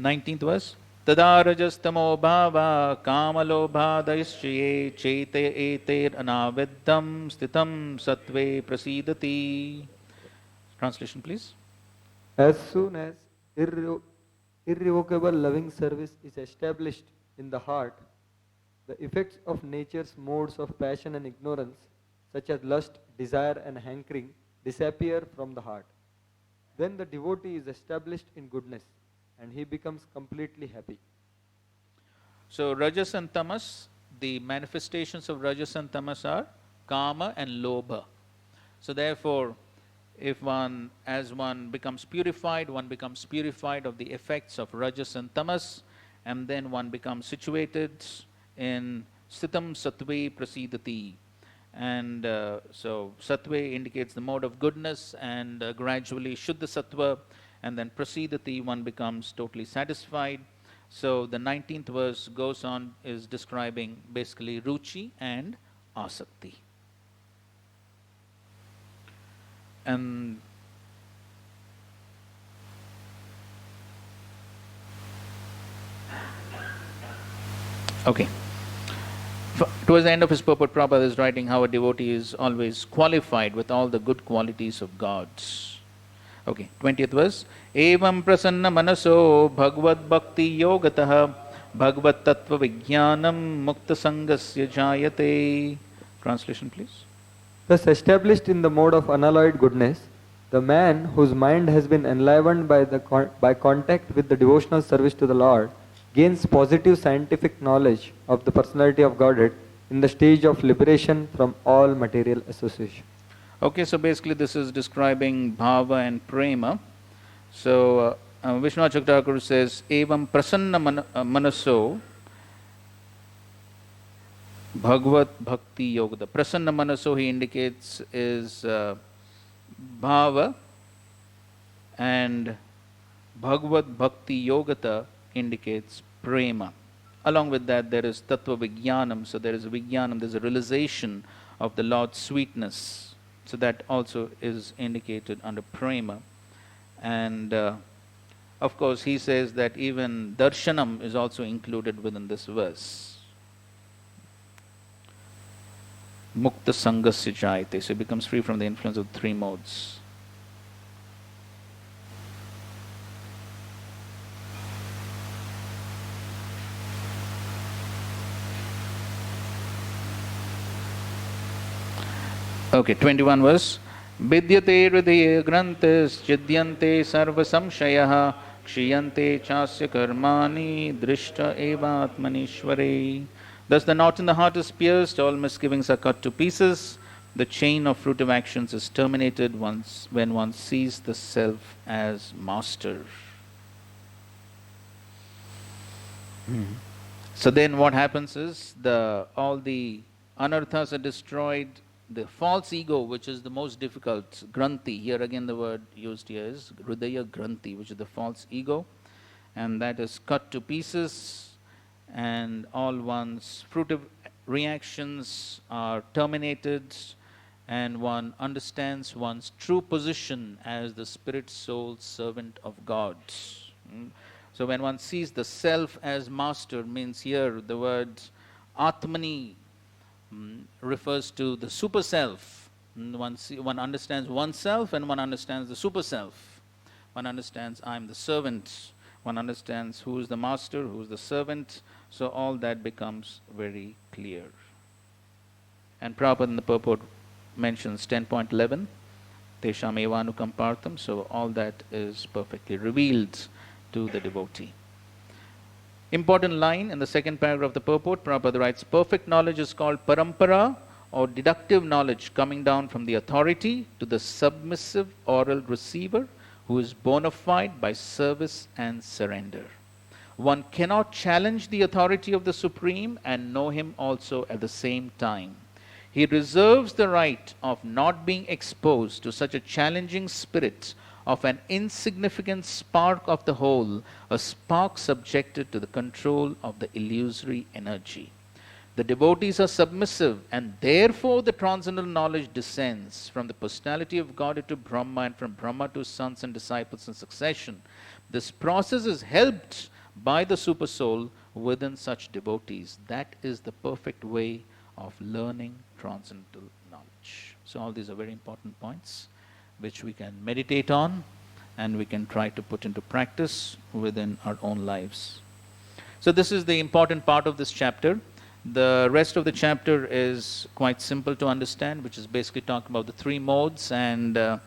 Speaker 2: 19th verse. Tada rajastamo bhava kamalobhadayaschaye chete eter anaveddam stitam satve prasidati. Translation please.
Speaker 3: As soon as irrevocable loving service is established in the heart, the effects of nature's modes of passion and ignorance, such as lust, desire and hankering, disappear from the heart. Then the devotee is established in goodness, and he becomes completely happy.
Speaker 2: So Rajas and Tamas, the manifestations of Rajas and Tamas are Kama and Lobha. So therefore, as one becomes purified of the effects of Rajas and Tamas, and then one becomes situated in Sthitam Sattve Prasidati. And so Sattve indicates the mode of goodness, and gradually Shuddha Sattva, and then Prasidati, one becomes totally satisfied. So the 19th verse goes on, is describing basically Ruchi and Asakti. And okay. Towards the end of his purport, Prabhupada is writing how a devotee is always qualified with all the good qualities of gods. Okay, 20th verse. Evam prasanna manaso bhagavad bhakti yogatah bhagavad tattva vijnanam mukta sangasya jayate. Translation please.
Speaker 3: Thus established in the mode of unalloyed goodness, the man whose mind has been enlivened by contact with the devotional service to the Lord gains positive scientific knowledge of the personality of Godhead in the stage of liberation from all material association.
Speaker 2: Okay, so basically this is describing bhava and prema. So Vishwanath Thakur says, Evam prasanna manaso bhagavad bhakti yoga. The prasanna manaso he indicates is bhava and Bhagavad Bhakti Yogata indicates prema. Along with that, there is Tattva Vijnanam. So there is a Vijnanam, there's a realization of the Lord's sweetness. So that also is indicated under prema. And of course, he says that even darshanam is also included within this verse. Mukta sangasya jayate. So he becomes free from the influence of the three modes. Okay, 21 verse. Vidyate hridaya granthas chidyante sarva samshayah kshiyante chasya karmani drishta eva atmanishvare. Thus the knot in the heart is pierced, all misgivings are cut to pieces, the chain of fruitive actions is terminated when one sees the self as master. So then what happens is all the anarthas are destroyed. The false ego, which is the most difficult, granthi, here again the word used here is hridaya granthi, which is the false ego, and that is cut to pieces, and all one's fruitive reactions are terminated, and one understands one's true position as the spirit soul servant of God. So when one sees the self as master, means here the word atmani refers to the super self. One understands oneself and one understands the super self. One understands I am the servant. One understands who is the master, who is the servant. So all that becomes very clear. And Prabhupada in the purport mentions 10.11, Tesham evanukampartam. So all that is perfectly revealed to the devotee. Important line in the second paragraph of the purport, Prabhupada writes, perfect knowledge is called parampara, or deductive knowledge coming down from the authority to the submissive oral receiver who is bona fide by service and surrender. One cannot challenge the authority of the Supreme and know him also at the same time. He reserves the right of not being exposed to such a challenging spirit of an insignificant spark of the whole, a spark subjected to the control of the illusory energy. The devotees are submissive, and therefore the transcendental knowledge descends from the personality of God to Brahma, and from Brahma to sons and disciples in succession. This process is helped by the super soul within such devotees. That is the perfect way of learning transcendental knowledge. So all these are very important points which we can meditate on and we can try to put into practice within our own lives. So this is the important part of this chapter. The rest of the chapter is quite simple to understand, which is basically talking about the three modes and the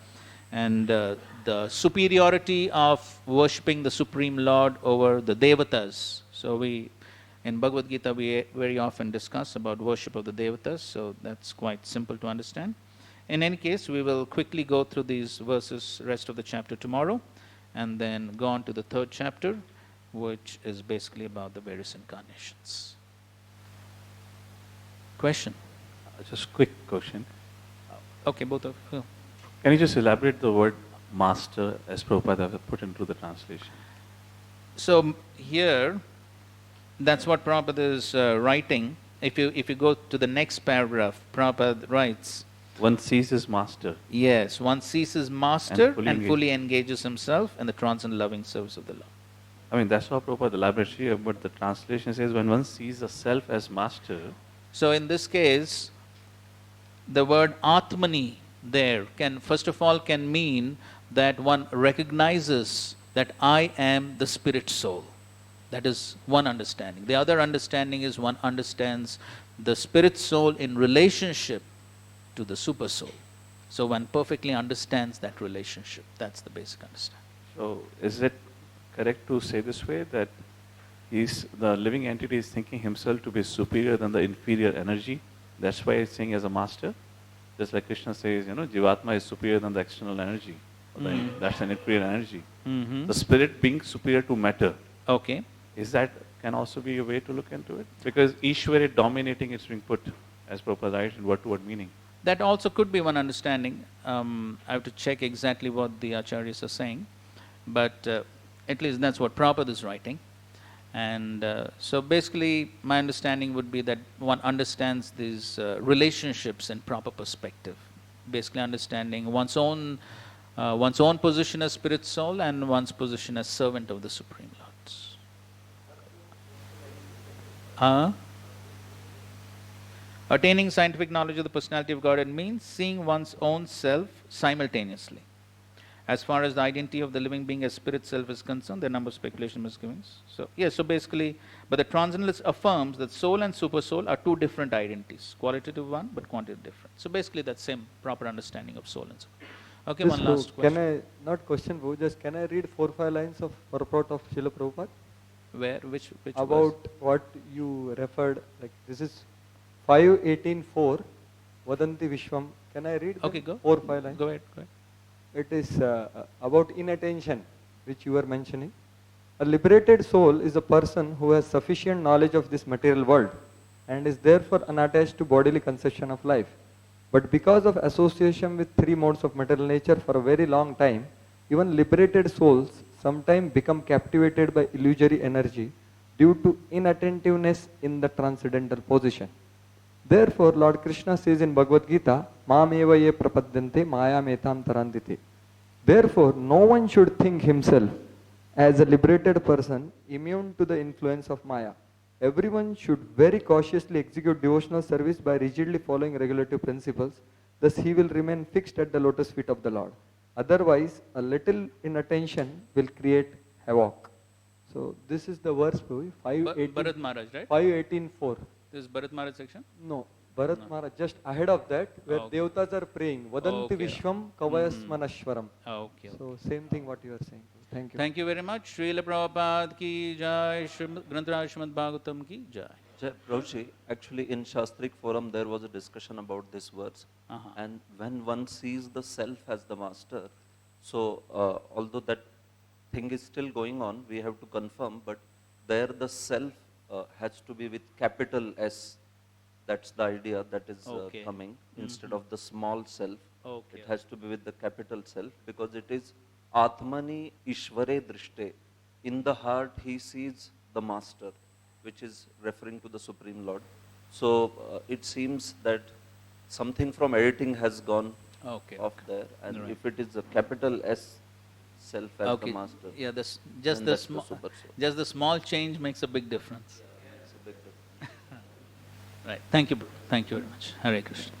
Speaker 2: superiority of worshipping the Supreme Lord over the Devatas. So in Bhagavad Gita we very often discuss about worship of the Devatas, so that's quite simple to understand. In any case, we will quickly go through these verses, rest of the chapter tomorrow, and then go on to the third chapter, which is basically about the various incarnations. Question?
Speaker 9: Just quick question.
Speaker 2: Okay, both of you.
Speaker 9: Can you just elaborate the word master as Prabhupada have put into the translation?
Speaker 2: So here, that's what Prabhupada is writing. If you go to the next paragraph, Prabhupada writes,
Speaker 9: one sees his master.
Speaker 2: Yes, one sees his master and fully engages himself in the transcendent loving service of the Lord.
Speaker 9: I mean, that's how Prabhupada elaborates here, but the translation says when one sees the self as master.
Speaker 2: So in this case, the word Atmani there can, first of all, can mean that one recognizes that I am the spirit soul. That is one understanding. The other understanding is one understands the spirit soul in relationship to the super soul. So one perfectly understands that relationship. That's the basic understanding.
Speaker 9: So is it correct to say this way, that the living entity is thinking himself to be superior than the inferior energy? That's why he's saying as a master. Just like Krishna says, Jivatma is superior than the external energy. That's an inferior energy. The spirit being superior to matter.
Speaker 2: Okay.
Speaker 9: Is that can also be a way to look into it? Because Ishwara dominating is being put, as Prabhupada writes, in word-to-word meaning.
Speaker 2: That also could be one understanding. I have to check exactly what the acharyas are saying. But At least that's what Prabhupada is writing. And so basically, my understanding would be that one understands these relationships in proper perspective. Basically, understanding one's own position as spirit soul and one's position as servant of the Supreme Lords. Attaining scientific knowledge of the personality of Godhead means seeing one's own self simultaneously. As far as the identity of the living being as spirit self is concerned, there are a number of speculation misgivings. So, yes, so basically, but the transcendentalist affirms that soul and super soul are two different identities, qualitative one, but quantitative different. So basically, that same proper understanding of soul and super. Okay,
Speaker 18: Just
Speaker 2: one last question.
Speaker 18: Can I, not question, just can I read 4-5 lines of purport of Srila Prabhupada?
Speaker 2: Where, which
Speaker 18: about
Speaker 2: verse?
Speaker 18: what you referred, like this is 5:18:4, Vadanti Vishwam. Can I read?
Speaker 2: Okay, go.
Speaker 18: 4-5 lines.
Speaker 2: Go ahead, go ahead.
Speaker 18: It is about inattention, which you were mentioning. A liberated soul is a person who has sufficient knowledge of this material world and is therefore unattached to bodily conception of life. But because of association with three modes of material nature for a very long time, even liberated souls sometimes become captivated by illusory energy due to inattentiveness in the transcendental position. Therefore, Lord Krishna says in Bhagavad Gita, Mameva ye prapadyante maya metam tarandite. Therefore, no one should think himself as a liberated person immune to the influence of Maya. Everyone should very cautiously execute devotional service by rigidly following regulative principles. Thus, he will remain fixed at the lotus feet of the Lord. Otherwise, a little inattention will create havoc. So, this is the verse,
Speaker 2: Bharat Maharaj, right?
Speaker 18: 5:18:4.
Speaker 2: This is Bharat Maharaj section?
Speaker 18: No, Bharat Maharaj, just ahead of that, where Devatas are praying, Vadanti Vishwam Kavayasmanashwaram.
Speaker 2: Okay.
Speaker 18: So, same thing what you are saying. Thank you.
Speaker 2: Thank you very much. Srila Prabhupada ki jai, Grantaraj Srimad Bhagavatam ki jai.
Speaker 11: Prabhuji, actually in Shastric forum there was a discussion about this verse. And when one sees the self as the master, so although that thing is still going on, we have to confirm, but there the self has to be with capital S. That's the idea that is coming. Instead of the small self, it has to be with the capital self, because it is Atmani Ishvare Drishte. In the heart he sees the master, which is referring to the Supreme Lord. So it seems that something from editing has gone off there, and if it is a capital S self as the master,
Speaker 2: yeah, just the small change makes a big difference.
Speaker 11: It's a big difference.
Speaker 2: Right. Thank you, bro. Thank you very much. Hare Krishna.